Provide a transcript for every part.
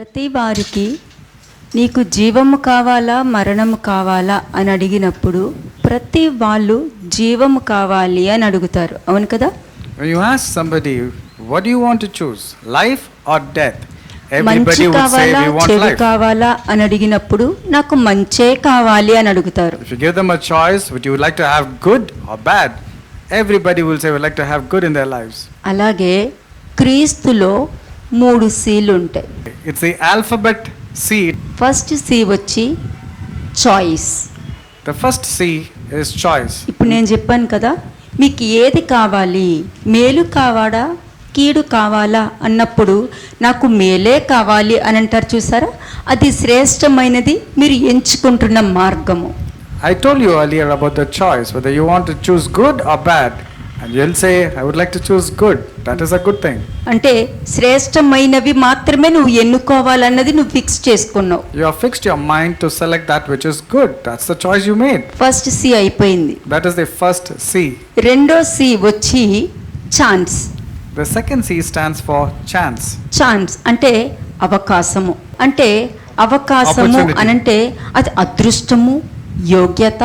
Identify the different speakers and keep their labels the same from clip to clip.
Speaker 1: ప్రతి వారికి నీకు జీవము కావాలా మరణము కావాలా అని అడిగినప్పుడు ప్రతి వాళ్ళు జీవము కావాలి అని అడుగుతారు. అవును కదా?
Speaker 2: When you ask somebody, what do you want to choose, life or death?
Speaker 1: మంచి
Speaker 2: Everybody would say
Speaker 1: కావాలా
Speaker 2: we want
Speaker 1: చెడు
Speaker 2: life.
Speaker 1: కావాలా అని అడిగినప్పుడు నాకు మంచే కావాలి అని అడుగుతారు.
Speaker 2: If you give them a choice, would you like to have good or bad? Everybody will say we like to have good in their lives.
Speaker 1: అలాగే క్రీస్తులో 3 సీలు ఉంటాయి.
Speaker 2: It's the alphabet C.
Speaker 1: First C వచ్చి choice.
Speaker 2: The first C is choice.
Speaker 1: ఇప్పుడు నేను చెప్పాను కదా, మీకు ఏది కావాలి, మేలు కావాలా కీడు కావాలా అన్నప్పుడు నాకు మేలే కావాలి అని అంటారు. చూసారా, అది శ్రేష్టమైనది, మీరు ఎంచుకుంటున్న మార్గము.
Speaker 2: I told you earlier about the choice, whether you want to choose good or bad, and you'll say I would like to choose good. That is a good thing.
Speaker 1: అంటే శ్రేష్టమైనవి మాత్రమే నువ్వు ఎన్నుకోవాలన్నది నువ్వు ఫిక్స్ చేసుకున్నావు.
Speaker 2: You have fixed your mind to select that which is good. That's the choice you made.
Speaker 1: First C అయిపోయింది.
Speaker 2: That is the first C.
Speaker 1: రెండో C వచ్చి chance.
Speaker 2: The second C stands for chance.
Speaker 1: Chance అంటే అవకాశము. అంటే అవకాశము
Speaker 2: Opportunity.
Speaker 1: అనంటే అది అదృష్టము, యోగ్యత,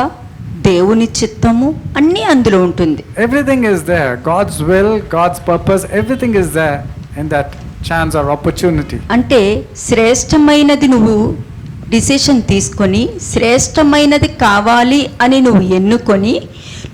Speaker 1: దేవుని చిత్తము అన్నీ అందులో ఉంటుంది.
Speaker 2: Everything is there. God's will, God's purpose, everything is there in that chance or opportunity.
Speaker 1: అంటే శ్రేష్టమైనది నువ్వు డిసిషన్ తీసుకొని శ్రేష్టమైనది కావాలి అని నువ్వు ఎన్నుకొని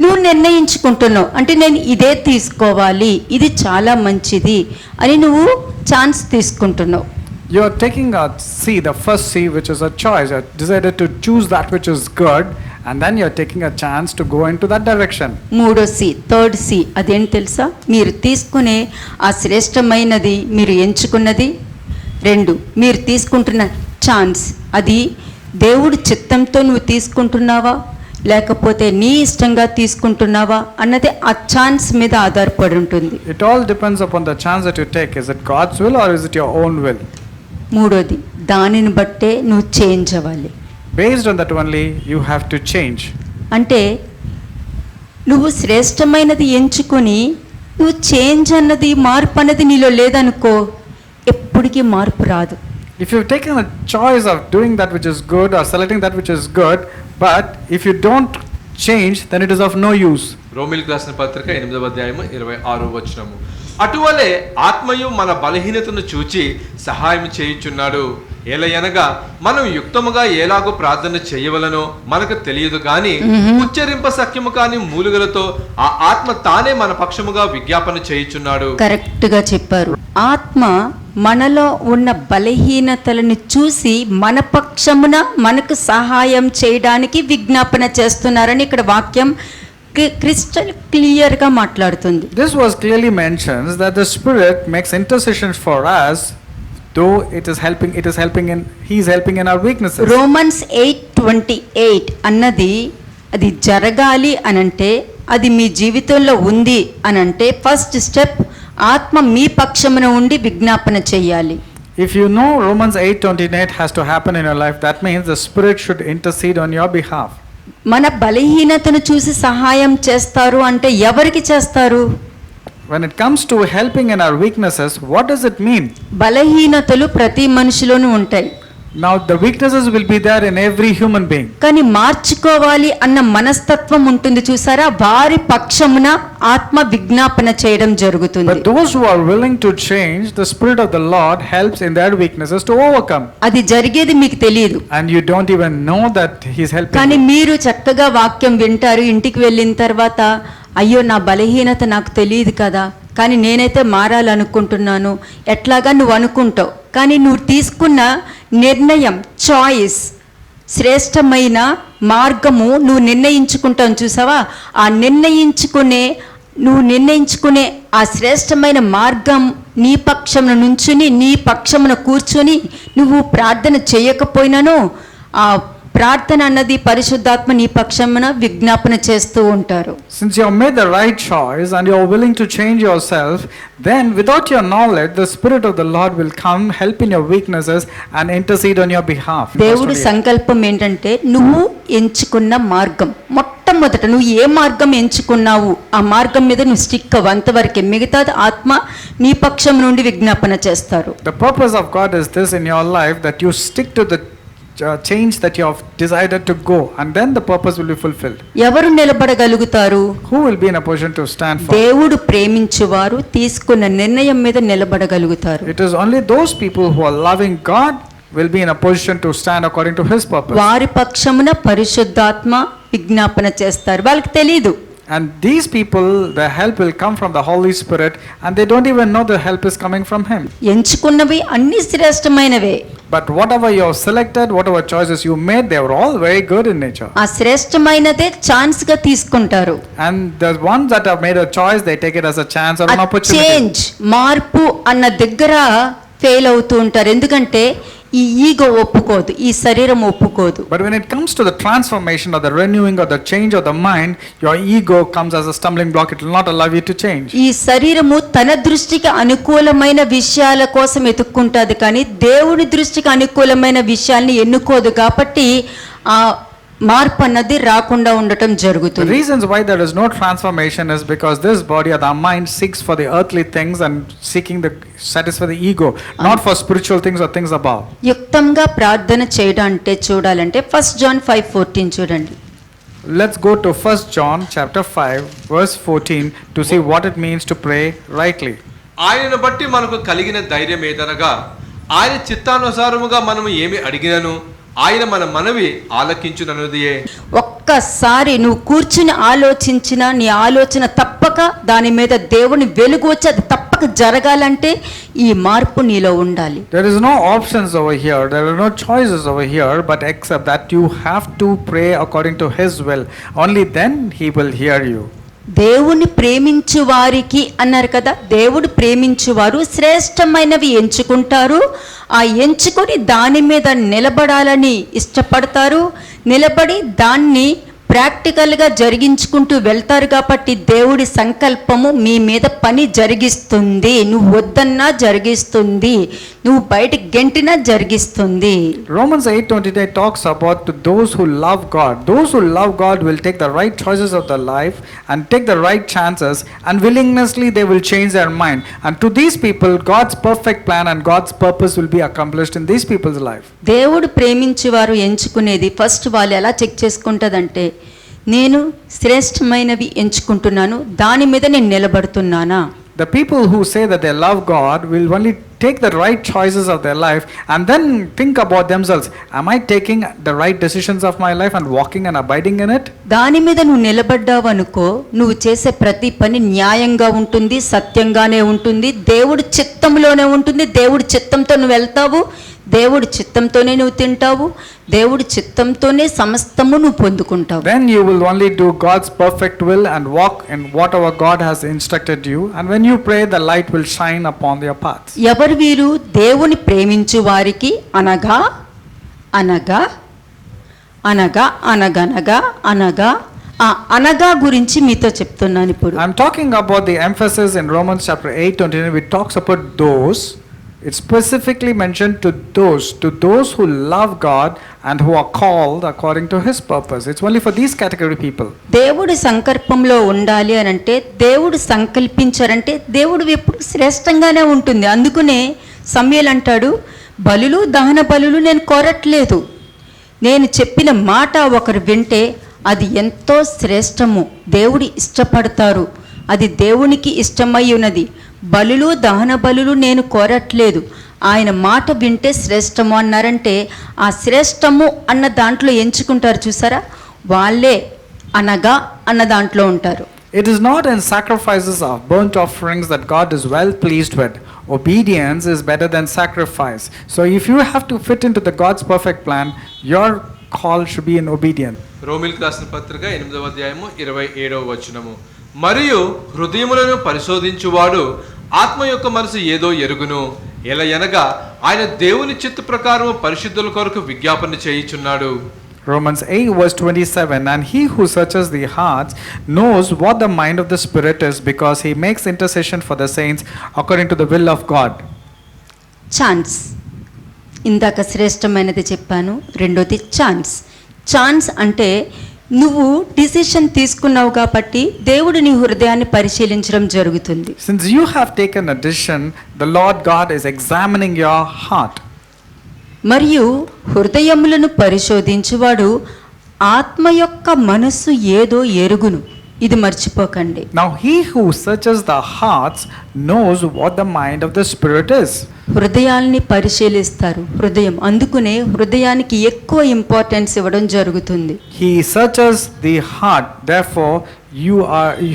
Speaker 1: నువ్వు నిర్ణయించుకుంటున్నావు. అంటే నేను ఇదే తీసుకోవాలి, ఇది చాలా మంచిది అని నువ్వు ఛాన్స్ తీసుకుంటున్నావు.
Speaker 2: You are taking a C, the first C, which is a choice. You have decided to choose that which is good, and then you are taking a chance to go into that direction.
Speaker 1: మూడో C, third C అదేంటి తెలుసా? మీరు తీసుకునే ఆ శ్రేష్టమైనది, మీరు ఎంచుకున్నది 2, మీరు తీసుకుంటున్న ఛాన్స్, అది దేవుడి చిత్తంతో నువ్వు తీసుకుంటున్నావా లేకపోతే నీ ఇష్టంగా తీసుకుంటున్నావా అన్నది ఆ ఛాన్స్ మీద ఆధారపడి ఉంటుంది.
Speaker 2: It all depends upon the chance that you take. Is it God's will or is it your own will?
Speaker 1: మూడోది, దానిని బట్టే నువ్వు చేంజ్ అవ్వాలి.
Speaker 2: Based on that only, you have to change.
Speaker 1: అంటే నువ్వు శ్రేష్టమైనది ఎంచుకొని నువ్వు చేంజ్ అన్నది, మార్పు అన్నది నీలో లేదనుకో, ఎప్పటికీ మార్పు రాదు.
Speaker 2: If you've taken a choice of doing that which is good or selecting that which is good, but if you don't change, then it is of no use.
Speaker 3: రోమిలకు రాసిన పత్రిక 8వ అధ్యాయము 26వ వచనము. అటువలే ఆత్మయు మన బలహీనతను చూచి సహాయం చేయుచున్నాడు. ఏలయనగా మనం యుక్తముగా ఎలాగో ప్రార్థన చేయవలనో మనకు తెలియదు గాని ఉచ్చరింప సఖ్యము కాని మూలుగలతో ఆ ఆత్మ తానే మన పక్షముగా విజ్ఞాపన చేయుచున్నాడు.
Speaker 1: కరెక్ట్ గా చెప్పారు. ఆత్మ మనలో ఉన్న బలహీనతలను చూసి మన పక్షమున మనకు సహాయం చేయడానికి విజ్ఞాపన చేస్తున్నారని ఇక్కడ వాక్యం క్రిస్టల్ క్లియర్ గా మాట్లాడుతుంది.
Speaker 2: This was clearly mentions that the Spirit makes intercessions for us, though he is helping in our weaknesses.
Speaker 1: Romans 8:28 అన్నది అది జరగాలి అనంటే, అది మీ జీవితంలో ఉంది అనంటే ఫస్ట్ స్టెప్ ఆత్మ మీ పక్షమున ఉండి విజ్ఞాపన చేయాలి.
Speaker 2: If you know Romans 8:28 has to happen in your life, that means the Spirit should intercede on your behalf.
Speaker 1: మన బలహీనతను చూసి సహాయం చేస్తారు అంటే ఎవరికి చేస్తారు?
Speaker 2: When it comes to helping in our weaknesses, what does it mean?
Speaker 1: బలహీనతలు ప్రతి మనిషిలోనూ ఉంటాయి.
Speaker 2: Now the weaknesses will be there in every human being.
Speaker 1: కానీ మార్చుకోవాలి అన్న మనస్తత్వం ఉంటుంది చూసారా, వారి పక్షమున ఆత్మ విజ్ఞాపన చేయడం జరుగుతుంది.
Speaker 2: But those who are willing to change, the Spirit of the Lord helps in their weaknesses to overcome.
Speaker 1: అది జరిగేది మీకు తెలియదు.
Speaker 2: And you don't even know that He's helping.
Speaker 1: కానీ
Speaker 2: you.
Speaker 1: మీరు చక్కగా వాక్యం వింటారు, ఇంటికి వెళ్ళిన తర్వాత అయ్యో నా బలహీనత నాకు తెలియదు కదా, కానీ నేనైతే మారాలనుకుంటున్నాను, ఎట్లాగా నువ్వు అనుకుంటావు. కానీ నువ్వు తీసుకున్న నిర్ణయం, చాయిస్, శ్రేష్టమైన మార్గము నువ్వు నిర్ణయించుకుంటావు చూసావా, ఆ నిర్ణయించుకునే ఆ శ్రేష్టమైన మార్గం నీ పక్షమున నుంచుని, నీ పక్షమున కూర్చొని నువ్వు ప్రార్థన చేయకపోయినాను ఆ ప్రార్థన అన్నది పరిశుద్ధాత్మ నీ పక్షమున విజ్ఞాపన చేస్తూ ఉంటారు.
Speaker 2: Since you have made the right choice and you are willing to change yourself, then without your knowledge, the Spirit of the Lord will come, help in your weaknesses and intercede on your behalf.
Speaker 1: దేవుడి సంకల్పం ఏంటంటే నువ్వు ఎంచుకున్న మార్గం, మొట్ట మొట్టమొదట నువ్వు ఏ మార్గం ఎంచుకున్నావు ఆ మార్గం మీద నువ్వు స్టిక్ అవ్వు, అంతవరకే. మిగతాది ఆత్మ నీ పక్షం నుండి విజ్ఞాపన చేస్తారు.
Speaker 2: The purpose of God is this in your life, that you stick to the change that you have decided to go, and then the purpose will be fulfilled.
Speaker 1: ఎవరు నిలబడగలుగుతారు?
Speaker 2: Who will be in a position to stand for?
Speaker 1: దేవుడు ప్రేమించువారు తీసుకున్న నిర్ణయం మీద నిలబడగలుగుతారు.
Speaker 2: It is only those people who are loving God will be in a position to stand according to His purpose.
Speaker 1: వారి పక్షమున పరిశుద్ధాత్మ విజ్ఞాపన చేస్తారు. వాళ్ళకి తెలీదు.
Speaker 2: And these people, the help will come from the Holy Spirit, and they don't even know the help is coming from Him.
Speaker 1: ఎంచుకున్నవి అన్ని శ్రేష్టమైనవే.
Speaker 2: But whatever you have selected, whatever choices you made, they were all very good in nature.
Speaker 1: ఆ శ్రేష్టమైనదే chance గా తీసుకుంటారు.
Speaker 2: And the ones that have made a choice, they take it as a chance or an opportunity.
Speaker 1: Change, మార్పు అన్న దగ్గర fail అవుతూ ఉంటారు. ఎందుకంటే ఈ ఈగో ఒప్పుకోదు, ఈ శరీరం ఒప్పుకోదు.
Speaker 2: But when it comes to the transformation or the renewing or the change of the mind, your ego comes as a stumbling block. It will not allow you to change.
Speaker 1: ఈ శరీరము తన దృష్టికి అనుకూలమైన విషయాల కోసం ఎతుక్కుంటుంది, కానీ దేవుని దృష్టికి అనుకూలమైన విషయాల్ని ఎన్నుకోదు. కాబట్టి ఆ మార్పు అన్నది రాకుండా ఉండటం
Speaker 2: The
Speaker 1: జరుగుతుంది.
Speaker 2: reasons why there is no transformation is because this body or the mind seeks for the earthly things and seeking the satisfy the ego, not for spiritual things or things above.
Speaker 1: యుక్తంగా ప్రార్థన చేయడం అంటే చూడాలంటే 1 John 5:14 చూడండి.
Speaker 2: Let's go to 1 John chapter 5 verse 14 to see what it means to pray rightly.
Speaker 3: ఆయనను బట్టి మనకు కలిగిన ధైర్యం ఏదనగా, ఆయన చిత్తానుసారముగా మనము ఏమి అడిగినను ఆయన మన మనవి ఆలకించుననుదియే.
Speaker 1: ఒక్కసారి నువ్వు కూర్చుని ఆలోచించిన నీ ఆలోచన తప్పక దాని మీద దేవుని వెలుగు వచ్చి అది తప్పక జరగాలంటే ఈ మార్పు నీలో ఉండాలి.
Speaker 2: There is no options over here, there are no choices over here, but except that you have to pray according to His will. Only then He will hear you.
Speaker 1: దేవుని ప్రేమించు వారికి అన్నారు కదా, దేవుడు ప్రేమించువారు శ్రేష్టమైనవి ఎంచుకుంటారు. ఆ ఎంచుకొని దాని మీద నిలబడాలని ఇష్టపడతారు. నిలబడి దాన్ని ప్రాక్టికల్గా జరిగించుకుంటూ వెళ్తారు. కాబట్టి దేవుడి సంకల్పము మీ మీద పని జరిగిస్తుంది. నువ్వు వద్దన్నా జరిగిస్తుంది, నువ్వు బయటికి గెంటినా జరిగిస్తుంది.
Speaker 2: Romans 8:28 talks about to those who love God. Those who love God will take the right choices of their life and take the right chances, and willingnessly they will change their mind. And to these people, God's perfect plan and God's purpose will be accomplished in these people's life.
Speaker 1: దేవుడు ప్రేమించేవారు ఎంచుకునేది first వాళ్ళు ఎలా check చేసుకుంటుందంటే, నేను శ్రేష్టమైనవి ఎంచుకుంటున్నాను, దాని మీద నేను నిలబడుతున్నానా.
Speaker 2: The people who say that they love God will only take the right choices of their life and then think about themselves. Am I taking the right decisions of my life and walking and abiding in it?
Speaker 1: దాని మీద నువ్వు నిలబడ్డావు అనుకో, నువ్వు చేసే ప్రతి పని న్యాయంగా ఉంటుంది, సత్యంగానే ఉంటుంది, దేవుడి చిత్తంలోనే ఉంటుంది. దేవుడి చిత్తంతో నువ్వు వెళ్తావు, దేవుడి చిత్తంతోనే నువ్వు తింటావు, దేవుడి చిత్తంతోనే సమస్తము నువ్వు పొందుకుంటావు.
Speaker 2: Then you will only do God's perfect will and walk in whatever God has instructed you, and when you pray, the light will shine upon your paths.
Speaker 1: ఎవరు వీరు? దేవుని ప్రేమించు వారికి అనగా అనగా అనగా అనగనగా అనగా ఆ అనగా గురించి మీతో చెప్తున్నాను ఇప్పుడు.
Speaker 2: I'm talking about the emphasis in Romans chapter 8:29, which talks about those. It's specifically mentioned to those who love God and who are called according to His purpose. It's only for these category people.
Speaker 1: దేవుడి సంకల్పంలో ఉండాలి అని అంటే, దేవుడు సంకల్పించారంటే దేవుడు ఎప్పుడు శ్రేష్టంగానే ఉంటుంది. అందుకనే సమూయేలు అంటాడు, బలులు దహన బలులు నేను కోరట్లేదు, నేను చెప్పిన మాట ఒకరు వింటే అది ఎంతో శ్రేష్టము, దేవుడి ఇష్టపడతారు, అది దేవునికి ఇష్టమై ఉన్నది. బలులు దహన బలులు నేను కోరట్లేదు, ఆయన మాట వింటే శ్రేష్టము అన్నారంటే ఆ శ్రేష్టము అన్న దాంట్లో ఎంచుకుంటారు. చూసారా, వాళ్ళే అనగా అన్న దాంట్లో ఉంటారు.
Speaker 2: It is not in sacrifices of burnt offerings that God is well pleased with. Obedience is better than sacrifice. So if you have to fit into the God's perfect plan, your call should be in obedience.
Speaker 3: రోమిల్కి రాసిన పత్రిక 8వ అధ్యాయము 27వ వచనము. మరియు హృదయములను పరిశోధించువాడు ఆత్మ యొక్క మనసు ఏదో ఎరుగును, ఎలయనగా ఆయన దేవుని చిత్త ప్రకారము పరిశుద్ధుల కొరకు విజ్ఞాపన చేయుచున్నాడు.
Speaker 2: Romans 8 verse 27, and he who searches the hearts knows what the mind of the Spirit is, because he makes intercession for the saints according to the will of God.
Speaker 1: Chance, ఇందాక శ్రేష్టమైనది చెప్పాను. రెండోది ఛాన్స్. ఛాన్స్ అంటే నువ్వు decision తీసుకున్నావు కాబట్టి దేవుడు నీ హృదయాన్ని పరిశీలించడం జరుగుతుంది.
Speaker 2: Since you have taken a decision, the Lord God is examining your heart.
Speaker 1: మరియు హృదయములను పరిశోధించువాడు ఆత్మ యొక్క మనస్సు ఏదో ఎరుగును. ఇది మర్చిపోకండి.
Speaker 2: Now he who searches the hearts knows what the mind of the Spirit is.
Speaker 1: హృదయాల్ని పరిశీలిస్తారు. హృదయం, అందుకునే హృదయానికి ఎక్కువ ఇంపార్టెన్స్ ఇవ్వడం జరుగుతుంది.
Speaker 2: He searches the heart, therefore you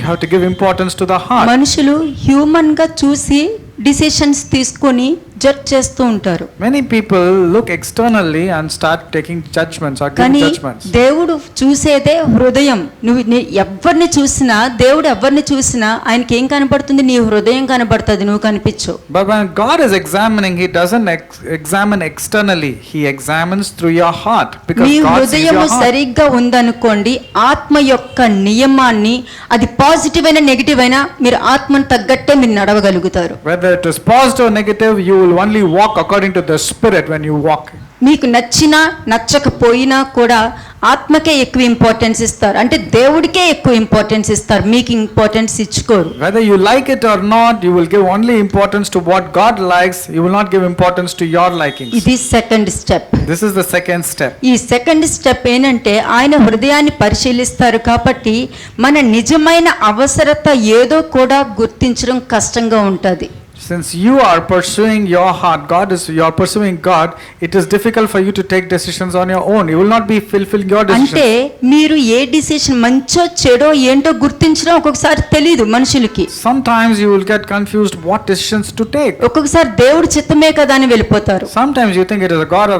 Speaker 2: have to give importance to the heart.
Speaker 1: మనుషులు హ్యూమన్ గా చూసి డిసిషన్స్ తీసుకొని జడ్జ్ చేస్తూ ఉంటారు.
Speaker 2: Many people look externally and start taking judgments or giving
Speaker 1: కానీ
Speaker 2: judgments.
Speaker 1: దేవుడు చూసేదే హృదయం. నువ్వు ఎవరిని చూసినా, దేవుడు ఎవరిని చూసినా ఆయనకి ఏం కనబడుతుంది? నీ హృదయం కనబడుతుంది, నువ్వు కనిపించవు.
Speaker 2: But when God is examining, he doesn't examine externally, he examines through your heart, because
Speaker 1: me
Speaker 2: God sees
Speaker 1: హృదయము
Speaker 2: your heart.
Speaker 1: సరిగ్గా ఉందనుకోండి, ఆత్మ యొక్క నియమాన్ని, అది పాజిటివ్ అయినా నెగిటివ్ అయినా, మీరు ఆత్మను తగ్గట్టే మీరు నడవగలుగుతారు.
Speaker 2: Whether it is positive or negative, you will only walk according to the Spirit when you walk.
Speaker 1: మీకు నచ్చినా నచ్చకపోయినా కూడా ఆత్మకే ఎక్కువ ఇంపార్టెన్స్ ఇస్తారు. అంటే దేవుడికే ఎక్కువ ఇంపార్టెన్స్ ఇస్తారు, మీకు importance ఇచ్చుకోరు.
Speaker 2: Whether you like it or not, you will give only importance to what God likes, you will not give importance to your likings.
Speaker 1: ఇది second step.
Speaker 2: This is the second step.
Speaker 1: ఈ second step ఏంటంటే ఆయన హృదయాన్ని పరిశీలిస్తారు కాబట్టి మన నిజమైన అవసరత ఏదో కూడా గుర్తించడం కష్టంగా ఉంటుంది.
Speaker 2: Since you are pursuing your heart, you are pursuing God, it is difficult for you to take decisions on your own. You will not be fulfilling your
Speaker 1: అంటే
Speaker 2: decisions.
Speaker 1: మీరు ఏ డిసిషన్ మంచో చెడో ఏంటో గుర్తించడం ఒక్కొక్కసారి తెలియదు మనుషులకి.
Speaker 2: Sometimes you will get confused what decisions to take.
Speaker 1: ఒక్కొక్కసారి దేవుడి చిత్తమే కదా అని వెళ్ళిపోతారు.
Speaker 2: Sometimes you think it is a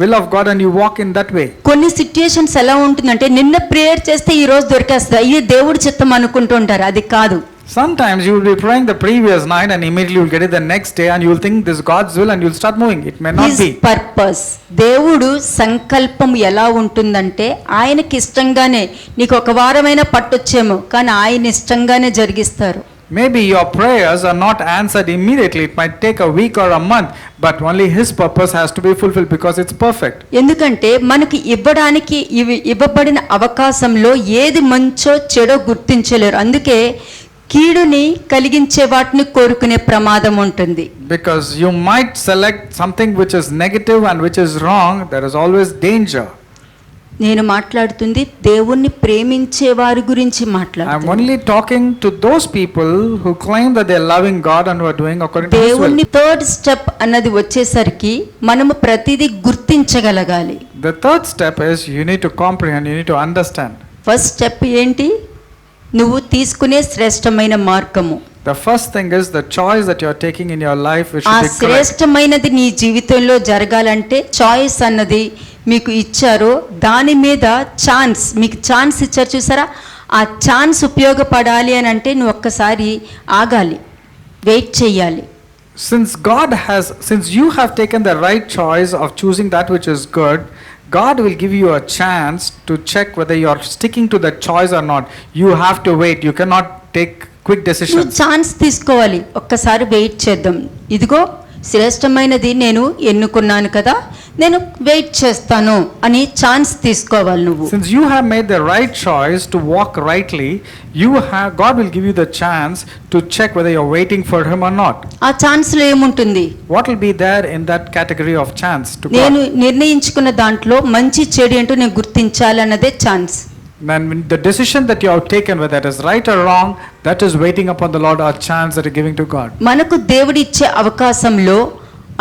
Speaker 2: will of God and you walk in that way.
Speaker 1: కొన్ని సిచ్యుయేషన్స్ ఎలా ఉంటుందంటే నిన్న ప్రేయర్ చేస్తే ఈ రోజు దొరికేస్తా, ఇది దేవుడి చిత్తం అనుకుంటుంటారు. అది కాదు.
Speaker 2: Sometimes you will be praying the previous night and immediately you will get it the next day and you will think this is God's will and you will start moving. It may not
Speaker 1: His
Speaker 2: be.
Speaker 1: purpose. దేవుడు సంకల్పం ఎలా ఉంటుందంటే ఆయనకి ఇష్టంగానే, నీకు ఒక వారమైనా పట్టొచ్చేమో కానీ ఆయన ఇష్టంగానే జరిగిస్తారు.
Speaker 2: Maybe your prayers are not answered immediately. It might take a week or a month, but only His purpose has to be fulfilled because it's perfect.
Speaker 1: ఎందుకంటే మనకి ఇవ్వబడిన అవకాశంలో ఏది మంచో చెడో గుర్తించలేరు. అందుకే కీడుని కలిగించే వాటిని కోరుకునే ప్రమాదం ఉంటుంది.
Speaker 2: Because you might select something which is negative and which is wrong, there is always danger.
Speaker 1: నేను మాట్లాడుతుంది దేవుణ్ణి ప్రేమించే వారి గురించి
Speaker 2: I'm
Speaker 1: మాట్లాడుతున్నాను.
Speaker 2: only talking to those people who claim that they are loving God and who are doing according to His will.
Speaker 1: దేవుణ్ణి third step అన్నది వచ్చేసరికి మనము ప్రతిదీ గుర్తించగలగాలి.
Speaker 2: The third step is you need to comprehend, you need to understand.
Speaker 1: First step ఏంటి? నువ్వు తీసుకునే శ్రేష్టమైన మార్గము.
Speaker 2: The first thing is the choice that you are taking in your life which
Speaker 1: ఆ
Speaker 2: should be correct.
Speaker 1: శ్రేష్టమైనది నీ జీవితంలో జరగాలంటే చాయిస్ అన్నది మీకు ఇచ్చారో దాని మీద ఛాన్స్, మీకు ఛాన్స్ ఇచ్చారు చూసారా, ఆ ఛాన్స్ ఉపయోగపడాలి అని అంటే నువ్వు ఒక్కసారి ఆగాలి, వెయిట్ చేయాలి.
Speaker 2: Since you have taken the right choice of choosing that which is good, God will give you a chance to check whether you are sticking to that choice or not. You have to wait. You cannot take quick
Speaker 1: నువ్వు
Speaker 2: decisions.
Speaker 1: Chance తీసుకోవాలి, ఒక్కసారి wait చేద్దాం. ఇదిగో శ్రేష్టమైనది నేను ఎన్నుకున్నాను కదా, నేను wait చేస్తాను అని ఛాన్స్ తీసుకోవాలి నువ్వు.
Speaker 2: Since you have made the right choice to walk rightly, God will give you the chance to check whether you are waiting for Him or not.
Speaker 1: ఆ ఛాన్స్లో ఏముంటుంది?
Speaker 2: What will be there in that category of chance to
Speaker 1: నేను
Speaker 2: God?
Speaker 1: నిర్ణయించుకున్న దాంట్లో మంచి చెడు ఏంటో నేను గుర్తించాలన్నదే chance.
Speaker 2: Then when the decision that you have taken, whether it is right or wrong, that is waiting upon the Lord, a chance that you are giving to God.
Speaker 1: మనకు దేవుడు ఇచ్చే అవకాశంలో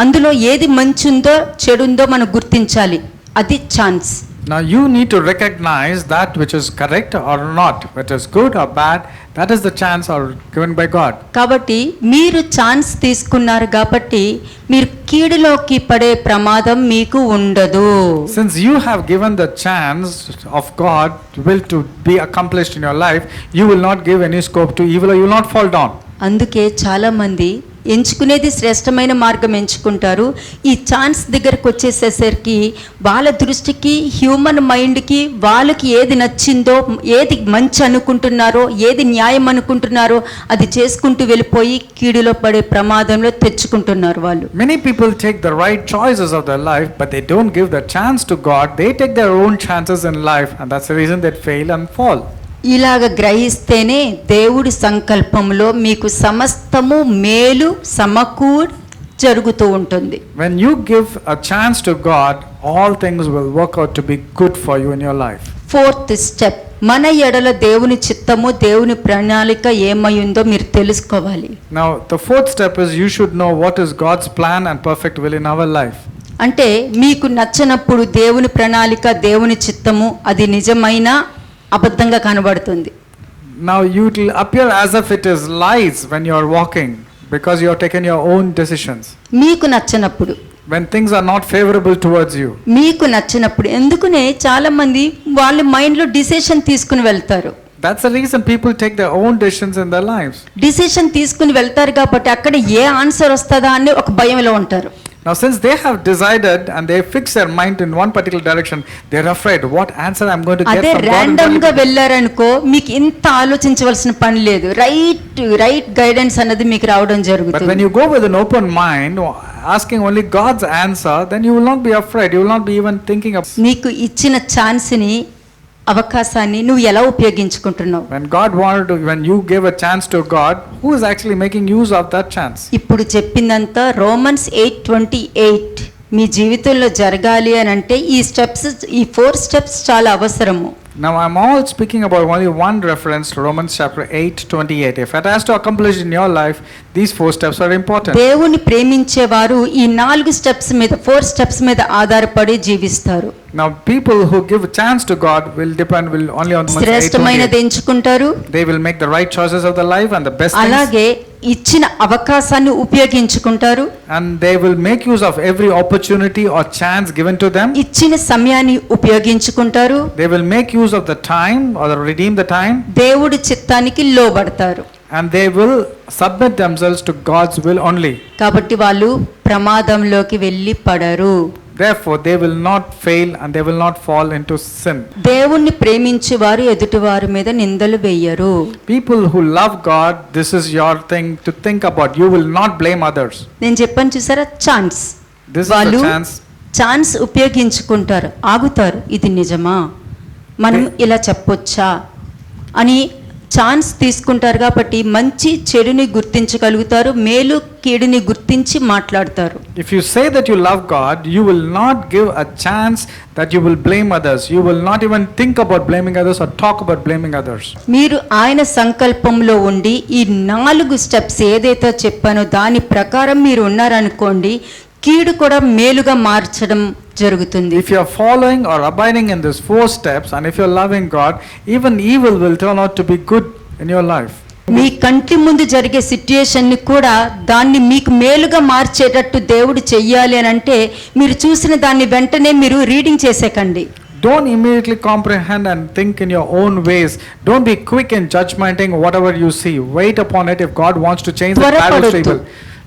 Speaker 1: అందులో ఏది మంచి ఉందో చెడు ఉందో మనం గుర్తించాలి, అది chance.
Speaker 2: Now you need to recognize that which is correct or not, whether it is good or bad. That is the chance or given by God.
Speaker 1: కాబట్టి మీరు ఛాన్స్ తీసుకున్నారు కాబట్టి మీరు కీడులోకి పడే ప్రమాదం మీకు ఉండదు.
Speaker 2: Since you have given the chance of God will to be accomplished in your life, you will not give any scope to evil or you will not fall down.
Speaker 1: అందుకే చాలా మంది ఎంచుకునేది శ్రేష్టమైన మార్గం ఎంచుకుంటారు. ఈ ఛాన్స్ దగ్గరకు వచ్చేసేసరికి వాళ్ళ దృష్టికి, హ్యూమన్ మైండ్కి, వాళ్ళకి ఏది నచ్చిందో, ఏది మంచి అనుకుంటున్నారో, ఏది న్యాయం అనుకుంటున్నారో అది చేసుకుంటూ వెళ్ళిపోయి కీడులో పడే ప్రమాదంలో తెచ్చుకుంటున్నారు వాళ్ళు.
Speaker 2: Many people take the right choices of their life, but they don't give the chance to God. They take their own chances in life, and that's the reason they fail and fall.
Speaker 1: ఇలాగ గ్రహిస్తేనే దేవుడి సంకల్పంలో మీకు సమస్తము మేలు సమకూడి జరుగుతూ ఉంటుంది.
Speaker 2: When you give a chance to God, all things will work out to be good for you in your life.
Speaker 1: Fourth step, మన ఎడల దేవుని చిత్తము, దేవుని ప్రణాళిక ఏమైందో మీరు తెలుసుకోవాలి.
Speaker 2: Now, the fourth step is you should know what is God's plan and perfect will in our life.
Speaker 1: అంటే మీకు నచ్చనప్పుడు దేవుని ప్రణాళిక, దేవుని చిత్తము అది నిజమైన అబద్ధంగా కనబడుతుంది.
Speaker 2: Now, you will appear as if it is lies when you are walking because you have taken your own decisions.
Speaker 1: మీకు నచ్చనప్పుడు,
Speaker 2: When things are not favorable towards you.
Speaker 1: మీకు నచ్చినప్పుడు, ఎందుకనే చాలా మంది వాళ్ళ మైండ్లో డిసిషన్ తీసుకుని వెళ్తారు.
Speaker 2: That's the reason people take their own decisions in their lives.
Speaker 1: Decision తీసుకుని వెళ్తారు కాబట్టి అక్కడ ఏ ఆన్సర్ వస్తుందా అని ఒక భయంలో ఉంటారు.
Speaker 2: Now, since they have decided and they fix their mind in one particular direction, they're afraid what answer I'm going to get
Speaker 1: అదే
Speaker 2: from God.
Speaker 1: ర్యాండమ్ గా వెళ్ళారనుకో మీకు ఇంత ఆలోచించవలసిన పని లేదు. రైట్ గైడెన్స్ అన్నది మీకు రావడం
Speaker 2: But when
Speaker 1: జరుగుతుంది.
Speaker 2: you go with an open mind, asking only God's answer, then you will not be afraid. You will not be even thinking of.
Speaker 1: నీకు ఇచ్చిన ఛాన్స్ని, అవకాశాన్ని నువ్వు ఎలా ఉపయోగించుకుంటున్నావు?
Speaker 2: When you give a chance to God, who is actually making use of that chance?
Speaker 1: ఇప్పుడు చెప్పిందంతా Romans 8:28 మీ జీవితంలో జరగాలి అని అంటే ఈ 4 స్టెప్స్ చాలా అవసరము.
Speaker 2: Now, I'm all speaking about only one reference to Romans chapter 8:28. If it has to accomplish in your life, these 4 steps are important.
Speaker 1: దేవుని ప్రేమించేవారు ఈ 4 స్టెప్స్ మీద, 4 స్టెప్స్ మీద ఆధారపడి జీవిస్తారు.
Speaker 2: Now, people who give a chance to God will only on Romans 8:28.
Speaker 1: శ్రేష్టమైనది ఎంచుకుంటారు.
Speaker 2: They will make the right choices of their life and the best things.
Speaker 1: అలాగే ఇచ్చిన అవకాశాన్ని ఉపయోగించుకుంటారు.
Speaker 2: And they will make use of every opportunity or chance given to them.
Speaker 1: ఇచ్చిన సమయాన్ని ఉపయోగించుకుంటారు.
Speaker 2: They will make use of the time or redeem the time.
Speaker 1: దేవుడి చిత్తానికి లోబడతారు.
Speaker 2: And they will submit themselves to God's will only.
Speaker 1: కాబట్టి వాళ్ళు ప్రమాదంలోకి వెళ్ళి పడరు.
Speaker 2: Therefore, they will not fail and they will not fall into sin.
Speaker 1: దేవుణ్ణి ప్రేమించేవారు ఎదుటివారి మీద నిందలు వేయరు.
Speaker 2: People who love God, this is your thing to think about. You will not blame others.
Speaker 1: నేను చెప్పాను చూసారా, ఛాన్స్.
Speaker 2: This is the
Speaker 1: వాళ్ళు
Speaker 2: chance.
Speaker 1: ఛాన్స్ ఉపయోగించుకుంటారు, ఆగుతారు. ఇది నిజమా, మనం ఇలా చెప్పొచ్చా అని ఛాన్స్ తీసుకుంటారు. కాబట్టి మంచి చెడుని గుర్తించగలుగుతారు, మేలు కీడుని గుర్తించి మాట్లాడతారు.
Speaker 2: If you say that you love God, you will not give a chance that you will blame others. You will not even think about blaming others or talk about blaming others.
Speaker 1: మీరు ఆయన సంకల్పంలో ఉండి ఈ 4 steps ఏదైతే చెప్పానో దాని ప్రకారం మీరు ఉన్నారనుకోండి, కీడు కూడా మేలుగా మార్చడం జరుగుతుంది.
Speaker 2: If you are following or abiding in these 4 steps and if you are loving God, even evil will turn out to be good in your life.
Speaker 1: మీ కంటి ముందు జరిగే సిట్యుయేషన్ని కూడా దాన్ని మీకు మేలుగా మార్చేటట్టు దేవుడు చెయ్యాలి అని అంటే మీరు చూసిన దాన్ని వెంటనే మీరు reading చేసేకండి.
Speaker 2: Don't immediately comprehend and think in your own ways. Don't be quick in judgmenting whatever you see. Wait upon it if God wants to change the bad to evil.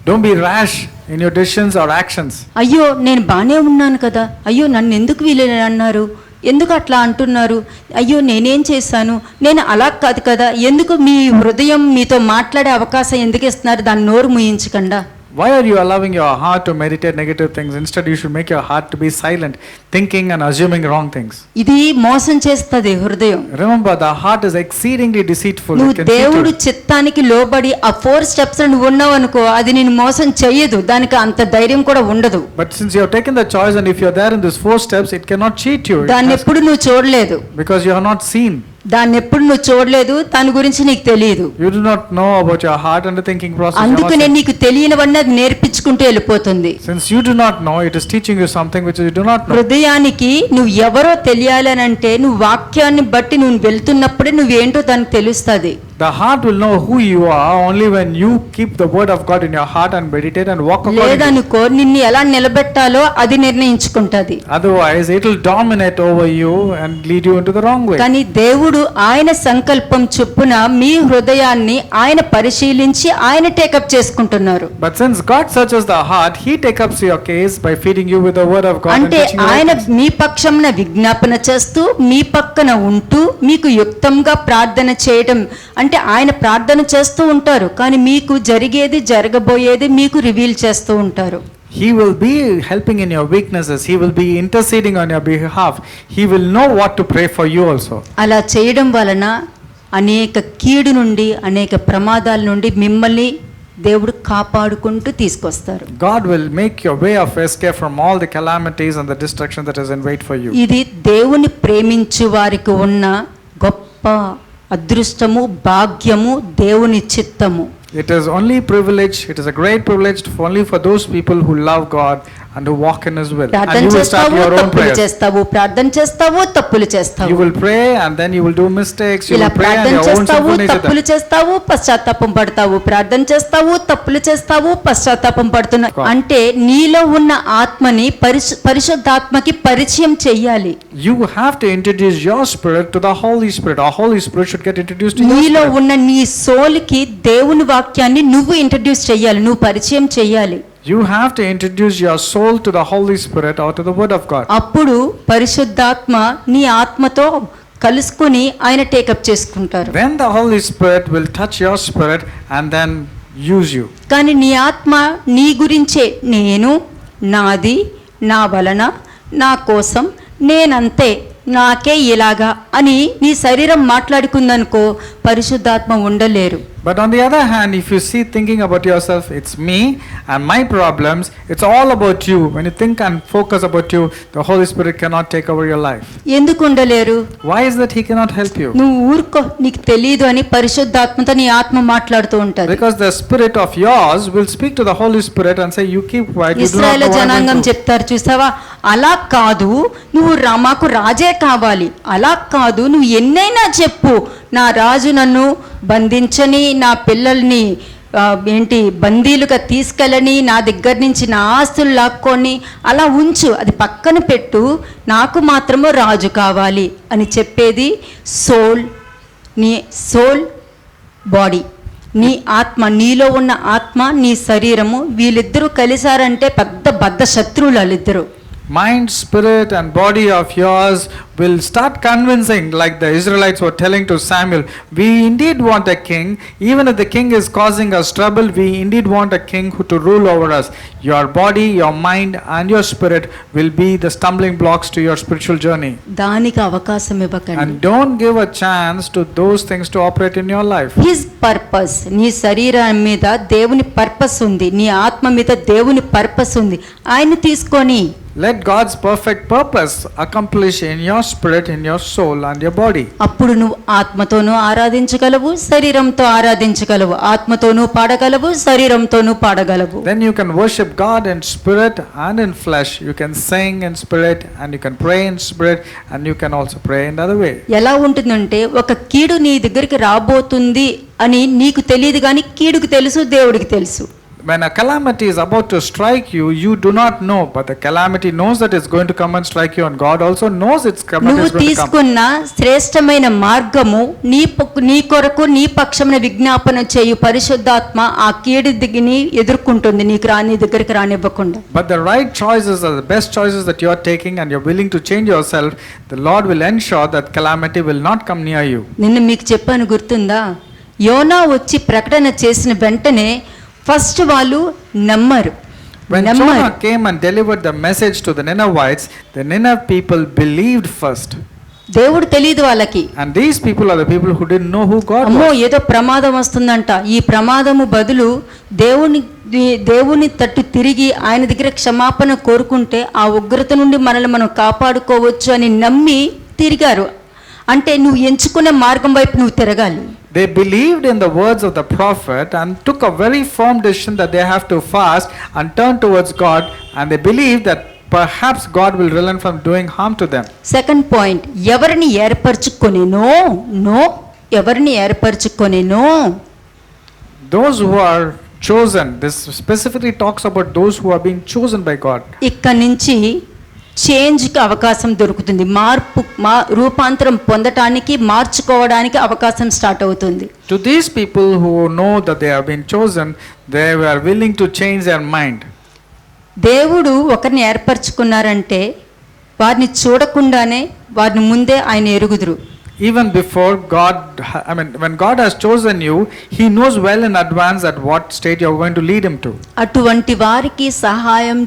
Speaker 2: Don't be rash in your decisions or actions.
Speaker 1: అయ్యో నేను బానే ఉన్నాను కదా, అయ్యో నన్ను ఎందుకు వీళ్ళు అన్నారు, ఎందుకు అట్లా అంటున్నారు, అయ్యో నేనేం చేశాను, నేను అలా కాదు కదా, ఎందుకు మీ హృదయం మీతో మాట్లాడే అవకాశం ఎందుకు ఇస్తున్నారు, దాన్ని నోరు మూయించకుండా.
Speaker 2: Why are you allowing your heart to meditate negative things? Instead, you should make your heart to be silent, thinking and assuming wrong things.
Speaker 1: ఇది మోసం చేస్తుంది హృదయం.
Speaker 2: Remember, the heart is exceedingly deceitful.
Speaker 1: నువ్వు
Speaker 2: It can cheat
Speaker 1: దేవుడు
Speaker 2: you.
Speaker 1: చిత్తానికి లోబడి ఆ 4 steps నువ్వు ఉన్నావు అనుకో, అది నేను మోసం చెయ్యదు, దానికి అంత ధైర్యం కూడా ఉండదు.
Speaker 2: But since you have taken the choice and if you are there in these 4 steps, it cannot cheat you. It
Speaker 1: దాన్ని
Speaker 2: has-
Speaker 1: ఎప్పుడు నువ్వు చూడలేదు,
Speaker 2: because you have not seen.
Speaker 1: దాన్ని ఎప్పుడు నువ్వు చూడలేదు, దాని గురించి నీకు తెలియదు.
Speaker 2: You do not know about your heart and the thinking process. You have not
Speaker 1: అందుకనే
Speaker 2: seen.
Speaker 1: నీకు తెలియనివన్నీ అది నేర్పించుకుంటూ వెళ్ళిపోతుంది.
Speaker 2: Since you do not know, it is teaching you something which you do not know.
Speaker 1: హృదయానికి నువ్వు ఎవరో తెలియాలని అంటే నువ్వు వాక్యాన్ని బట్టి నువ్వు వెళ్తున్నప్పుడే నువ్వేంటో దానికి తెలుస్తుంది.
Speaker 2: The heart will know who you are only when you keep the word of God in your heart and meditate and walk according to it.
Speaker 1: లేదనుకో నిన్ను ఎలా నిలబెట్టాలో అది నిర్ణయించుకుంటది.
Speaker 2: Otherwise, it will dominate over you and lead you into the wrong way.
Speaker 1: కానీ దేవుడు ఆయన సంకల్పం చొప్పున మీ హృదయాన్ని ఆయన పరిశీలించి ఆయన టేకప్ చేసుకుంటున్నారు.
Speaker 2: But since God searches the heart, He takes up your case by feeding you with the word of God and
Speaker 1: అంటే
Speaker 2: teaching you
Speaker 1: ఆయన
Speaker 2: right things.
Speaker 1: మీ పక్షంన విజ్ఞాపన చేస్తూ మీ పక్కన ఉంటూ మీకు యుక్తంగా ప్రార్థన చేయడం అంటే ఆయన ప్రార్థన చేస్తూ ఉంటారు కానీ మీకు జరిగేది జరగబోయేది మీకు రివీల్ చేస్తూ ఉంటారు.
Speaker 2: He will be helping in your weaknesses. He will be interceding on your behalf. He will know what to pray for you also.
Speaker 1: అలా చేయడం వలన అనేక కీడు నుండి అనేక ప్రమాదాల నుండి మిమ్మల్ని దేవుడు కాపాడుకుంటూ తీసుకొస్తారు.
Speaker 2: God will make your way of escape from all the calamities and the destruction that is in wait for you.
Speaker 1: ఇది దేవుని ప్రేమించు వారికి ఉన్న గొప్ప అదృష్టము భాగ్యము దేవుని చిత్తము.
Speaker 2: It is only privilege. It is a great privilege only for those people who love God and who walk in His will. And
Speaker 1: ప్రార్థన
Speaker 2: you will start
Speaker 1: చేస్తావు
Speaker 2: your own
Speaker 1: తప్పులు
Speaker 2: prayers.
Speaker 1: చేస్తావు ప్రార్థన చేస్తావు తప్పులు
Speaker 2: You
Speaker 1: చేస్తావు
Speaker 2: will pray and then you will do mistakes. You
Speaker 1: ఇలా
Speaker 2: will pray and
Speaker 1: ప్రార్థన
Speaker 2: your own
Speaker 1: చేస్తావు
Speaker 2: sinful nature.
Speaker 1: తప్పులు చేస్తావు పశ్చాత్తాపం పడతావు ప్రార్థన చేస్తావు తప్పులు చేస్తావు పశ్చాత్తాపం పడుతున్నావు. అంటే నీలో ఉన్న ఆత్మని పరిశుద్ధాత్మకి పరిచయం చెయ్యాలి.
Speaker 2: You have to introduce your spirit to the Holy Spirit. Our Holy Spirit should get introduced to your
Speaker 1: నీలో
Speaker 2: spirit.
Speaker 1: ఉన్న నీ సోల్కి దేవుని వాక్యాన్ని నువ్వు ఇంట్రడ్యూస్ చెయ్యాలి నువ్వు పరిచయం చెయ్యాలి.
Speaker 2: You have to introduce your soul to the Holy Spirit or to the Word of God.
Speaker 1: అప్పుడు పరిశుద్ధాత్మ నీ ఆత్మతో కలుసుకొని ఆయన టేకప్ చేసుకుంటారు.
Speaker 2: Then the Holy Spirit will touch your spirit and then use you.
Speaker 1: కానీ నీ ఆత్మ నీ గురించే నేను నాది నా వలన నా కోసం నేనంతే నాకే ఇలాగా అని నీ శరీరం మాట్లాడుకుందనుకో పరిశుద్ధాత్మ ఉండలేరు.
Speaker 2: But on the other hand, if you see thinking about yourself, it's me and my problems, it's all about you. When you think and focus about you, the Holy Spirit cannot take over your life.
Speaker 1: ఎందుకు ఉండలేరు?
Speaker 2: Why is that He cannot help you?
Speaker 1: నువ్వు ఊరుకో నీకు తెలియదు అని పరిశుద్ధాత్మతో నీ ఆత్మ మాట్లాడుతూ ఉంటది.
Speaker 2: Because the spirit of yours will speak to the Holy Spirit and say, you keep quiet, you do not
Speaker 1: ఇశ్రాయేలు
Speaker 2: know what I'm
Speaker 1: జనాంగం
Speaker 2: going through.
Speaker 1: చెప్తారు చూసావా అలా కాదు నువ్వు మాకు రాజే కావాలి అలా కాదు నువ్వు ఎన్నైనా చెప్పు నా రాజు నన్ను బంధించని నా పిల్లల్ని బందీలుగా తీసుకెళ్ళని నా దగ్గర నుంచి నా ఆస్తులు లాక్కొని అలా ఉంచు అది పక్కన పెట్టు నాకు మాత్రము రాజు కావాలి అని చెప్పేది నీ సోల్ బాడీ నీ ఆత్మ నీలో ఉన్న ఆత్మ నీ శరీరము వీళ్ళిద్దరూ కలిసారంటే పెద్ద బద్ధ శత్రువులు వాళ్ళిద్దరు.
Speaker 2: Mind, spirit and body of yours will start convincing, like the Israelites were telling to Samuel, we indeed want a king. Even if the king is causing us trouble, we indeed want a king who to rule over us. Your body, your mind and your spirit will be the stumbling blocks to your spiritual journey.
Speaker 1: దానికి అవకాశం ఇవ్వకండి.
Speaker 2: And don't give a chance to those things to operate in your life.
Speaker 1: His purpose నీ శరీరం మీద దేవుని purpose ఉంది నీ ఆత్మ మీద దేవుని పర్పస్ ఉంది ఆయన తీసుకొని
Speaker 2: Let God's perfect purpose accomplish in your spirit, in your soul and your body.
Speaker 1: అప్పుడు నువ్వు ఆత్మతోనూ ఆరాధించగలవు శరీరంతో ఆరాధించగలవు ఆత్మతోనూ పాడగలవు శరీరంతోనూ పాడగలవు.
Speaker 2: Then you can worship God in spirit and in flesh. You can sing in spirit and you can pray in spirit and you can also pray in the other way.
Speaker 1: ఎలా ఉంటుందంటే ఒక కీడు నీ దగ్గరికి రాబోతుంది అని నీకు తెలియదు కానీ కీడుకు తెలుసు దేవుడికి తెలుసు.
Speaker 2: When a calamity is about to strike you, you do not know, but the calamity knows that it's going to come and strike you, and God also knows it's coming.
Speaker 1: నువ్వు తీసుకున్న శ్రేష్టమైన మార్గము నీ కొరకు నీ పక్షమున విజ్ఞాపన చేయు పరిశుద్ధాత్మ ఆ కీడు దిగిని ఎదుర్కొంటుంది నీకు నీ దగ్గరికి రానివ్వకుండా.
Speaker 2: But the right choices are the best choices that you are taking, and you're willing to change yourself. The Lord will ensure that calamity will not come near you.
Speaker 1: నిన్న మీకు చెప్పాను గుర్తుందా యోనా వచ్చి ప్రకటన చేసిన వెంటనే ఫస్ట్ వాళ్ళు నమ్మరు.
Speaker 2: When Jonah came and delivered the message to the Ninevites, the Nineveh people believed first.
Speaker 1: దేవుడు తెలియదు వాళ్ళకి.
Speaker 2: And these people are the people who didn't know who God
Speaker 1: అమ్మో
Speaker 2: was.
Speaker 1: ఏదో ప్రమాదం వస్తుందంట ఈ ప్రమాదము బదులు దేవుని తట్టు తిరిగి ఆయన దగ్గర క్షమాపణ కోరుకుంటే ఆ ఉగ్రత నుండి మనల్ని మనం కాపాడుకోవచ్చు అని నమ్మి తిరిగారు. అంటే నువ్వు ఎంచుకునే మార్గం వైపు నువ్వు తిరగాలి.
Speaker 2: They believed in the words of the prophet and took a very firm decision that they have to fast and turn towards God, and they believed that perhaps God will relent from doing harm to them.
Speaker 1: Second point ఎవరిని ఏర్పరచుకొని no ఎవరిని ఏర్పరచుకొనెనో,
Speaker 2: those who are chosen, this specifically talks about those who are being chosen by God.
Speaker 1: ఇక్కడి నుంచి చేంజ్కి అవకాశం దొరుకుతుంది. రూపాంతరం పొందటానికి, మార్చుకోవడానికి అవకాశం స్టార్ట్ అవుతుంది.
Speaker 2: To these people who know that they have been chosen, they were willing to change their mind.
Speaker 1: దేవుడు ఒకరిని ఏర్పరచుకున్నారంటే వారిని చూడకుండానే వారిని ముందే ఆయన ఎరుగుదురు.
Speaker 2: Even before God, when God has chosen you, He knows well in advance at what state you are going to lead Him to.
Speaker 1: అటువంటి వారికి సహాయం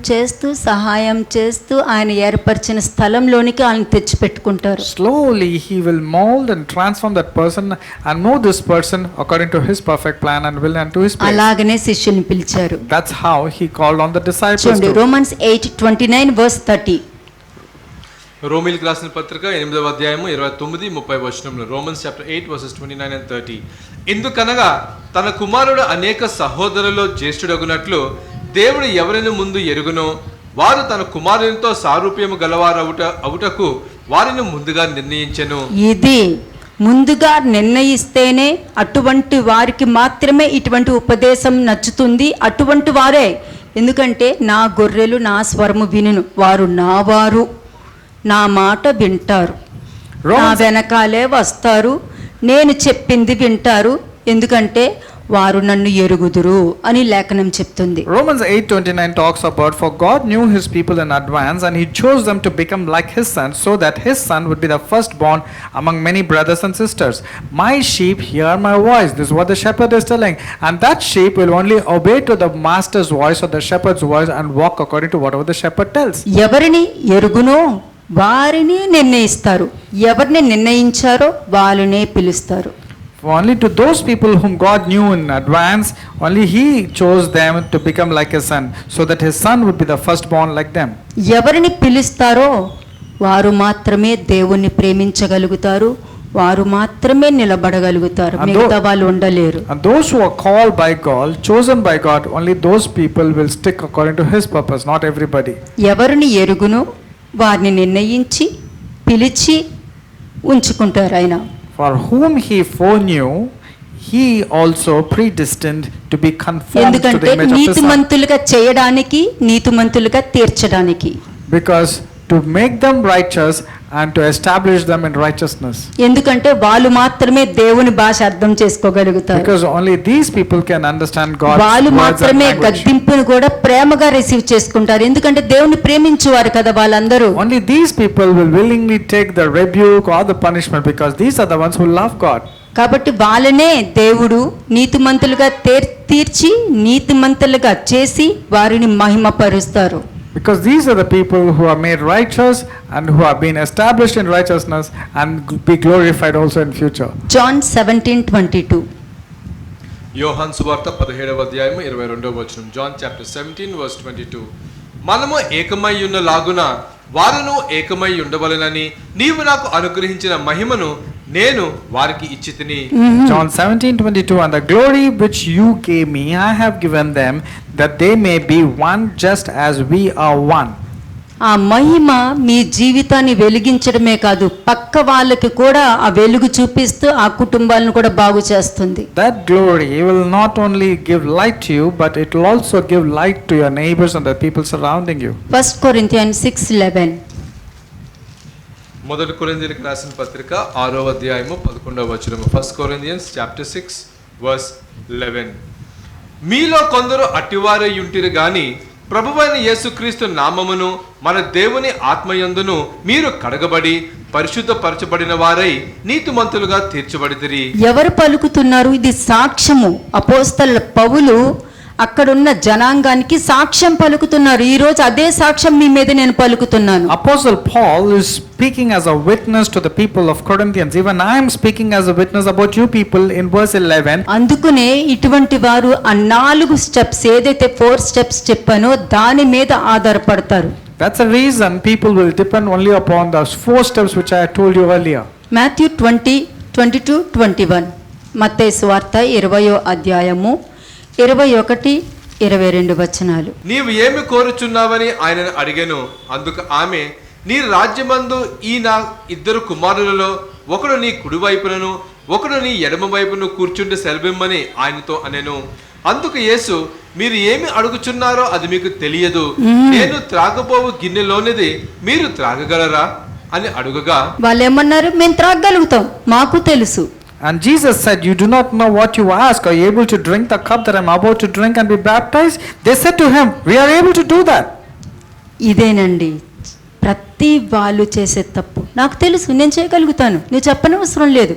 Speaker 1: చేస్తూ ఆయన ఏర్పరిచిన స్థలంలోనికి ఆయన తెచ్చి పెట్టుకుంటారు.
Speaker 2: Slowly He will mold and transform that person and move this person according to His perfect plan and will and to His place.
Speaker 1: అలాగనే శిష్యుల్ని పిలిచారు.
Speaker 2: That's how He called on the disciples.
Speaker 1: చూడండి, రోమన్స్ 8:29-30.
Speaker 3: రోమిల్కి రాసిన పత్రిక 8వ అధ్యాయము 29-30 వచనంలో, Romans chapter 8 versus 29 and 30. ఎందుకనగా తన కుమారుడు అనేక సహోదరులలో జ్యేష్ఠుడగునట్లు దేవుడు ఎవరిని ముందు ఎరుగునో వారు తన కుమారునితో సారూప్యము గలవారవుటకు వారిని ముందుగా నిర్ణయించెను.
Speaker 1: ఇది ముందుగా నిర్ణయిస్తేనే అటువంటి వారికి మాత్రమే ఇటువంటి ఉపదేశం నచ్చుతుంది. అటువంటి వారే, ఎందుకంటే నా గొర్రెలు నా స్వరము వినును, వారు నా వారు, నా మాట వింటారు, నా వెనకాలే వస్తారు, నేను చెప్పింది వింటారు, ఎందుకంటే వారు నన్ను ఎరుగుదురు అని లేఖనం చెప్తుంది.
Speaker 2: Romans 8:29 talks about, for God knew His people in advance and He chose them to become like His Son, so that His Son would be the firstborn among many brothers and sisters. My sheep hear my voice. This is what the shepherd is telling. And that sheep will only obey to the master's voice or the shepherd's voice and walk according to whatever the shepherd tells.
Speaker 1: ఎవరిని ఎరుగునో వారిని నిర్ణయిస్తారు, ఎవరిని నిర్ణయించారో వాళ్ళనే పిలుస్తారు.
Speaker 2: Only to those people whom God knew in advance, only He chose them to become like His Son, so that His Son would be the firstborn like them.
Speaker 1: ఎవరిని పిలుస్తారో వారు మాత్రమే దేవుణ్ణి ప్రేమించగలుగుతారు, వారు మాత్రమే నిలబడగలుగుతారు, మిగతా వాళ్ళు ఉండలేరు.
Speaker 2: And those who are called by God, chosen by God, only those people will stick according to His purpose, not everybody.
Speaker 1: ఎవరిని ఎరుగునో వారిని నిర్ణయించి పిలిచి ఉంచుకుంటారు ఆయన.
Speaker 2: For whom He foreknew, He also predestined to be conformed to the
Speaker 1: ఎందుకంటే
Speaker 2: image of His Son.
Speaker 1: నీతిమంతులుగా చేయడానికి, నీతిమంతులుగా తీర్చడానికి.
Speaker 2: Because to make them righteous and to establish them in righteousness.
Speaker 1: ఎందుకంటే వాళ్ళు మాత్రమే దేవుని భాష అర్థం చేసుకోగలుగుతారు.
Speaker 2: Because only these people can understand God's
Speaker 1: వాళ్ళు
Speaker 2: words and
Speaker 1: మాత్రమే
Speaker 2: language.
Speaker 1: గద్దింపును కూడా ప్రేమగా రిసీవ్ చేసుకుంటారు, ఎందుకంటే దేవుని ప్రేమించువారు కదా వాళ్ళందరూ.
Speaker 2: Only these people will willingly take the rebuke or the punishment, because these are the ones who love God.
Speaker 1: కాబట్టి వాళ్ళనే దేవుడు నీతిమంతులుగా తీర్చి నీతిమంతులుగా చేసి వారిని మహిమపరుస్తారు.
Speaker 2: Because these are the people who are made righteous and who have been established in righteousness and be glorified also in future.
Speaker 1: John 17:22.
Speaker 3: యోహాను సువార్త 17వ అధ్యాయము 22వ వచనం. John chapter 17 verse 22. మనము ఏకమై ఉన్న లాగున వారును ఏకమై ఉండవలెనని నీవు నాకు అనుగ్రహించిన మహిమను నేను వారికి ఇచ్చితిని.
Speaker 2: John 17:22. And the glory which you gave me I have given them, that they may be one just as we are one.
Speaker 1: ఆ మహిమ మీ జీవితాన్ని వెలిగించడమే కాదు, పక్క వాళ్ళకి కూడా ఆ వెలుగు చూపిస్తూ ఆ కుటుంబాలను కూడా బాగు చేస్తుంది.
Speaker 2: That glory will not only give light to you, but it will also give light to your neighbors and the people surrounding you.
Speaker 1: 1 Corinthians 6:11.
Speaker 3: మొదటి కొరింథీయులకు రాసిన పత్రిక 6వ అధ్యాయము 11వ వచనము. 1 Corinthians chapter 6 verse 11. మీలో కొందరు అట్టివారై ఉంటిరు గాని ప్రభువైన యేసుక్రీస్తు నామమును మన దేవుని ఆత్మయందును మీరు కడగబడి పరిశుద్ధపరచబడిన వారై నీతిమంతులుగా తీర్చబడితిరి.
Speaker 1: ఎవరు పలుకుతున్నారు? ఇది సాక్ష్యము. అపోస్తలుల పౌలు అక్కడున్న జనాంగానికి సాక్ష్యం పలుకుతున్నారు. ఈ రోజు అదే సాక్ష్యం మీ మీద నేను పలుకుతున్నాను.
Speaker 2: Apostle Paul is speaking as a witness to the people of Corinthians. Even I am speaking as a witness about you people in verse 11.
Speaker 1: అందుకనే ఇటువంటి వారు ఆ 4 స్టెప్స్, ఏదైతే 4 స్టెప్స్ చెప్పానో దాని మీద ఆధారపడతారు.
Speaker 2: That's the reason people will depend only upon those 4 steps which I told you earlier.
Speaker 1: Matthew 20:22-21. మత్తయి సువార్త 20వ అధ్యాయము 21-22 వచనాలు.
Speaker 3: నీవు ఏమి కోరుచున్నావని ఆయనను అడిగెను. అందుకు ఆమె, నీ రాజ్యమందు ఈ నా 2 కుమారులలో ఒకడు నీ కుడివైపునను ఒకడు నీ ఎడమ వైపును కూర్చుండి సెలవిమ్మని ఆయనతో అనెను. అందుకు యేసు, మీరు ఏమి అడుగుచున్నారో అది మీకు తెలియదు. నేను త్రాగబోవు గిన్నెలోనిది మీరు త్రాగగలరా అని అడుగగా
Speaker 1: వాళ్ళు ఏమన్నారు? మేము త్రాగగలుగుతాం, మాకు తెలుసు.
Speaker 2: And Jesus said, you do not know what you ask. Are you able to drink the cup that I am about to drink and be baptized? They said to him, we are able to do that.
Speaker 1: ఇదేనండి ప్రతి వాళ్ళు చేసే తప్పు. నాకు తెలుసు, నేను చేయగలుగుతాను, నువ్వు చెప్పనవసరం లేదు.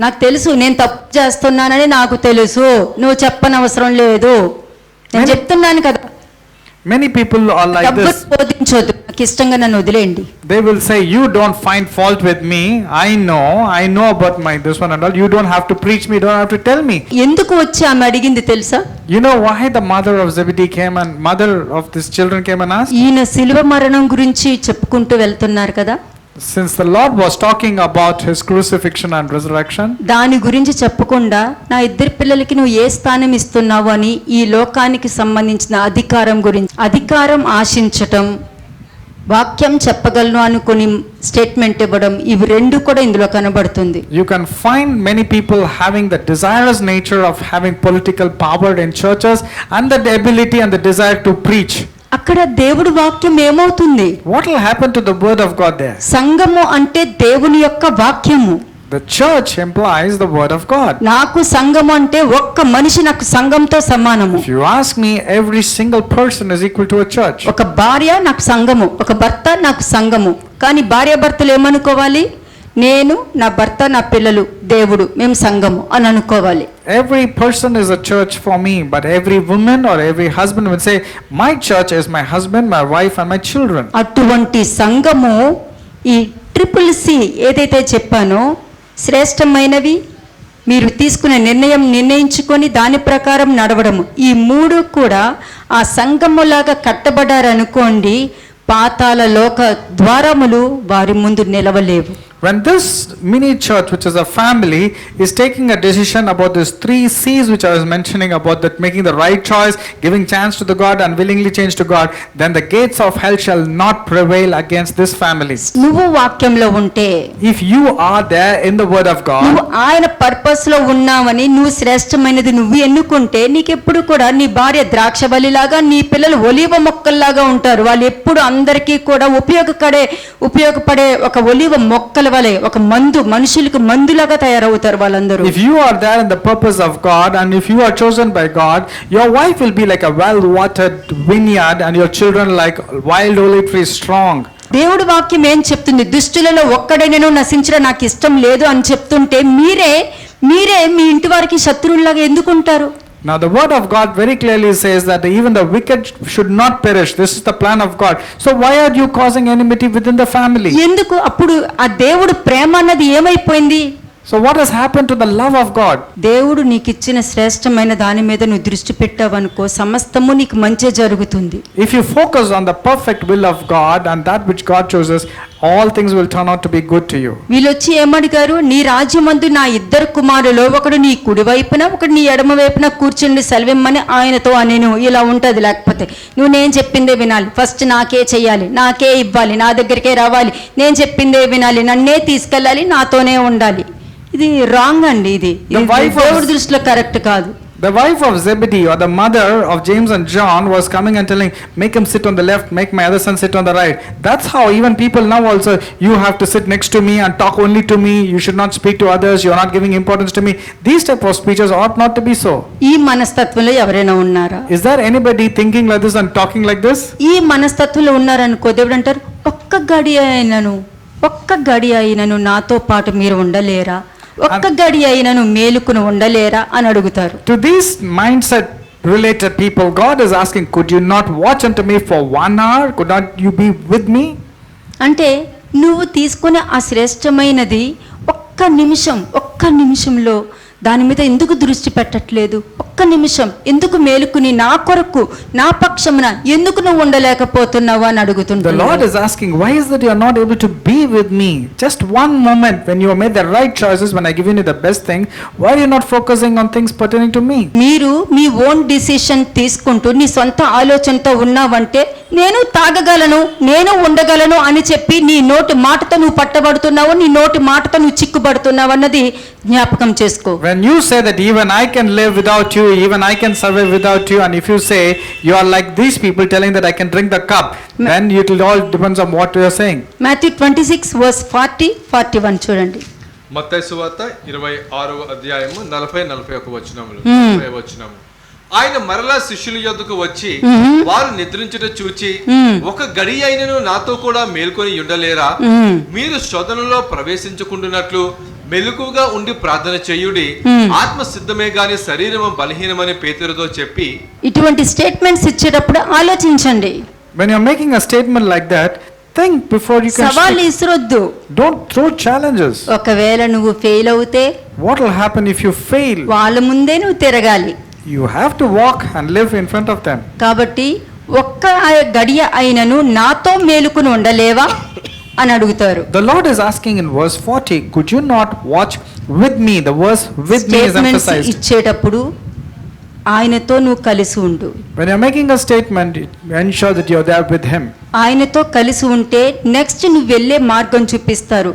Speaker 1: నాకు తెలుసు నేను తప్పు చేస్తున్నానని నాకు తెలుసు, నువ్వు చెప్పనవసరం లేదు, నేను చెప్తున్నాను కదా.
Speaker 2: Many people are like this.
Speaker 1: బోధించొద్దు, నాకు ఇష్టంగా నన్ను వదిలేయండి.
Speaker 2: They will say, you don't find fault with me. I know about my this one and all. You don't have to preach me, don't have to tell me.
Speaker 1: ఎందుకు వచ్చి ఆమె అడిగింది తెలుసా?
Speaker 2: You know why the mother of Zebedee came and mother of these children came and asked?
Speaker 1: ఈయన శిలువ మరణం గురించి చెప్పుకుంటూ వెళ్తున్నారు కదా.
Speaker 2: Since the Lord was talking about his crucifixion and resurrection,
Speaker 1: దాని గురించి చెప్పకుండా నా ఇద్దరు పిల్లలకి నువ్వు ఏ స్థానం ఇస్తున్నావు అని ఈ లోకానికి సంబంధించిన అధికారం గురించి, అధికారం ఆశించటం, వాక్యం చెప్పగలను అనుకుని స్టేట్మెంట్ ఇవ్వడం, ఇవి రెండు కూడా ఇందులో కనబడుతుంది.
Speaker 2: you can find many people having the desirous nature of having political power in churches and the ability and the desire to preach.
Speaker 1: అక్కడ దేవుడి వాక్యం ఏమవుతుంది?
Speaker 2: What will happen to the word of God there?
Speaker 1: సంఘము అంటే దేవుని యొక్క వాక్యము.
Speaker 2: The church implies the word of God.
Speaker 1: నాకు సంఘము అంటే ఒక్క మనిషి నాకు సంఘంతో సమానము.
Speaker 2: If you ask me, every single person is equal to a church.
Speaker 1: ఒక భార్య నాకు సంఘము, ఒక భర్త నాకు సంఘము. కానీ భార్య భర్తలు ఏమనుకోవాలి? నేను, నా భర్త, నా పిల్లలు, దేవుడు, మేము సంఘము అని అనుకోవాలి.
Speaker 2: Every person is a church for me, but every woman or every husband will say, my church is my husband, my wife and my children.
Speaker 1: అటువంటి సంఘము ఈ CCC ఏదైతే చెప్పానో శ్రేష్టమైనవి, మీరు తీసుకునే నిర్ణయించుకొని దాని ప్రకారం నడవడము, ఈ మూడు కూడా ఆ సంఘములాగా కట్టబడారనుకోండి, పాతాళ లోక ద్వారములు వారి ముందు నిలవలేవు.
Speaker 2: When this mini church, which is a family, is taking a decision about these 3 C's which I was mentioning about, that making the right choice, giving chance to the God and willingly change to God, then the gates of hell shall not prevail against this family.
Speaker 1: నువ్వు వాక్యంలో ఉంటే,
Speaker 2: If you are there in the word of
Speaker 1: నువ్వు
Speaker 2: God,
Speaker 1: ఆయన purpose లో ఉన్నావని, నువ్వు శ్రేష్టమైనది నువ్వు ఎన్నుకుంటే, నీకెప్పుడు కూడా నీ భార్య ద్రాక్షవల్లిలాగా, నీ పిల్లలు ఒలీవ మొక్కల్లాగా ఉంటారు. వాళ్ళు ఎప్పుడు అందరికీ కూడా ఉపయోగపడే ఒక ఒలీవ మొక్కల వలె, ఒక మనుషులకు మందులాగా తయారవుతారు వాళ్ళందరూ.
Speaker 2: if you are there in the purpose of God and if you are chosen by God, your wife will be like a well-watered vineyard and your children like wild olive tree strong.
Speaker 1: దేవుడి వాక్యం ఏం చెప్తుంది? దుష్టులలో ఒక్కడైనను నశించడం నాకు ఇష్టం లేదు అని చెప్తుంటే, మీరే మీ ఇంటి వారికి శత్రువులాగా ఎందుకుంటారు?
Speaker 2: Now the word of God very clearly says that even the wicked should not perish. This is the plan of God. So why are you causing enmity within the family?
Speaker 1: ఎందుకు? అప్పుడు ఆ దేవుడు ప్రేమ అన్నది ఏమైపోయింది?
Speaker 2: So what has happened to the love of God?
Speaker 1: దేవుడు నీకు ఇచ్చిన శ్రేష్టమైన దాని మీద నువ్వు దృష్టి పెట్టావనుకో, సమస్తము నీకు మంచి జరుగుతుంది.
Speaker 2: If you focus on the perfect will of God and that which God chooses, all things will turn out to be good to you.
Speaker 1: వీళ్ళొచ్చి ఏమడిగారు? నీ రాజ్యమందు నా 2 కుమారులు, ఒకడు నీ కుడి వైపున, ఒకడు నీ ఎడమ వైపున కూర్చుండి సెలవిమ్మని ఆయనతో అనేను. ఇలా ఉంటది. లేకపోతే నువ్వు నేను చెప్పిందే వినాలి, ఫస్ట్ నాకే చెయ్యాలి, నాకే ఇవ్వాలి, నా దగ్గరికే రావాలి, నేను చెప్పిందే వినాలి, నన్నే తీసుకెళ్ళాలి, నాతోనే ఉండాలి. ఇది రాంగ్ అండి. ఇది దేవుడి దృష్టిలో కరెక్ట్ కాదు.
Speaker 2: The wife of Zebedee, or the mother of James and John, was coming and telling, make him sit on the left, make my other son sit on the right. That's how even people now also, you have to sit next to me and talk only to me, you should not speak to others, you are not giving importance to me. These type of speeches ought not to be so.
Speaker 1: ఈ మనస్తత్వంలో ఎవరైనా ఉన్నారా?
Speaker 2: Is there anybody thinking like this and talking like this?
Speaker 1: ఈ మనస్తత్వంలో ఉన్నారనుకో, దేవుడు అంటారు, ఒక్క గడి అయినను నాతో పాటు మీరు ఉండలేరా, ఒక్క గడి అయినను మేలుకుని ఉండలేరా అని అడుగుతారు.
Speaker 2: To these mindset related people, God is asking, could you not watch unto me for 1 hour? Could not you be with me?
Speaker 1: అంటే నువ్వు తీసుకునే ఆ శ్రేష్టమైనది ఒక్క నిమిషంలో దాని మీద ఎందుకు దృష్టి పెట్టట్లేదు? ఒక్క నిమిషం ఎందుకు మేలుకుని నా కొరకు నా పక్షమున ఎందుకు నువ్వు ఉండలేకపోతున్నావు అని
Speaker 2: The
Speaker 1: అడుగుతుంటాడు.
Speaker 2: Lord is asking, why is that you are not able to be with me? Just one moment when you have made the right choices, when I give you the best thing, why are you not focusing on things pertaining to me?
Speaker 1: మీరు మీ own decision తీసుకుంటూ నీ సొంత ఆలోచనతో ఉన్నావంటే నేను తాగగలను, నేను ఉండగలను అని చెప్పి నీ నోటి మాటతో నువ్వు పట్టబడుతున్నావు, నీ నోటి మాటతో నువ్వు చిక్కుబడుతున్నావు అన్నది జ్ఞాపకం చేసుకో.
Speaker 2: When you say that even I can live without you, even I can survive without you, and if you say you are like these people telling that I can drink the cup, then it will all depends on what you are saying.
Speaker 1: Matthew 26 verse 40-41 చూడండి.
Speaker 3: మత్తయి సువార్త 26వ అధ్యాయము 40-41 వచనములు. 40 వచనము. ఆయన మరలా శిష్యుల యొద్దకు వచ్చి వారు నిద్రించుట చూచి ఒక గడి అయినను నాతో కూడా మేల్కొని ఉండలేరా? మీరు శోధనలో ప్రవేశించుకుంటున్నట్లు మెలకుగా ఉండి ప్రార్థన చేయుడి. ఆత్మ సిద్ధమే గాని శరీరము బలహీనమని పేతురుతో చెప్పి.
Speaker 1: ఇటువంటి స్టేట్మెంట్స్ ఇచ్చేటప్పుడు ఆలోచించండి.
Speaker 2: When you are making a statement like that, think before you can
Speaker 1: సవాల్
Speaker 2: speak.
Speaker 1: ఇసురొద్దు.
Speaker 2: Don't throw challenges.
Speaker 1: ఒకవేళ నువ్వు ఫెయిల్ అవుతే
Speaker 2: What will happen if you fail?
Speaker 1: వాళ్ళ ముందే నువ్వు తిరగాలి.
Speaker 2: You have to walk and live in front of them.
Speaker 1: కాబట్టి ఒక్క గడియ అయినను నాతో మేలుకుని ఉండలేవా అని అడుగుతారు.
Speaker 2: The Lord is asking in verse 40, could you not watch with me? The verse with me is
Speaker 1: statements
Speaker 2: emphasized.
Speaker 1: ఇచ్చేటప్పుడు ఆయనతో నువ్వు కలిసి ఉండు.
Speaker 2: When you are making a statement, ensure that you are there with Him.
Speaker 1: ఆయనతో కలిసి ఉంటే next నువ్వు వెళ్ళే మార్గం చూపిస్తారు.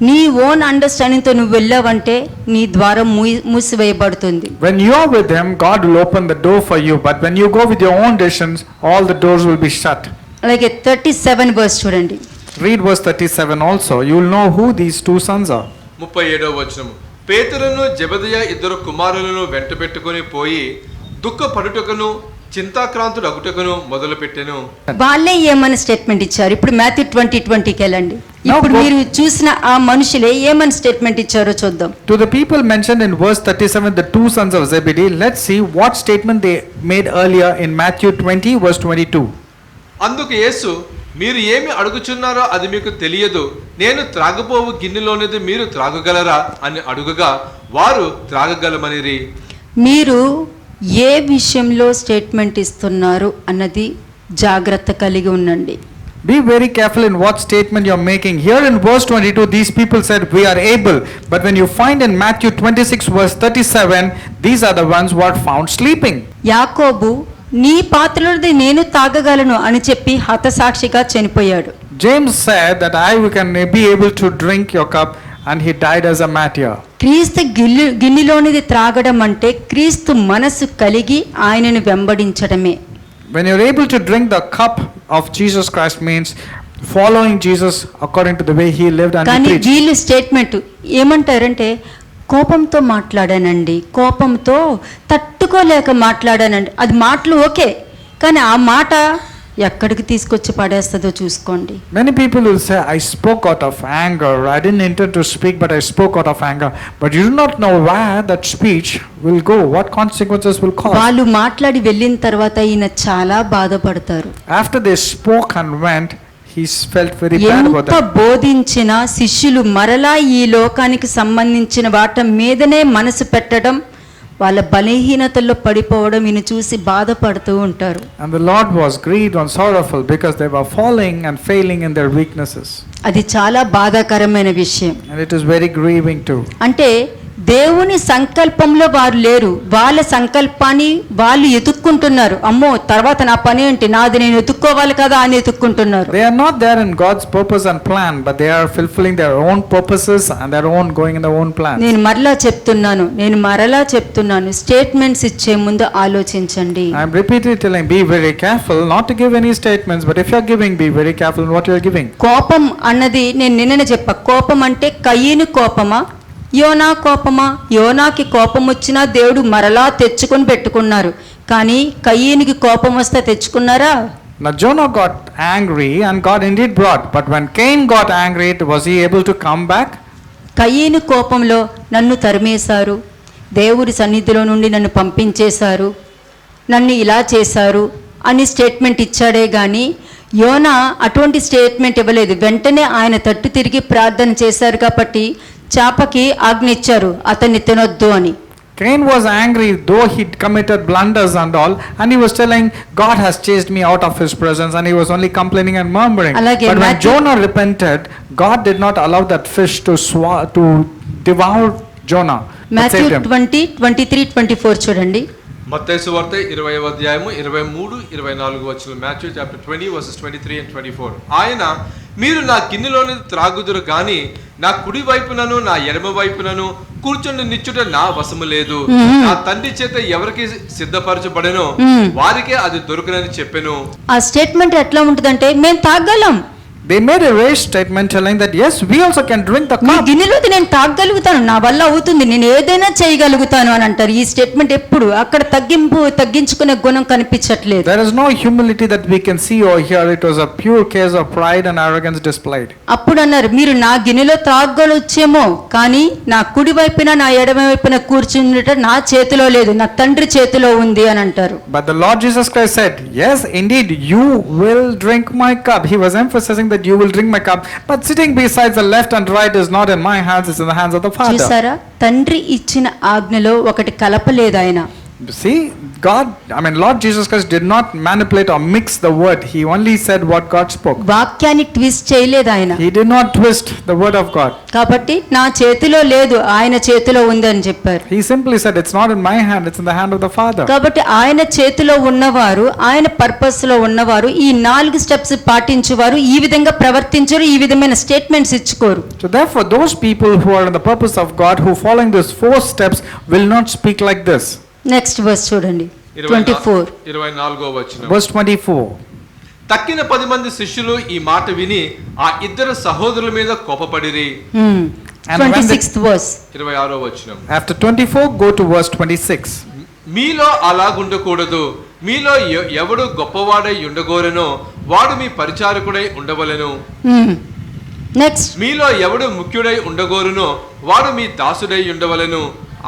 Speaker 1: నీ ఓన్ అండర్స్టాండింగ్తో నువ్వు వెళ్ళావంటే నీ ద్వారం మూసివేయబడుతుంది.
Speaker 2: When you are with Him, God will open the door for you. But when you go with your own decisions, all the doors will be shut.
Speaker 1: అలాగే 37 verse చూడండి.
Speaker 2: Read verse 37 also. You will know who these two sons are.
Speaker 3: 37వ వచనము. పేతురును జెబెదయి ఇద్దరు కుమారులను వెంటబెట్టుకొని పోయి దుఃఖపడుటకును చింతాక్రాంతుడు అగుటకును మొదలుపెట్టెను.
Speaker 1: వాళ్ళే ఏమని statement ఇచ్చారు? ఇప్పుడు మాథ్యూ 20:20కి వెళ్ళండి. ఇప్పుడు
Speaker 2: go-
Speaker 1: మీరు చూసిన ఆ మనుషులే ఏమని స్టేట్మెంట్ ఇచ్చారో చూద్దాం.
Speaker 2: To the people mentioned in verse 37, the two sons of Zebedee, let's see what statement they made earlier in Matthew 20 verse 22.
Speaker 3: అందుకు యేసు, మీరు ఏమి అడుగుచున్నారో అది మీకు తెలియదు. నేను త్రాగబోవు గిన్నెలోనిది మీరు త్రాగగలరా అని అడుగగా వారు త్రాగగలమనిరి.
Speaker 1: మీరు ఏ విషయంలో స్టేట్మెంట్ ఇస్తున్నారు అన్నది జాగ్రత్త కలిగి ఉండండి.
Speaker 2: Be very careful in what statement you are making. Here in verse 22, these people said, we are able. But when you find in Matthew 26 verse 37, these are the ones who are found sleeping.
Speaker 1: యాకోబు నీ పాత్రలోది నేను తాగగలను అని చెప్పి హతసాక్షిగా చనిపోయాడు.
Speaker 2: James said that I can be able to drink your cup, and he died as a martyr.
Speaker 1: క్రీస్తు గిన్నెలోనిది త్రాగడం అంటే క్రీస్తు మనసు కలిగి ఆయనను వెంబడించడమే.
Speaker 2: When you're able to drink the cup of Jesus Christ means following Jesus according to the way he lived and he
Speaker 1: కానీ
Speaker 2: preached.
Speaker 1: వీళ్ళు statement ఏమంటారంటే కోపంతో మాట్లాడానండి, కోపంతో తట్టుకోలేక మాట్లాడానండి. అది మాటలు ఓకే, కానీ ఆ మాట ఎక్కడికి తీసుకొచ్చి పడేస్తుందో చూసుకోండి.
Speaker 2: Many people will say, I spoke out of anger. I didn't intend to speak, but I spoke out of anger. But you do not know where that speech will go, what consequences will cause.
Speaker 1: వాళ్ళు మాట్లాడి వెళ్ళిన తర్వాత ఈయన చాలా బాధపడతారు.
Speaker 2: After they spoke and went, he felt very bad about
Speaker 1: ఎంత
Speaker 2: that.
Speaker 1: బోధించిన శిష్యులు మరలా ఈ లోకానికి సంబంధించిన వాటి మీదనే మనసు పెట్టడం, వాళ్ళ బలహీనతల్లో పడిపోవడం ఈయన చూసి బాధపడుతూ ఉంటారు.
Speaker 2: And the Lord was grieved and sorrowful because they were falling and failing in their weaknesses.
Speaker 1: అది చాలా బాధాకరమైన విషయం.
Speaker 2: And it is very grieving too.
Speaker 1: అంటే దేవుని సంకల్పంలో వారు లేరు. వాళ్ళ సంకల్పాన్ని వాళ్ళు ఎతుక్కుంటున్నారు. అమ్మో తర్వాత నా పని ఏంటి, నాది నేను ఎతుక్కోవాలి కదా అని ఎతుక్కుంటున్నారు.
Speaker 2: They are not there in God's purpose and plan, but they are fulfilling their own purposes and their own going in their own plans.
Speaker 1: నేను మరలా చెప్తున్నాను స్టేట్మెంట్స్ ఇచ్చే ముందు ఆలోచించండి.
Speaker 2: I am repeatedly telling, be very careful not to give any statements, but if you are giving, be very careful in what you are giving.
Speaker 1: కోపం అన్నది నేను నిన్ననే చెప్పా. కోపం అంటే కయీను కోపమా, యోనా కోపమా? యోనాకి కోపం వచ్చినా దేవుడు మరలా తెచ్చుకొని పెట్టుకున్నారు, కానీ కయీనుకి కోపం వస్తే తెచ్చుకున్నారా?
Speaker 2: Now Jonah got angry and God indeed brought, but when Cain got angry, was he able to come back?
Speaker 1: కయీను కోపంలో నన్ను తరిమేశారు, దేవుడి సన్నిధిలో నుండి నన్ను పంపించేశారు, నన్ను ఇలా చేశారు అని స్టేట్మెంట్ ఇచ్చాడే కానీ యోనా అటువంటి స్టేట్మెంట్ ఇవ్వలేదు. వెంటనే ఆయన తట్టు తిరిగి ప్రార్థన చేశారు కాబట్టి చేపకి ఆజ్ఞ ఇచ్చారు అతన్ని తినొద్దు అని.
Speaker 2: Cain was angry though he committed blunders and all, and he was telling God has chased me out of his presence, and he was only complaining and murmuring.
Speaker 1: Alage
Speaker 2: But when
Speaker 1: Matthew-
Speaker 2: Jonah repented, God did not allow that fish to devour Jonah. but
Speaker 1: Matthew
Speaker 2: saved him.
Speaker 1: 20:23-24 చూడండి.
Speaker 3: మత్తయి సువార్త 20వ అధ్యాయము 23-24 వచనం. Matthew chapter 20 versus 23 and 24. ఆయన, మీరు నా గిన్నెలోని త్రాగుదురు గాని నా కుడి వైపునను నా ఎడమ వైపునను కూర్చుని నిచ్చుట నా వశము లేదు. నా తండ్రి చేత ఎవరికి సిద్ధపరచబడెనో వారికే అది దొరుకునని చెప్పెను.
Speaker 1: ఆ స్టేట్మెంట్ ఎట్లా ఉంటుందంటే, మేము తాగలం,
Speaker 2: They made a rash statement telling that yes, we also can drink the
Speaker 1: me
Speaker 2: cup.
Speaker 1: గిన్నెలోది నేను తాగలుగుతాను, నా వల్ల అవుతుంది, నేను ఏదైనా చేయగలుగుతాను అని అంటారు. ఈ స్టేట్మెంట్ ఎప్పుడు అక్కడ తగ్గించుకునే గుణం కనిపించట్లేదు.
Speaker 2: There is no humility that we can see over here. It was a pure case of pride and arrogance displayed.
Speaker 1: అప్పుడు అన్నారు, మీరు నా గిన్నెలో తాగలొచ్చేమో, కానీ నా కుడి వైపున నా ఎడమ వైపున కూర్చుండట నా చేతిలో లేదు, నా తండ్రి చేతిలో ఉంది అని అంటారు.
Speaker 2: But the Lord Jesus Christ said, yes, indeed, you will drink my cup. He was emphasizing that you will drink my cup. But sitting besides the left and right is not in my hands, it's in the hands of the Father.
Speaker 1: చూసారా, తండ్రి ఇచ్చిన ఆజ్ఞలో ఒకటి కలపలేదు ఆయన.
Speaker 2: See, Lord Jesus Christ did not manipulate or mix the word. He only said what God spoke.
Speaker 1: వాక్యాన్ని twist చేయలేదు ఆయన.
Speaker 2: He did not twist the word of God.
Speaker 1: కాబట్టి నా చేతిలో లేదు, ఆయన చేతిలో ఉంది అని చెప్పారు.
Speaker 2: He simply said, it's not in my hand, it's in the hand of the Father.
Speaker 1: కాబట్టి ఆయన చేతిలో ఉన్నవారు, ఆయన పర్పస్ లో ఉన్నవారు, ఈ 4 స్టెప్స్ పాటించేవారు ఈ విధంగా ప్రవర్తించరు, ఈ విధమైన statements ఇచ్చుకోరు.
Speaker 2: So therefore, those people who are in the purpose of God, who following these 4 steps, will not speak like this.
Speaker 1: Next verse చూడండి, 24.
Speaker 3: 24వ వచనం.
Speaker 2: Verse 24.
Speaker 3: తక్కిన 10 మంది శిష్యులు ఈ మాట విని ఆ ఇద్దరు సహోదరుల మీద కోపపడిరి.
Speaker 2: And when
Speaker 1: 26th verse.
Speaker 3: 26వ వచనం.
Speaker 2: After 24, go to verse 26.
Speaker 3: మీలో అలాగుండకూడదు, మీలో ఎవడు గొప్పవాడై ఉండగోరెనో వాడు మీ పరిచారకుడై ఉండవలెను.
Speaker 1: నెక్స్ట్,
Speaker 3: మీలో ఎవడు ముఖ్యుడై ఉండగోరునో వాడు మీ దాసుడై ఉండవలెను.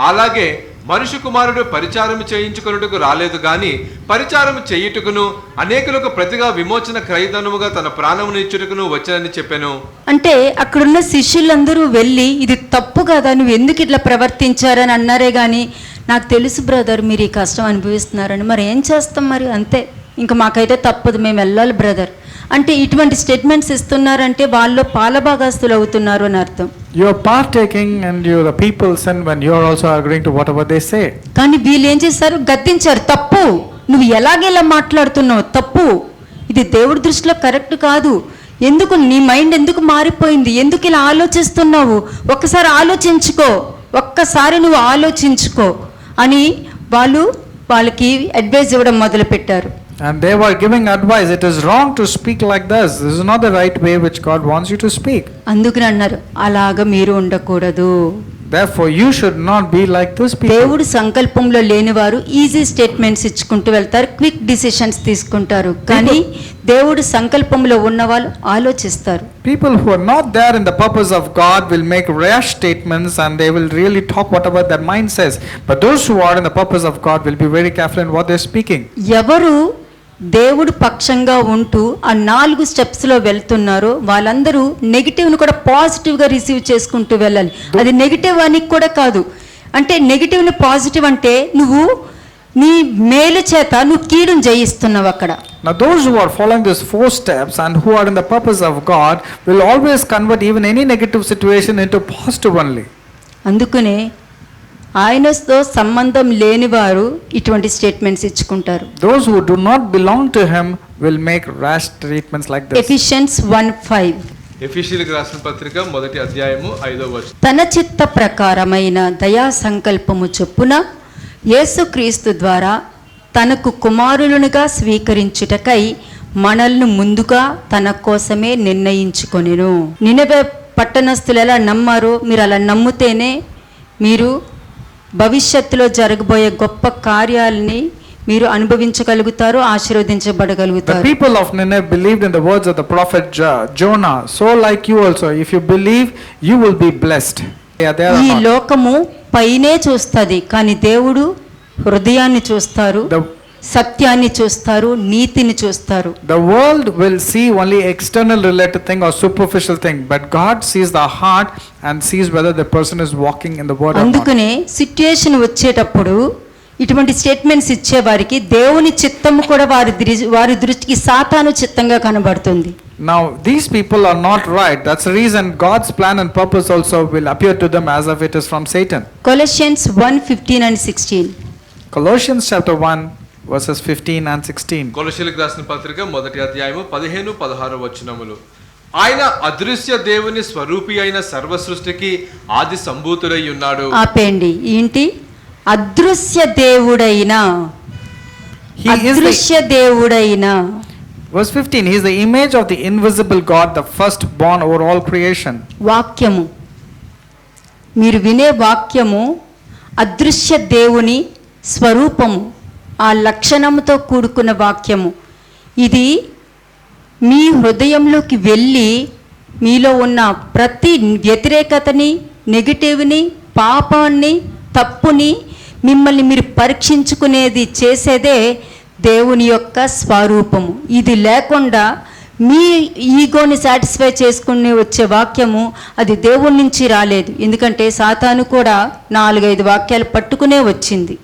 Speaker 3: అలాగే మనుష్య కుమారుడు పరిచారము చేయించుకొనుటకు రాలేదు గాని పరిచారము చేయుటకును అనేకులకు ప్రతిగా విమోచన క్రయధనముగా తన ప్రాణమును ఇచ్చుటకును వచ్చానని చెప్పాను.
Speaker 1: అంటే అక్కడున్న శిష్యులందరూ వెళ్ళి, ఇది తప్పు కదా, నువ్వు ఎందుకు ఇట్లా ప్రవర్తించారని అన్నారే గాని, నాకు తెలుసు బ్రదర్ మీరు ఈ కష్టం అనుభవిస్తున్నారని, మరి ఏం చేస్తాం, మరి అంతే, ఇంకా మాకైతే తప్పదు, మేము వెళ్ళాలి బ్రదర్ అంటే ఇటువంటి స్టేట్మెంట్స్ ఇస్తున్నారంటే వాళ్ళు పాలభాగస్తులు అవుతున్నారు అని అర్థం.
Speaker 2: You are partaking and you the people sin when you are also agreeing to whatever they say.
Speaker 1: కానీ వీళ్ళు ఏం చేశారు, గద్దించారు, తప్పు, నువ్వు ఎలాగెలా మాట్లాడుతున్నావు, తప్పు, ఇది దేవుడి దృష్టిలో కరెక్ట్ కాదు, ఎందుకు నీ మైండ్ ఎందుకు మారిపోయింది, ఎందుకు ఇలా ఆలోచిస్తున్నావు, ఒక్కసారి ఆలోచించుకో, ఒక్కసారి నువ్వు ఆలోచించుకో అని వాళ్ళకి అడ్వైజ్ ఇవ్వడం మొదలు పెట్టారు.
Speaker 2: And they were giving advice. It is wrong to speak like this. This is not the right way which God wants you to speak.
Speaker 1: అందుకని అన్నారు, అలాగా మీరు ఉండకూడదు.
Speaker 2: Therefore, you should not be like this people.
Speaker 1: దేవుడు సంకల్పంలో లేనివారు easy statements ఇచ్చుకుంటూ వెళ్తారు, క్విక్ డిసిషన్స్ తీసుకుంటారు. కానీ దేవుడు సంకల్పంలో ఉన్నవాళ్ళు ఆలోచిస్తారు.
Speaker 2: People who are not there in the purpose of God will make rash statements and they will really talk whatever their mind says. But those who are in the purpose of God will be very careful in what they're speaking.
Speaker 1: ఎవరు దేవుడు పక్షంగా ఉంటూ ఆ 4 స్టెప్స్లో వెళ్తున్నారో వాళ్ళందరూ నెగిటివ్ను కూడా పాజిటివ్గా receive చేసుకుంటూ వెళ్ళాలి. అది నెగిటివ్ అని కూడా కాదు, అంటే నెగిటివ్ని పాజిటివ్ అంటే నువ్వు నీ మేలు చేత నువ్వు కీడును జయిస్తున్నావు అక్కడ.
Speaker 2: Now those who are following these 4 steps and who are in the purpose of God will always convert even any negative situation into positive only.
Speaker 1: అందుకనే ఆయనతో సంబంధం లేని వారు ఇటువంటి statements ఇచ్చుకుంటారు.
Speaker 2: Those who do not belong to him will make rash statements like this.
Speaker 1: Ephesians 1:5.
Speaker 3: ఎఫెసీయులకు రాసిన పత్రిక 1వ అధ్యాయము 5వ వచనం.
Speaker 1: తన చిత్త ప్రకారమైన దయా సంకల్పము చొప్పున యేసుక్రీస్తు ద్వారా తనకు కుమారులుగా స్వీకరించుటకై మనల్ని ముందుగా తన కోసమే నిర్ణయించుకొనెను. నినవే పట్టణస్థులు ఎలా నమ్మారో మీరు అలా నమ్మితేనే మీరు భవిష్యత్తులో జరగబోయే గొప్ప కార్యాలని మీరు అనుభవించగలుగుతారు, ఆశీర్వదించబడగలుగుతారు.
Speaker 2: The people of Nineveh believed in the words of the prophet Jonah. So like you also, if you believe, you will be blessed.
Speaker 1: ఈ లోకము పైనే చూస్తుంది, కానీ దేవుడు హృదయాన్ని చూస్తారు. సత్యాన్ని చూస్తారు, నీతిని చూస్తారు.
Speaker 2: The world will see only external related thing or superficial thing, but God sees the heart and sees whether the person is walking in the word or not.
Speaker 1: అందుకనే సిట్యుయేషన్ వచ్చేటప్పుడు ఇటువంటి స్టేట్మెంట్స్ ఇచ్చే వారికి దేవుని చిత్తము కూడా వారి దృష్టికి సాతాను చిత్తంగా కనబడుతుంది.
Speaker 2: Now these people are not right. That's the reason God's plan and purpose also will appear to them as if it is from Satan.
Speaker 1: Colossians 1:15 and 16.
Speaker 2: Colossians chapter 1 verses 15 and 16.
Speaker 3: కొలొస్సీయులకు రాసిన పత్రిక మొదటి అధ్యాయము 15-16 వచనములు. ఆయన అదృశ్య దేవుని స్వరూపి అయిన సర్వ సృష్టికి ఆది సంభూతుడై ఉన్నాడు.
Speaker 1: ఆపేండి. ఏంటి? అదృశ్య దేవుడైన, అదృశ్య దేవుడైన.
Speaker 2: Verse 15, he is the image of the invisible God, the firstborn over all creation.
Speaker 1: వాక్యము, మీరు వినే వాక్యము అదృశ్య దేవుని స్వరూపము, ఆ లక్షణముతో కూడుకున్న వాక్యము. ఇది మీ హృదయంలోకి వెళ్ళి మీలో ఉన్న ప్రతి వ్యతిరేకతని, నెగిటివ్ని, పాపాన్ని, తప్పుని మిమ్మల్ని మీరు పరీక్షించుకునేది చేసేదే దేవుని యొక్క స్వరూపము. ఇది లేకుండా మీ ఈగోని సాటిస్ఫై చేసుకుని వచ్చే వాక్యము అది దేవుని నుంచి రాలేదు. ఎందుకంటే సాతాను కూడా 4-5 వాక్యాలు పట్టుకునే వచ్చింది.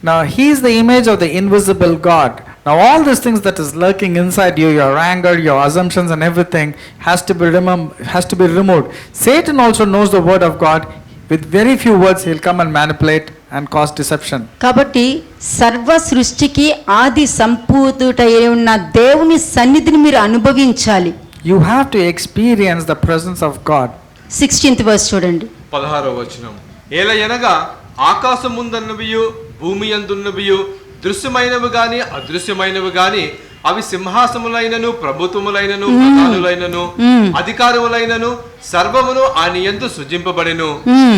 Speaker 2: Now he is the image of the invisible God. Now all these things that is lurking inside you, your anger, your assumptions and everything has to be removed. Satan also knows the word of God. With very few words he'll come and manipulate and cause deception.
Speaker 1: కాబట్టి సర్వ సృష్టికి ఆది సంపూర్ణుడై ఉన్న దేవుని సన్నిధిని మీరు అనుభవించాలి.
Speaker 2: You have to experience the presence of God.
Speaker 1: 16th verse చూడండి.
Speaker 3: 16వ వచనం. ఏలయనగా ఆకాశముందున్నవియు భూమి యందున్నవియు దృశ్యమైనవి గాని అదృశ్యమైనవి గాని అవి సింహాసములైనను ప్రభుత్వములైనను ప్రధానులైనను అధికారములైనను సర్వమును ఆయన యందు సృజింపబడెను.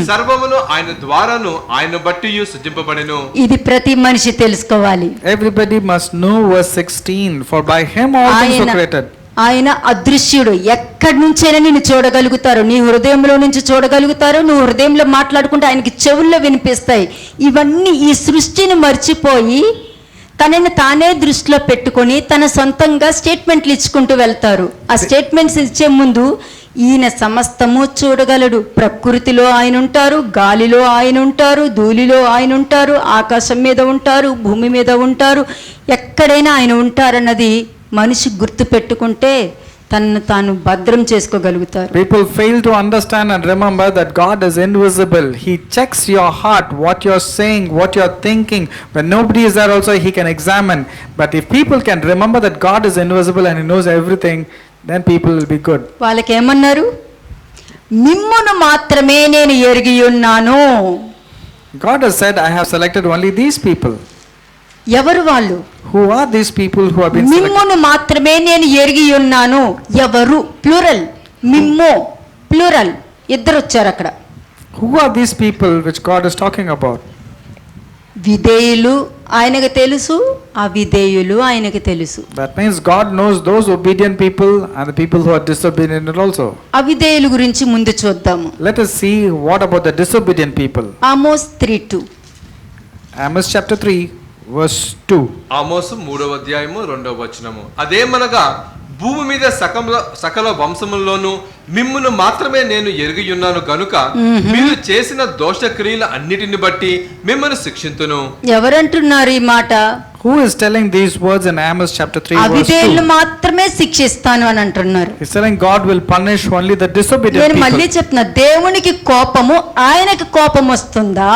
Speaker 3: సర్వమును ఆయన ద్వారాను ఆయన బట్టి సృజింపబడెను.
Speaker 1: ఇది ప్రతి మనిషి తెలుసుకోవాలి.
Speaker 2: Everybody must know verse 16, for by him all things were created.
Speaker 1: ఆయన అదృశ్యుడు. ఎక్కడి నుంచైనా నిన్ను చూడగలుగుతారు, నీ హృదయంలో నుంచి చూడగలుగుతారు, నువ్వు హృదయంలో మాట్లాడుకుంటే ఆయనకి చెవుల్లో వినిపిస్తాయి. ఇవన్నీ ఈ సృష్టిని మర్చిపోయి తనని తానే దృష్టిలో పెట్టుకొని తన సొంతంగా స్టేట్మెంట్లు ఇచ్చుకుంటూ వెళ్తారు. ఆ స్టేట్మెంట్స్ ఇచ్చే ముందు ఈయన సమస్తము చూడగలడు. ప్రకృతిలో ఆయన ఉంటారు, గాలిలో ఆయన ఉంటారు, ధూళిలో ఆయన ఉంటారు, ఆకాశం మీద ఉంటారు, భూమి మీద ఉంటారు, ఎక్కడైనా ఆయన ఉంటారన్నది మనిషి గుర్తు పెట్టుకుంటే తనను తాను భద్రం చేసుకోగలుగుతారు.
Speaker 2: People fail to understand and remember that God is invisible. He checks your heart, what you're saying, what you're thinking. When nobody is there also he can examine. But if people can remember that God is invisible and he knows everything, then people will be good.
Speaker 1: వాళ్ళకి ఏమన్నారు? మిమ్మును మాత్రమే నేను ఎరిగి ఉన్నాను.
Speaker 2: God has said, I have selected only these people.
Speaker 1: ఎవరు వాళ్ళు?
Speaker 2: Who are these people who have been selected?
Speaker 1: మిమ్మును మాత్రమే నేను ఎరిగి ఉన్నాను. ఎవరు? ప్లూరల్. మిమ్ము ప్లూరల్, ఇద్దరు వచ్చారు అక్కడ.
Speaker 2: Who are these people which God is talking about?
Speaker 1: విధేయులు ఆయనకు తెలుసు, అవిధేయులు ఆయనకు తెలుసు.
Speaker 2: That means God knows those obedient people and the people who are disobedient also.
Speaker 1: అవిధేయుల గురించి ముందు చూద్దాము.
Speaker 2: Let us see what about the disobedient people.
Speaker 1: Amos 3:2.
Speaker 2: Amos chapter 3 verse 2.
Speaker 3: ఆమోసు 3వ అధ్యాయము 2వ వచనము. అదేమనగా భూమి మీద సకల వంశముల్లోనూ మిమ్మును మాత్రమే నేను ఎరిగి ఉన్నాను గనుక మీరు చేసిన దోష క్రియల అన్నిటిని బట్టి మిమ్మల్ని శిక్షింతును.
Speaker 1: ఎవరంటున్నారు ఈ మాట?
Speaker 2: Who is telling these words in Amos chapter 3 verse 2?
Speaker 1: అవిధేయులు మాత్రమే శిక్షిస్తాను అని అంటున్నారు.
Speaker 2: He's telling God will punish only the disobedient
Speaker 1: నేను మళ్ళీ
Speaker 2: people.
Speaker 1: చెప్తున్నా, దేవునికి కోపము, ఆయనకి కోపం వస్తుందా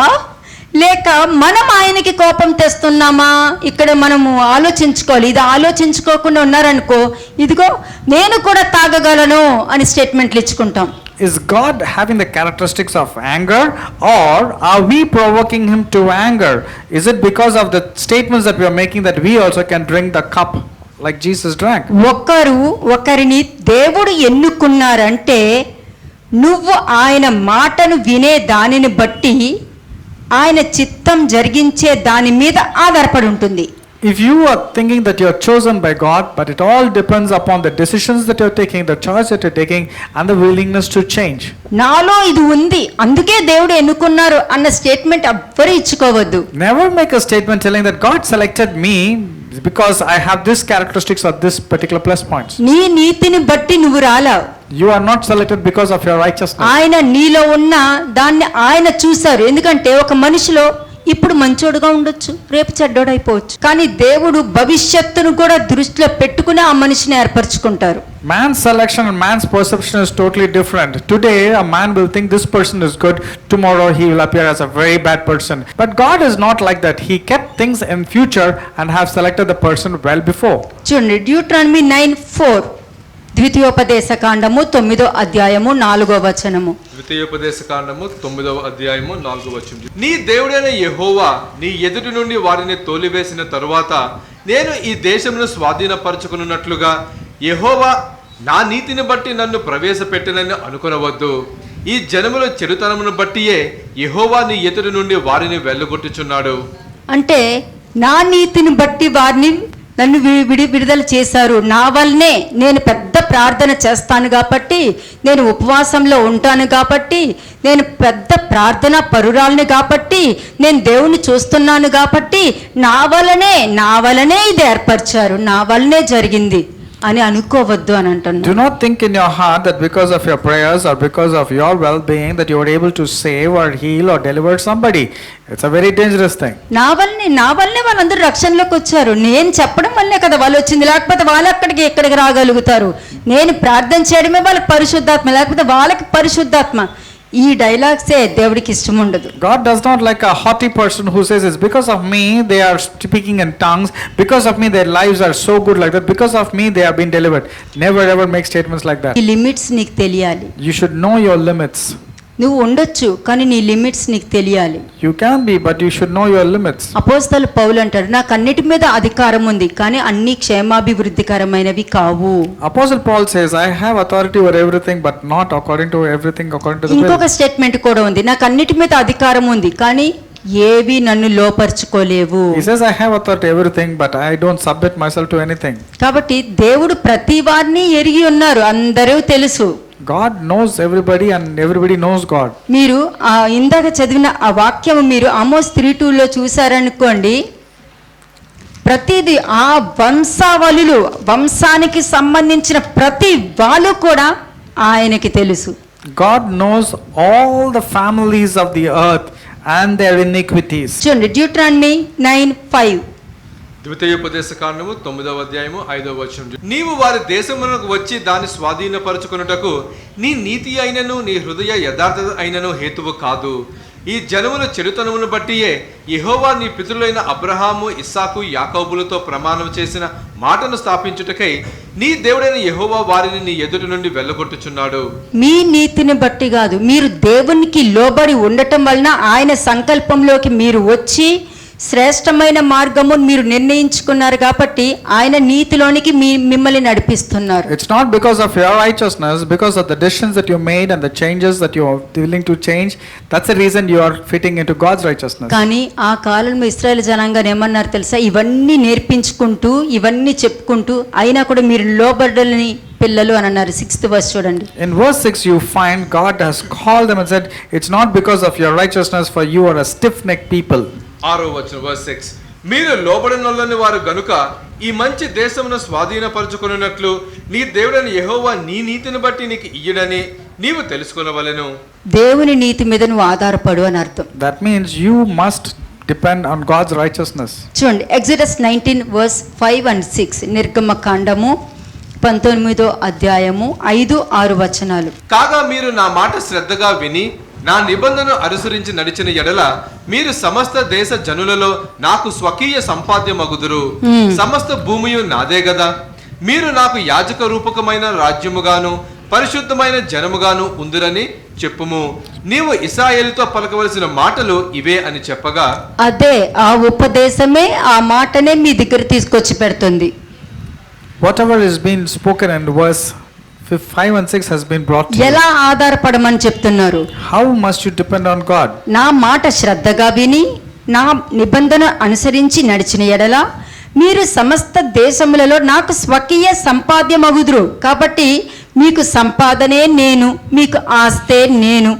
Speaker 1: లేక మనం ఆయనకి కోపం తెస్తున్నామా? ఇక్కడ మనము ఆలోచించుకోవాలి. ఇది ఆలోచించుకోకుండా ఉన్నారనుకో, ఇదిగో నేను కూడా తాగగలను అని స్టేట్మెంట్లు ఇచ్చుకుంటాం.
Speaker 2: Is God having the characteristics of anger, or are we provoking him to anger? Is it because of the statements that we are making that we also can drink the cup like Jesus drank?
Speaker 1: ఒకరిని దేవుడు ఎన్నుకున్నారంటే నువ్వు ఆయన మాటను వినే దానిని బట్టి ఆయన చిత్తం జరిగించే దాని మీద ఆధారపడి ఉంటుంది.
Speaker 2: If you are thinking that you are chosen by God, but it all depends upon the decisions that you are taking, the choice that you are taking, and the willingness to change.
Speaker 1: నాలో ఇది ఉంది అందుకే దేవుడు ఎన్నుకున్నారు అన్న statement ఎవ్వరూ ఇచ్చుకోవద్దు.
Speaker 2: Never make a statement telling that God selected me because I have this characteristics or this particular plus points.
Speaker 1: నీ నీతిని బట్టి నువ్వు రాలావు.
Speaker 2: You are not selected because of your righteousness.
Speaker 1: ఆయన నీలో ఉన్న దాన్ని ఆయన చూశారు. ఎందుకంటే ఒక మనిషిలో ఇప్పుడు మంచోడుగా ఉండొచ్చు, రేపు చెడ్డోడైపోవచ్చు. కానీ దేవుడు భవిష్యత్తును కూడా దృష్టిలో పెట్టుకుని ఆ మనిషిని ఏర్పరచుకుంటారు.
Speaker 2: Man's selection and man's perception is totally different. Today a man will think this person is good, tomorrow he will appear as a very bad person. But God is not like that. He kept things in future and have selected the person well before.
Speaker 1: చూడండి, Deuteronomy 9:4, ద్వితీయోపదేశ కాండము 9వ అధ్యాయము 4వ వచనము.
Speaker 3: ద్వితీయోపదేశ కాండము 9వ అధ్యాయము 4వ వచనం. నీ దేవుడైన యెహోవా నీ ఎదుటి నుండి వారిని తోలివేసిన తరువాత నేను ఈ దేశమును స్వాధీనపరచుకున్నట్లుగా యెహోవా నా నీతిని బట్టి నన్ను ప్రవేశపెట్టనని అనుకొనవద్దు. ఈ జనముల చెడుతనమును బట్టియే యెహోవా నీ ఎదుటి నుండి వారిని వెళ్ళగొట్టుచున్నాడు.
Speaker 1: అంటే నా నీతిని బట్టి వారిని నన్ను విడుదల చేశారు. నా వల్లనే నేను పెద్ద ప్రార్థన చేస్తాను కాబట్టి, నేను ఉపవాసంలో ఉంటాను కాబట్టి, నేను పెద్ద ప్రార్థన పరురాలని కాబట్టి, నేను దేవుణ్ణి చూస్తున్నాను కాబట్టి నా వలనే ఇది ఏర్పరిచారు, నా వల్లనే జరిగింది అని అనుకోవద్దు అని అంటున్నాను.
Speaker 2: Do not think in your heart that because of your prayers or because of your well-being that you are able to save or heal or deliver somebody. It's a very dangerous thing.
Speaker 1: నా వల్లనే వాళ్ళందరూ రక్షణలోకి వచ్చారు. నేను చెప్పడం వల్లే కదా వాళ్ళు వచ్చింది, లేకపోతే వాళ్ళు ఎక్కడికి రాగలుగుతారు. నేను ప్రార్థన చేయడమే వాళ్ళకి పరిశుద్ధాత్మ, లేకపోతే వాళ్ళకి పరిశుద్ధాత్మ. ఈ డైలాగ్సే దేవుడికి ఇష్టం ఉండదు.
Speaker 2: God does not like a haughty person who says it's because of me they are speaking in tongues, because of me their lives are so good like that, because of me they have been delivered. Never ever make statements like that.
Speaker 1: ఈ limits నీకు తెలియాలి.
Speaker 2: You should know your limits.
Speaker 1: నువ్వు ఉండొచ్చు కానీ నీ limits నీకు తెలియాలి.
Speaker 2: You can be, but you should know your limits.
Speaker 1: అపోస్తలుడు పౌలు అంటాడు, నాకు అన్నిటి మీద అధికారం ఉంది కానీ అన్ని క్షేమాభివృద్ధికరమైనవి కావు.
Speaker 2: Apostle Paul says, I have authority over everything, but not according to everything according to the will.
Speaker 1: ఇంకొక స్టేట్మెంట్ కూడా ఉంది, నాకు అన్నిటి మీద అధికారం ఉంది కానీ ఏవి నన్ను లోపరుచుకోలేవు.
Speaker 2: He says, I have authority everything, but I don't submit myself to anything.
Speaker 1: కాబట్టి దేవుడు ప్రతి వారిని ఎరిగి ఉన్నారు, అందరూ తెలుసు.
Speaker 2: God knows everybody and everybody knows God.
Speaker 1: మీరు ఇందాక చదివిన ఆ వాక్యం మీరు ఆమోస్ 3:2లో చూసారనుకోండి, ప్రతిదీ ఆ వంశానికి సంబంధించిన ప్రతి వాళ్ళు కూడా ఆయనకి తెలుసు.
Speaker 2: God knows all the families of the earth and their iniquities.
Speaker 1: చూడండి, డ్యూట్రానమీ 9:5.
Speaker 3: ద్వితీయోపదేశ కాండము 9వ అధ్యాయము 5వ వచనం. నీవు వారి దేశమునకు వచ్చి దాన్ని స్వాధీనపరచుకొనుటకు నీ నీతి అయినను నీ హృదయ యథార్థత అయినను హేతువు కాదు. ఈ జనముల చెడుతనమును బట్టియే యెహోవా నీ పితరులైన అబ్రహాము, ఇస్సాకు, యాకోబులతో ప్రమాణం చేసిన మాటను స్థాపించుటకై నీ దేవుడైన యెహోవా వారిని నీ ఎదుటి నుండి వెళ్ళగొట్టుచున్నాడు.
Speaker 1: మీ నీతిని బట్టి కాదు, మీరు దేవునికి లోబడి ఉండటం వలన ఆయన సంకల్పంలోకి మీరు వచ్చి శ్రేష్టమైన మార్గము మీరు నిర్ణయించుకున్నారు కాబట్టి ఆయన నీతిలోనికి మిమ్మల్ని నడిపిస్తున్నారు.
Speaker 2: It's not because of your righteousness, because of the decisions that you made and the changes that you are willing to change. That's the reason you are fitting into God's righteousness.
Speaker 1: కానీ ఆ కాలంలో ఇశ్రాయేలు జనాంగాన్ని ఏమన్నారు తెలుసా? ఇవన్నీ నేర్పించుకుంటూ ఇవన్నీ చెప్పుకుంటూ అయినా కూడా మీరు లోబడని పిల్లలు అని అన్నారు. 6th verse చూడండి.
Speaker 2: In verse 6 you find God has called them and said, it's not because of your righteousness, for you are a stiff-necked people.
Speaker 3: 6వ వచనం, verse 6. మీరు లోబడినొల్లని వారు గనుక ఈ మంచి దేశమును స్వాధీనపరచుకొనున్నట్లు నీ దేవుడైన యెహోవా నీ నీతిని బట్టి నీకు ఇయ్యుడని నీవు తెలుసుకొనవలెను.
Speaker 1: దేవుని నీతి మీద నువ్వు ఆధారపడు అని అర్థం.
Speaker 2: That means you must depend on God's righteousness.
Speaker 1: చూడండి, Exodus 19 verse 5 and 6, నిర్గమ కాండము 19వ అధ్యాయము 5-6 వచనాలు.
Speaker 3: కాగా మీరు నా మాట శ్రద్ధగా విని నా నిబంధనను అనుసరించి నడిచిన ఎడల మీరు సమస్త దేశ జనులలో నాకు స్వకీయ సంపాద్యమగుదురు. సమస్త భూమియు నాదే గదా. మీరు నాకు యాజక రూపకమైన రాజ్యముగాను పరిశుద్ధమైన జనముగాను ఉందిరని చెప్పుము. నీవు ఇశ్రాయేలుతో పలకవలసిన మాటలు ఇవే అని చెప్పగా,
Speaker 1: అదే ఆ ఉపదేశమే ఆ మాటనే మీ దగ్గర తీసుకొచ్చి పెడుతుంది.
Speaker 2: Whatever is being spoken in verse 5 and 6 has been brought to you.
Speaker 1: ఎలా ఆధారపడమని చెప్తున్నారు?
Speaker 2: How must you depend on God?
Speaker 1: నా మాట శ్రద్ధగా విని నా నిబంధన అనుసరించి నడిచిన ఎడల మీరు సమస్త దేశములలో నాకు స్వకీయ సంపాద్యమగుదురు. కాబట్టి మీకు సంపాదనే నేను, మీకు ఆస్తే నేను,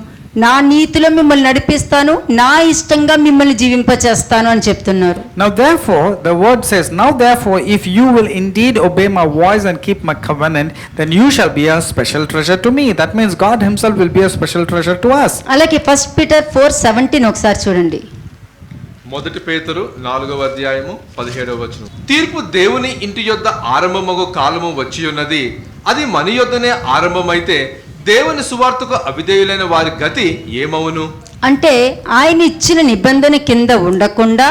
Speaker 1: నా నీతిలో మిమ్మల్ని నడిపిస్తాను, నా ఇష్టంగా మిమ్మల్ని జీవింపచేస్తాను అని చెప్తున్నారు.
Speaker 2: Now therefore, the word says, now therefore, if you will indeed obey my voice and keep my covenant, then you shall be a special treasure to me. That means God himself will be a special treasure to us.
Speaker 1: అలాగే 1 Peter 4:17 ఒకసారి చూడండి.
Speaker 3: మొదటి పేతురు 4వ అధ్యాయము 17వ వచనం. తీర్పు దేవుని ఇంటి యొద్ద ఆరంభమగు కాలము వచ్చి ఉన్నది, అది మన యొద్దనే ఆరంభమైతే దేవుని సువార్తకు అవిధేయులైన వారి గతి ఏమవును?
Speaker 1: అంటే ఆయన ఇచ్చిన నిబంధన కింద ఉండకుండా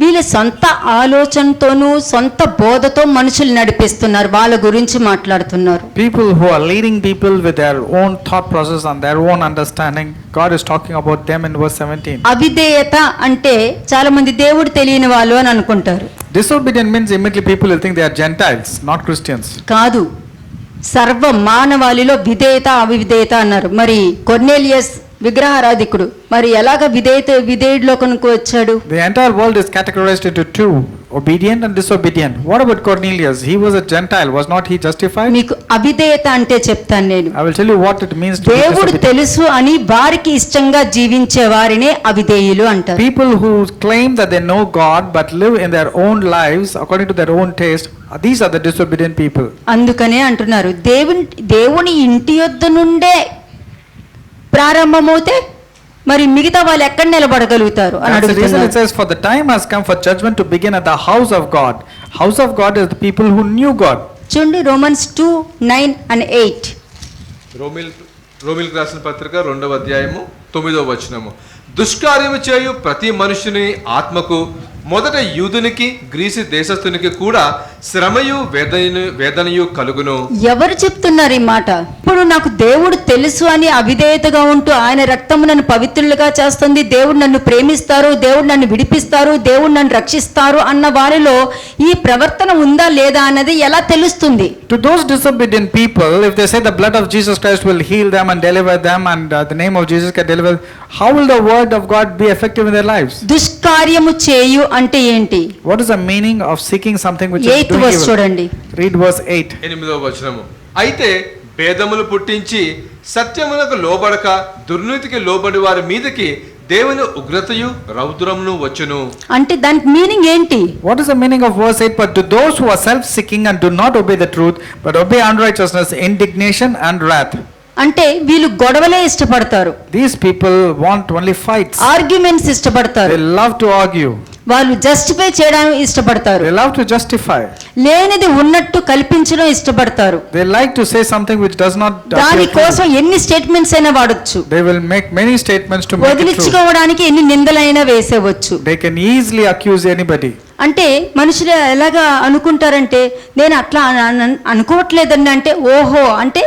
Speaker 1: వీళ్ళ సొంత ఆలోచనతోనూ సొంత బోధతో మనుషులు నడిపిస్తున్నారు, వాళ్ళ గురించి మాట్లాడుతున్నారు.
Speaker 2: People who are leading people with their own thought process and their own understanding, God is talking about them in verse 17.
Speaker 1: అవిధేయత అంటే చాలా మంది దేవుడు తెలియని వాళ్ళు అని అనుకుంటారు.
Speaker 2: Disobedient means immediately people will think they are Gentiles, not Christians.
Speaker 1: కాదు, సర్వ మానవాళిలో విధేయత అవిధేయత అన్నారు. మరి కొర్నేలియస్ విగ్రహారాధికుడు మరి ఎలాగ విధేయుడిలో కొనుక్కు వచ్చాడు?
Speaker 2: The entire world is categorized into two, obedient and disobedient. What about Cornelius? He was a Gentile, was not he justified?
Speaker 1: మీకు అవిధేయత అంటే చెప్తాను నేను.
Speaker 2: I will tell you what it means to be
Speaker 1: దేవుడు
Speaker 2: disobedient.
Speaker 1: తెలుసు అని వారికి ఇష్టంగా జీవించే వారినే అవిధేయులు అంటారు.
Speaker 2: People who claim that they know God but live in their own lives according to their own taste, these are the disobedient people.
Speaker 1: అందుకనే అంటున్నారు దేవుని ఇంటి యొద్ద నుండే ప్రారంభమవుతే మరి మిగతా వాళ్ళు ఎక్కడ నిలబడగలుగుతారు అని
Speaker 2: That's the reason it
Speaker 1: అడుగుతున్నారు.
Speaker 2: says, for the time has come for judgment to begin at the house of God. House of God is the people who knew God.
Speaker 1: చూడండి Romans 2:9 and 8.
Speaker 3: రోమిల్కి రాసిన పత్రిక 2వ అధ్యాయము 9వ వచనము. దుష్కార్యము చేయు ప్రతి మనుషుని ఆత్మకు, మొదట యూదునికి గ్రీసు దేశస్థునికి కూడా శ్రమయు వేదనయు కలుగును.
Speaker 1: ఎవరు చెప్తున్నారు ఈ మాట? ఇప్పుడు నాకు దేవుడు తెలుసు అని అవిధేయతగా ఉంటూ ఆయన రక్తము నన్ను పవిత్రులుగా చేస్తుంది, దేవుడు నన్ను ప్రేమిస్తారు, దేవుడు నన్ను విడిపిస్తారు, దేవుడు నన్ను రక్షిస్తారు అన్న వారిలో ఈ ప్రవర్తన ఉందా లేదా అన్నది ఎలా తెలుస్తుంది?
Speaker 2: To those disobedient people, if they say the blood of Jesus Christ will heal them and deliver them and the name of Jesus can deliver, how will the word of God be effective in their lives?
Speaker 1: దుష్కార్యము చేయు అంటే ఏంటి?
Speaker 2: What is the meaning of seeking something which is
Speaker 1: 8th
Speaker 2: doing
Speaker 1: verse
Speaker 2: evil?
Speaker 1: చూడండి.
Speaker 2: Read verse 8.
Speaker 3: 8వ వచనము. అయితే భేదములు పుట్టించి సత్యమునకు లోబడక దుర్నీతికి లోబడి వారి మీదకి దేవుని ఉగ్రతయు రౌద్రమును వచ్చును.
Speaker 1: అంటే దానికి మీనింగ్ ఏంటి?
Speaker 2: What is the meaning of verse 8? But to those who are self-seeking and do not obey the truth, but obey unrighteousness, indignation and wrath.
Speaker 1: అంటే వీళ్ళు గొడవలే ఇష్టపడతారు,
Speaker 2: These people want only fights.
Speaker 1: Arguments ఇష్టపడతారు,
Speaker 2: They love to argue.
Speaker 1: వాళ్ళు justify చేయడానికి ఇష్టపడతారు,
Speaker 2: They love to justify.
Speaker 1: లేనిది ఉన్నట్టు కల్పించడం ఇష్టపడతారు.
Speaker 2: They like to say something which does not appear
Speaker 1: దాని
Speaker 2: true.
Speaker 1: కోసం ఎన్ని స్టేట్మెంట్స్ అయినా వాడొచ్చు,
Speaker 2: They will make many statements to make it true.
Speaker 1: వదిలించుకోవడానికి ఎన్ని నిందలైనా వేసేవచ్చు.
Speaker 2: They can easily accuse anybody.
Speaker 1: అంటే మనుషులు ఎలాగా అనుకుంటారంటే నేను అట్లా అనుకోవట్లేదండి అంటే, ఓహో అంటే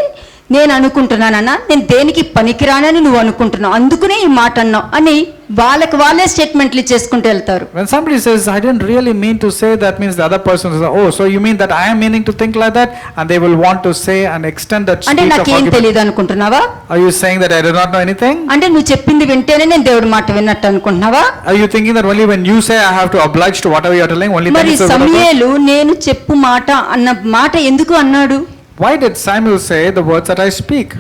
Speaker 1: నేను అనుకుంటున్నానన్నా, నేను దేనికి పనికిరానని నువ్వు అనుకుంటున్నావు, అందుకనే ఈ మాట అన్నావు అని వాళ్ళకి వాళ్ళే స్టేట్మెంట్లు ఇచ్చేసుకుంటూ వెళ్తారు.
Speaker 2: When somebody says, I didn't really mean to say, that means the other person says, oh, so you mean that I am meaning to think like that? And they will want to say and extend that
Speaker 1: అంటే
Speaker 2: speech of
Speaker 1: నాకేం
Speaker 2: argument.
Speaker 1: తెలియదు అనుకుంటున్నావా?
Speaker 2: Are you saying that I do not know anything?
Speaker 1: అంటే నువ్వు చెప్పింది వింటేనే నేను దేవుడి మాట విన్నట్టు అనుకుంటున్నావా?
Speaker 2: Are you thinking that only when you say I have to oblige to whatever you are telling, only then
Speaker 1: మరి
Speaker 2: it's the word of God?
Speaker 1: సమూయేలు నేను చెప్పు మాట అన్న మాట ఎందుకు అన్నాడు?
Speaker 2: Why did Samuel say the words that I speak?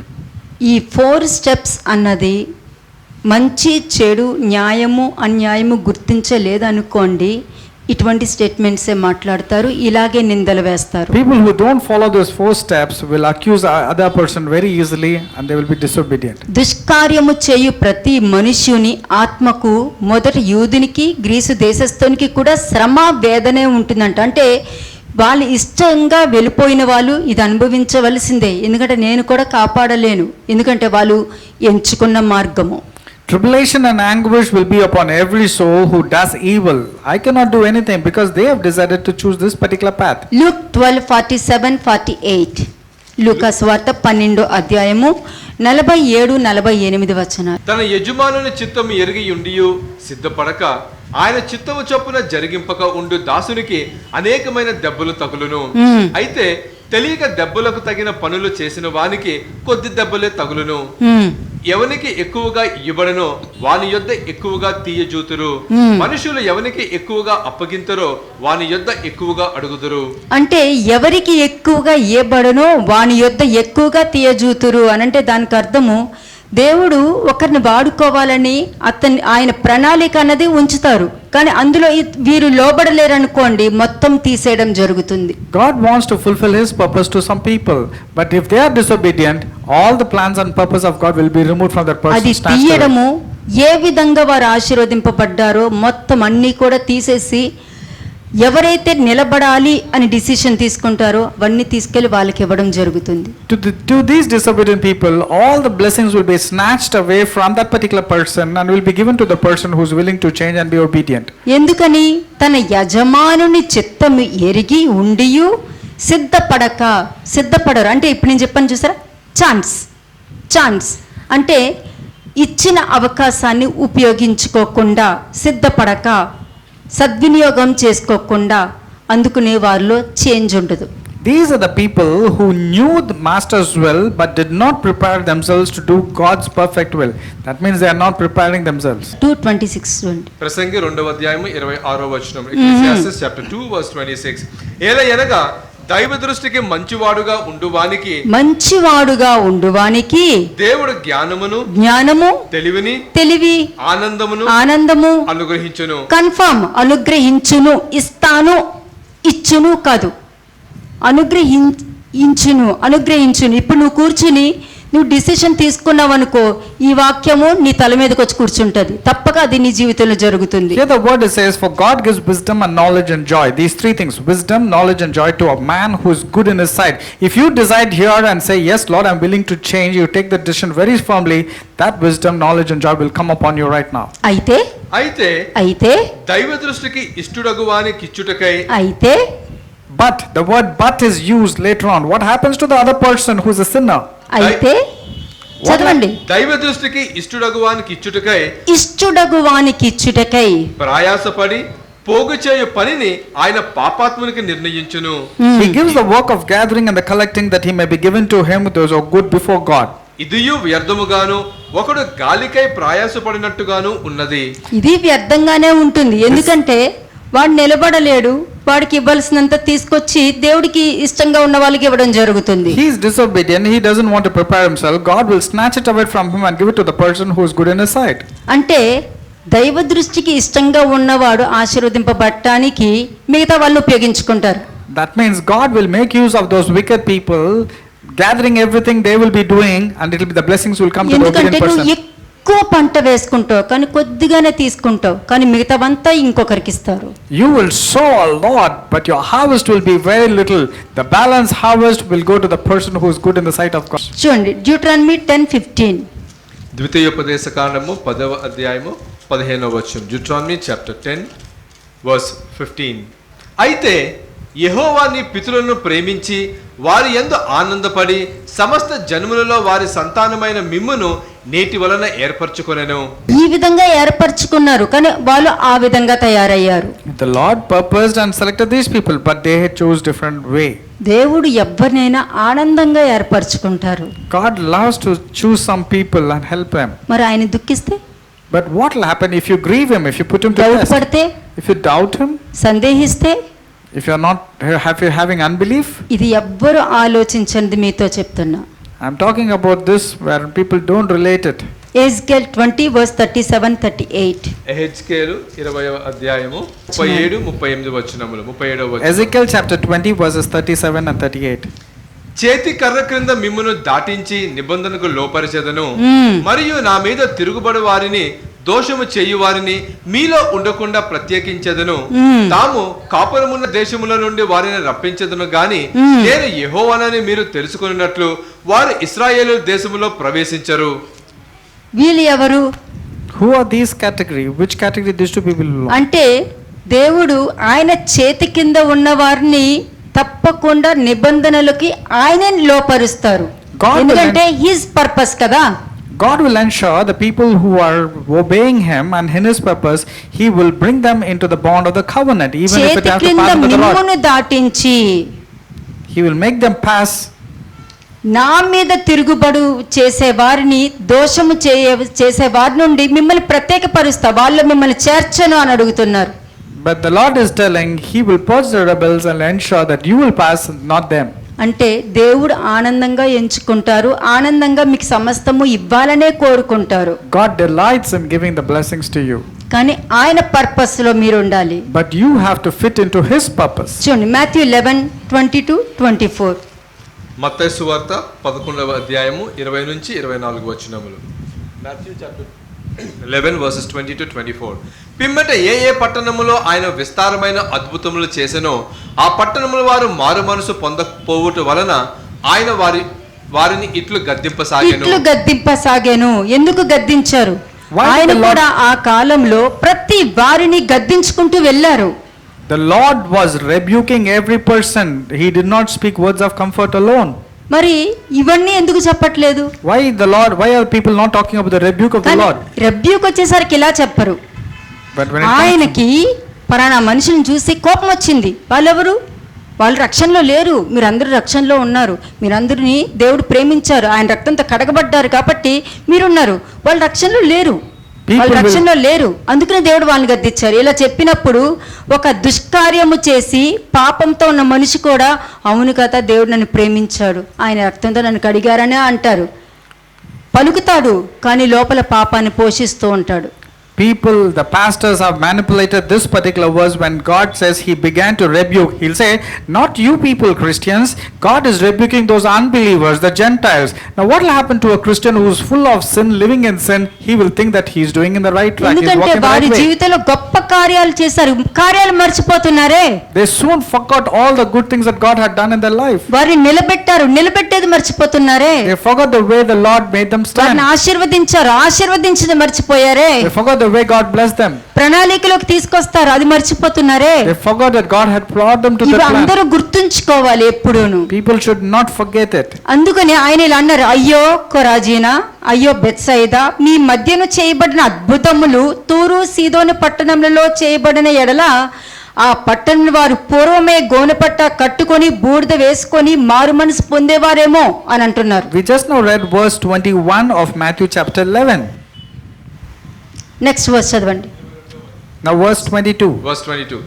Speaker 1: ఈ 4 steps అన్నది మంచి చెడు న్యాయము అన్యాయము గుర్తించలేదనుకోండి, ఇటువంటి స్టేట్మెంట్సే మాట్లాడతారు, ఇలాగే నిందలు వేస్తారు.
Speaker 2: People who don't follow those 4 steps will accuse other person very easily and they will be disobedient.
Speaker 1: దుష్కార్యము చేయు ప్రతి మనుష్యుని ఆత్మకు, మొదట యూదునికి గ్రీసు దేశస్థునికి కూడా శ్రమ వేదనే ఉంటుందంట. అంటే వాళ్ళు ఇష్టంగా వెళ్ళిపోయిన వాళ్ళు ఇది అనుభవించవలసిందే, ఎందుకంటే నేను కూడా కాపాడలేను, ఎందుకంటే వాళ్ళు ఎంచుకున్న మార్గము.
Speaker 2: Tribulation and anguish will be upon every soul who does evil. I cannot do anything because they have decided to choose this particular path.
Speaker 1: Luke 12:47-48. లూకా సువార్త 12వ అధ్యాయము 47-48 వచనాలు.
Speaker 3: తన యజమానుని చిత్తము ఎరిగి ఉండియు సిద్ధపడక ఆయన చిత్తము చొప్పున జరిగింపక ఉండు దాసునికి అనేకమైన దెబ్బలు తగులును. అయితే తెలియక దెబ్బలకు తగిన పనులు చేసిన వానికి కొద్ది దెబ్బలే తగులును. ఎవనికి ఎక్కువగా ఇవ్వబడనో వాని యొద్ద ఎక్కువగా తీయజూతురు. మనుషులు ఎవనికి ఎక్కువగా అప్పగింతరో వాని యొద్ద ఎక్కువగా అడుగుదురు.
Speaker 1: అంటే ఎవరికి ఎక్కువగా ఇవ్వబడనో వాని యొద్ద ఎక్కువగా తీయజూతురు అనంటే దానికి అర్థము దేవుడు ఒకరిని వాడుకోవాలని ఆయన ప్రణాళిక అన్నది ఉంచుతారు, కానీ అందులో వీరు లోబడలేరనుకోండి మొత్తం తీసేయడం జరుగుతుంది.
Speaker 2: God wants to fulfill his purpose to some people, but if they are disobedient, all the plans and purpose of God will be removed from that person.
Speaker 1: అది తీయడము ఏ విధంగా వారు ఆశీర్వదింపబడ్డారో మొత్తం అన్నీ కూడా తీసేసి ఎవరైతే నిలబడాలి అని డిసిషన్ తీసుకుంటారో అవన్నీ తీసుకెళ్లి వాళ్ళకి ఇవ్వడం జరుగుతుంది.
Speaker 2: To these disobedient people, all the blessings will be snatched away from that particular person and will be given to the person who is willing to change and be obedient.
Speaker 1: ఎందుకని తన యజమానుని చిత్తము ఎరిగి ఉండియు సిద్ధపడరు. అంటే ఇప్పుడు నేను చెప్పాను చూసారా, ఛాన్స్ అంటే ఇచ్చిన అవకాశాన్ని ఉపయోగించుకోకుండా, సిద్ధపడక, సద్వినియోగం చేసుకోకుండా అందుకునే వారిలో చేంజ్ ఉండదు.
Speaker 2: These are the people who knew the master's will but did not prepare themselves to do God's perfect will. That means they are not preparing themselves.
Speaker 1: 2:26
Speaker 3: ప్రసంగి 2వ అధ్యాయము 26వ వచనం. Ecclesiastes chapter 2 verse 26. ఏలయనగా దైవ దృష్టికి మంచివాడుగా ఉండువానికి దేవుడు జ్ఞానము తెలివి ఆనందము అనుగ్రహించును. ఇచ్చును కాదు, అనుగ్రహించును. ఇప్పుడు నువ్వు కూర్చుని నువ్వు డిసిషన్ తీసుకున్నావు అనుకో, ఈ వాక్యము నీ తల మీదకి వచ్చి కూర్చుంటది, తప్పక అది నీ జీవితంలో జరుగుతుంది.
Speaker 2: Here the word says, for God gives wisdom and knowledge and joy. These three things, wisdom, knowledge and joy, to a man who is good in his sight. If you decide here and say, yes Lord, I'm willing to change, you take the decision very firmly, that wisdom, knowledge and joy will come upon you right now.
Speaker 1: అయితే
Speaker 3: దైవ దృష్టికి ఇష్టుడగువానికి ఇచ్చుటకై
Speaker 2: but the word but is used later on. What happens to the other person who is a sinner?
Speaker 1: అయితే చదవండి.
Speaker 3: దైవ దృష్టికి ఇష్టుడగువానికి
Speaker 1: ఇచ్చుటకై
Speaker 3: ప్రయాసపడి పోగు చేయు పనిని ఆయన పాపాత్మునికి నిర్ణయించును.
Speaker 2: He gives the work of gathering and the collecting that he may be given to him those who are good before God.
Speaker 3: ఇదియు వ్యర్థముగాను ఒకడు గాలికై ప్రయాసపడినట్టుగాను ఉన్నది.
Speaker 1: ఇది వ్యర్థంగానే ఉంటుంది, ఎందుకంటే వాడు నిలబడలేడు, వాడికి ఇవ్వాల్సినంత తీసుకొచ్చి దేవుడికి ఇష్టంగా ఉన్న వాళ్ళకి ఇవ్వడం జరుగుతుంది.
Speaker 2: He is disobedient, he doesn't want to prepare himself. God will snatch it away from him and give it to the person who is good in his sight.
Speaker 1: అంటే దైవ దృష్టికి ఇష్టంగా ఉన్నవాడు ఆశీర్వదింపబడటానికి మిగతా వాళ్ళని ఉపయోగించుకుంటారు.
Speaker 2: That means God will make use of those wicked people, gathering everything they will be doing, and it will be the blessings will come to the obedient person.
Speaker 1: ఎక్కువ పంట వేసుకుంటావు కానీ కొద్దిగానే తీసుకుంటావు, కానీ మిగతావంతా ఇంకొకరికి ఇస్తారు.
Speaker 2: You will sow a lot but your harvest will be very little. The balance harvest will go to the person who is good in the sight of God.
Speaker 1: చూడండి, Deuteronomy 10:15.
Speaker 3: ద్వితీయోపదేశకాండము 10వ అధ్యాయము 15వ వచనం. Deuteronomy chapter 10 verse 15. అయితే యెహోవా నీ పితరులను ప్రేమించి వారి యందు ఆనందపడి సమస్త జన్మలలో వారి సంతానమైన మిమ్మును నేటి వలన ఏర్పరచుకొనెను.
Speaker 1: ఈ విధంగా ఏర్పరచుకున్నారు కానీ వాళ్ళు ఆ విధంగా తయారయ్యారు.
Speaker 2: The Lord purposed and selected these people but they had chose different way.
Speaker 1: దేవుడు ఎవ్వరినైనా ఆనందంగా ఏర్పరచుకుంటారు.
Speaker 2: God loves to choose some people and help them.
Speaker 1: మరి ఆయన దుఃఖిస్తే?
Speaker 2: But what will happen if you grieve him, if you put him to test?
Speaker 1: పడితే?
Speaker 2: If you doubt him?
Speaker 1: సందేహిస్తే?
Speaker 2: If you are not having unbelief?
Speaker 1: ఇది ఎవ్వరు ఆలోచించండి, మీతో చెప్తున్నా.
Speaker 2: I'm talking about this where people don't relate it.
Speaker 1: Ezekiel 20 verse 37-38.
Speaker 3: Ezekiel 20వ అధ్యాయము 37-38 వచనములు. 37వ వచనం.
Speaker 2: Ezekiel chapter 20 verses 37 and 38.
Speaker 3: చేతి కర్ర క్రింద మిమ్మును దాటించి నిబంధనకు లోపరిచెదను, మరియు నా మీద తిరుగుబడి వారిని దోషము చేయు వారిని మీలో ఉండకుండా ప్రత్యేకించెదను. తాము కాపురమున్న దేశముల నుండి వారిని రప్పించెదను గాని నేను యెహోవానని మీరు తెలుసుకున్నట్లు వారు ఇశ్రాయేలు దేశములో ప్రవేశించరు.
Speaker 1: వీళ్ళు ఎవరు?
Speaker 2: Who are these category? Which category these two people belong?
Speaker 1: అంటే దేవుడు ఆయన చేతి కింద ఉన్న వారిని తప్పకుండా నిబంధనలకి ఆయనే లోపరుస్తారు, ఎందుకంటే హిస్ పర్పస్ కదా.
Speaker 2: God will ensure the people who are obeying him and in his purpose, he will bring them into the bond of the covenant, even if it has to pass under the Lord.
Speaker 1: దాటించి
Speaker 2: He will make them pass.
Speaker 1: నా మీద తిరుగుబడు చేసే వారిని దోషము చేసే వారి నుండి మిమ్మల్ని ప్రత్యేకపరుస్తా, వాళ్ళు మిమ్మల్ని చేర్చను అని అడుగుతున్నారు.
Speaker 2: But the Lord is telling He will purge the rebels and ensure that you will pass, not them.
Speaker 1: అంటే దేవుడు ఆనందంగా ఎంచుకుంటారు, ఆనందంగా మీకు సమస్తము ఇవ్వాలనే కోరుకుంటారు.
Speaker 2: God delights in giving the blessings to you.
Speaker 1: కానీ ఆయన పర్పస్ లో మీరు ఉండాలి.
Speaker 2: But you have to fit into His purpose.
Speaker 1: చూడండి మాథ్యూ 11:20-24.
Speaker 3: మత్తయి సువార్త 11వ అధ్యాయము 20 నుంచి 24 వచనములు. Matthew chapter 11 verses 20-24. పిమ్మట ఏ ఏ పట్టణములో ఆయన విస్తారమైన అద్భుతములు చేసెనో ఆ పట్టణముల వారు మారు మనసు పొందకపోవుట వలన ఆయన వారిని ఇట్లు
Speaker 1: గద్దింపసాగాను. ఎందుకు గద్దించారు?
Speaker 2: Why
Speaker 1: ఆయన
Speaker 2: the Lord-
Speaker 1: కూడా ఆ కాలంలో ప్రతి వారిని గద్దించుకుంటూ వెళ్ళారు.
Speaker 2: The Lord was rebuking every person. He did not speak words of comfort alone.
Speaker 1: మరి ఇవన్నీ ఎందుకు చెప్పట్లేదు?
Speaker 2: Why are people not talking about the rebuke of the Lord?
Speaker 1: Rebuke వచ్చేసరికి ఇలా చెప్పరు.
Speaker 2: But when it comes
Speaker 1: ఆయనకి పలానా మనిషిని చూసి కోపం వచ్చింది. వాళ్ళెవరు? వాళ్ళు రక్షణలో లేరు, మీరందరూ రక్షణలో ఉన్నారు, మీరందరినీ దేవుడు ప్రేమించారు, ఆయన రక్తంతో కడగబడ్డారు కాబట్టి మీరున్నారు. వాళ్ళు రక్షణలో లేరు, వాళ్ళు రక్షణలో లేరు, అందుకనే దేవుడు వాళ్ళని గద్దించారు. ఇలా చెప్పినప్పుడు ఒక దుష్కార్యము చేసి పాపంతో ఉన్న మనిషి కూడా అవును కదా దేవుడు నన్ను ప్రేమించాడు, ఆయన రక్తంతో నన్ను కడిగారనే అంటారు, పలుకుతాడు, కానీ లోపల పాపాన్ని పోషిస్తూ ఉంటాడు.
Speaker 2: people, the pastors have manipulated this particular verse. When God says He began to rebuke, He'll say, not you people Christians, God is rebuking those unbelievers, the Gentiles. Now what will happen to a Christian who is full of sin, living in sin? He will think that he is doing in the right track, he is
Speaker 1: ఎందుకంటే
Speaker 2: walking the
Speaker 1: వారి
Speaker 2: right way.
Speaker 1: జీవితంలో గొప్ప కార్యాలు చేశారు, కార్యాలు మర్చిపోతున్నారే.
Speaker 2: They soon forgot all the good things that God had done in their life.
Speaker 1: వారిని నిలబెట్టారు, నిలబెట్టేది మర్చిపోతున్నారే.
Speaker 2: They forgot the way the Lord made them stand.
Speaker 1: వారిని ఆశీర్వదించారు, ఆశీర్వదించింది మర్చిపోయారే.
Speaker 2: They forgot the way God blessed them.
Speaker 1: ప్రణాళికలోకి తీసుకొస్తారు, అది మర్చిపోతున్నారే.
Speaker 2: They forgot that God had brought them to the
Speaker 1: ఇవి
Speaker 2: plan.
Speaker 1: అందరూ గుర్తుంచుకోవాలి ఎప్పుడూను.
Speaker 2: People should not forget it.
Speaker 1: అందుకని ఆయన ఇలా అన్నారు, అయ్యో కొరాజీనా, అయ్యో బెత్సయిదా, మీ మధ్యను చేయబడిన అద్భుతములు తూరు సీదోను పట్టణములలో చేయబడిన ఎడల ఆ పట్టణ వారు పూర్వమే గోనెపట్ట కట్టుకొని బూడిద వేసుకొని మారు మనసు పొందేవారేమో అని అంటున్నారు.
Speaker 2: We just now read verse 21 of Matthew chapter 11.
Speaker 1: Next verse చదవండి.
Speaker 2: Now verse 22.
Speaker 3: verse 22.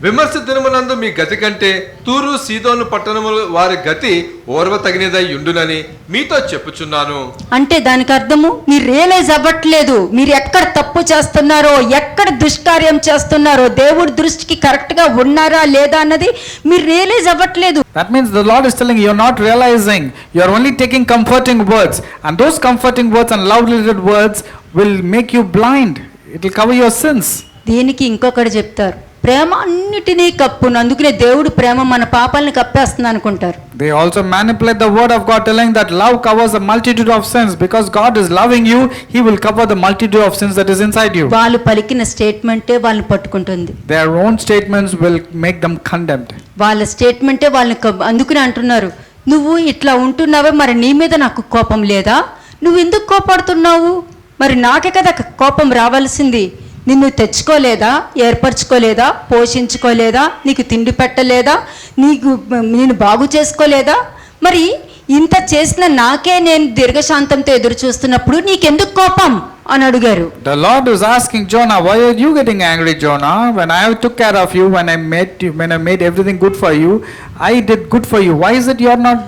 Speaker 3: విమర్శ దినమునందు మీ గతి కంటే తూరు సీదోను పట్టణముల వారి గతి ఓర్వ తగినదై ఉండునని మీతో చెప్పుచున్నాను.
Speaker 1: అంటే దానికి అర్థము మీరు రియలైజ్ అవ్వట్లేదు, మీరు ఎక్కడ తప్పు చేస్తున్నారో, ఎక్కడ దుష్కార్యం చేస్తున్నారో, దేవుడి దృష్టికి కరెక్ట్ గా ఉన్నారా లేదా అన్నది మీరు రియలైజ్ అవ్వట్లేదు.
Speaker 2: That means the Lord is telling you, you're not realizing, you're only taking comforting words, and those comforting words and love-related words will make you blind. It will cover your sins.
Speaker 1: దీనికి ఇంకొకటి చెప్తారు, ప్రేమ అన్నిటినీ కప్పును, అందుకనే దేవుడు ప్రేమ మన పాపాలను కప్పేస్తుంది అనుకుంటారు.
Speaker 2: They also manipulate the word of God, telling that love covers a multitude of sins. Because God is loving you, He will cover the multitude of sins that is inside you.
Speaker 1: వాళ్ళు పలికిన స్టేట్మెంటే వాళ్ళని పట్టుకుంటుంది,
Speaker 2: Their own statements will make them condemned.
Speaker 1: వాళ్ళ స్టేట్మెంటే వాళ్ళని అందుకనే అంటున్నారు, నువ్వు ఇట్లా ఉంటున్నావే, మరి నీ మీద నాకు కోపం లేదా? నువ్వు ఎందుకు కోపడుతున్నావు? మరి నాకే కదా కోపం రావాల్సింది. నిన్ను తెచ్చుకోలేదా, ఏర్పరచుకోలేదా, పోషించుకోలేదా, నీకు తిండి పెట్టలేదా, నేను బాగు చేసుకోలేదా? మరి ఇంత చేసిన నాకే నేను దీర్ఘశాంతంతో ఎదురు చూస్తున్నప్పుడు నీకెందుకు కోపం అని అడిగారు.
Speaker 2: The Lord is asking Jonah, why are you getting angry, Jonah? When I took care of you, when I made everything good for you, I did good for you. Why is it you're not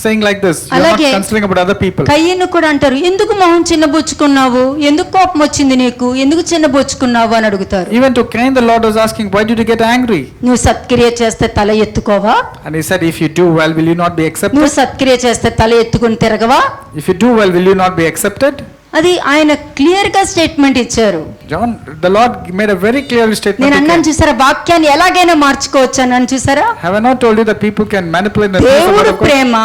Speaker 2: saying like this? You're not considering about other people.
Speaker 1: కయ్యను కూడా అంటారు, ఎందుకు మొహం చిన్నబుచ్చుకున్నావు, ఎందుకు కోపం వచ్చింది నీకు, ఎందుకు చిన్నబుచ్చుకున్నావు అని అడుగుతారు.
Speaker 2: Even to Cain, the Lord was asking, why did you get angry?
Speaker 1: నువ్వు సత్క్రియ చేస్తే తల ఎత్తుకోవా?
Speaker 2: And he said, if you do well, will you not be accepted?
Speaker 1: నువ్వు సత్క్రియ చేస్తే తల ఎత్తుకుని తిరగవా?
Speaker 2: If you do well, will you not be accepted?
Speaker 1: అది ఆయన clear గా స్టేట్మెంట్ ఇచ్చారు.
Speaker 2: The Lord made a very clear statement.
Speaker 1: నేను అన్నాను చూసారా, వాక్యాన్ని ఎలాగైనా మార్చుకోవచ్చు అన్నాను చూసారా.
Speaker 2: Have I not told you that people can manipulate the
Speaker 1: దేవుడు ప్రేమ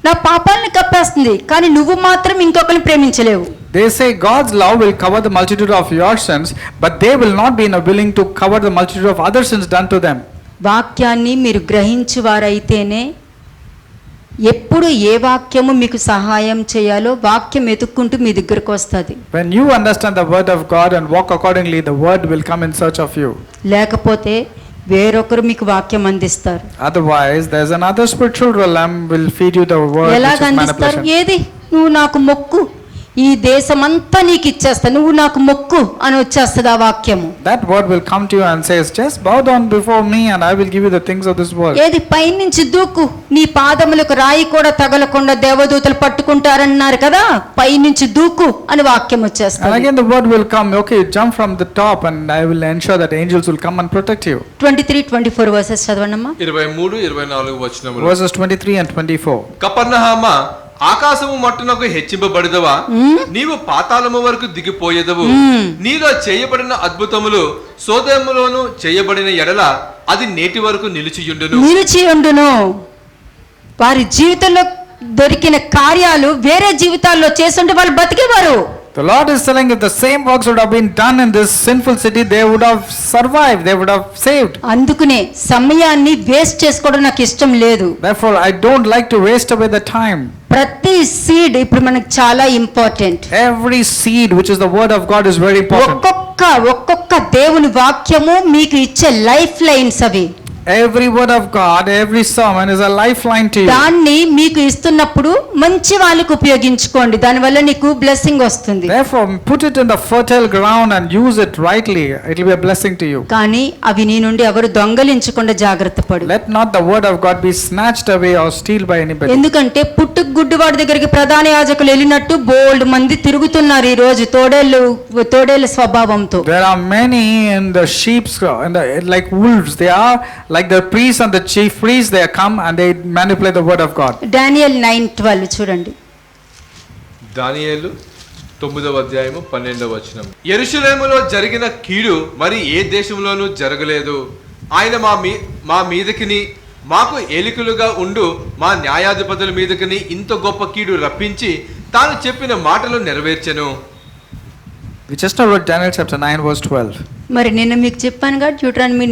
Speaker 1: నా పాపాలను కప్పేస్తుంది, కానీ నువ్వు మాత్రం ఇంకొకరిని ప్రేమించలేవు.
Speaker 2: They say God's love will cover the multitude of your sins, but they will not be willing to cover the multitude of other sins done to them.
Speaker 1: వాక్యాన్ని మీరు గ్రహించు వారైతేనే ఎప్పుడు ఏ వాక్యము మీకు సహాయం చేయాలో వాక్యం ఎతుక్కుంటూ మీ దగ్గరకు వస్తుంది.
Speaker 2: When you understand the word of God and walk accordingly, the word will come in search of you.
Speaker 1: లేకపోతే వేరొకరు మీకు వాక్యం అందిస్తారు.
Speaker 2: Otherwise, there's another spiritual realm will feed you the word, which
Speaker 1: ఎలాగ
Speaker 2: is
Speaker 1: అందిస్తారు?
Speaker 2: manipulation.
Speaker 1: ఏది నువ్వు నాకు మొక్కు, ఈ దేశమంతా నీకు ఇచ్చేస్తా, నువ్వు నాకు మొక్కు అని వచ్చేస్తుంది ఆ వాక్యము.
Speaker 2: That word will come to you and says, just bow down before me and I will give you the things of this world.
Speaker 1: ఏది పైనుంచి దూకు, నీ పాదములకు రాయి కూడా తగలకుండా దేవదూతలు పట్టుకుంటారన్నారు కదా, పైనుంచి దూకు అని వాక్యం
Speaker 2: And
Speaker 1: వచ్చేస్తుంది.
Speaker 2: again the word will come, okay, jump from the top and I will ensure that angels will come and protect you.
Speaker 1: 23-24 versus చదవండమ్మా.
Speaker 3: 23-24 వచనములు.
Speaker 2: Verses 23 and 24.
Speaker 3: కపర్నహామా, ఆకాశము మట్టునకు హెచ్చింపబడిదవా, నీవు పాతాళము వరకు దిగిపోయేదవు. నీలో చేయబడిన అద్భుతములు సోదోములోను చేయబడిన ఎడల అది నేటి వరకు నిలిచియుండును.
Speaker 1: వారి జీవితంలో దొరికిన కార్యాలు వేరే జీవితాల్లో చేస్తుంటే వాళ్ళు బతికేవారు.
Speaker 2: The Lord is telling, if the same works would have been done in this sinful city, they would have survived, they would have saved.
Speaker 1: అందుకనే సమయాన్ని వేస్ట్ చేసుకోవడం నాకు ఇష్టం లేదు.
Speaker 2: Therefore, I don't like to waste away the time.
Speaker 1: ప్రతి seed ఇప్పుడు మనకు చాలా important.
Speaker 2: Every seed, which is the word of God, is very important.
Speaker 1: ఒక్కొక్క దేవుని వాక్యము మీకు ఇచ్చే లైఫ్ లైన్స్ అవి.
Speaker 2: Every word of God, every sermon is a lifeline to you.
Speaker 1: దాన్ని మీకు ఇస్తున్నప్పుడు మంచి వాళ్ళకి ఉపయోగించుకోండి, దానివల్ల నీకు బ్లెస్సింగ్ వస్తుంది.
Speaker 2: Therefore, put it in the fertile ground and use it rightly. It will be a blessing to you.
Speaker 1: కానీ అవి నీ నుండి ఎవరు దొంగలించకుండా జాగ్రత్త పడు.
Speaker 2: Let not the word of God be snatched away or steal by anybody.
Speaker 1: ఎందుకంటే పుట్టుకు గుడ్డివాడి దగ్గరికి ప్రధాన యాజకులు వెళ్ళినట్టు బోల్డ్ మంది తిరుగుతున్నారు ఈ రోజు తోడేళ్ళ స్వభావంతో.
Speaker 2: There are many in the sheep's, like wolves. They are like the priests and the chief priests. They come and they manipulate the word of God.
Speaker 1: Daniel 9:12 చూడండి.
Speaker 3: దానియేలు 9:12 వచనం. యెరూషలేములో జరిగిన కీడు మరి ఏ దేశంలోనూ జరగలేదు. ఆయన మా మీదకిని మాకు ఏలికలుగా ఉండు మా న్యాయాధిపతుల మీదకిని ఇంత గొప్ప కీడు రప్పించి తాను చెప్పిన మాటలు నెరవేర్చెను.
Speaker 2: We just read Daniel chapter 9 verse 12.
Speaker 1: మరి నిన్న మీకు చెప్పానుగా డ్యూటరానమీ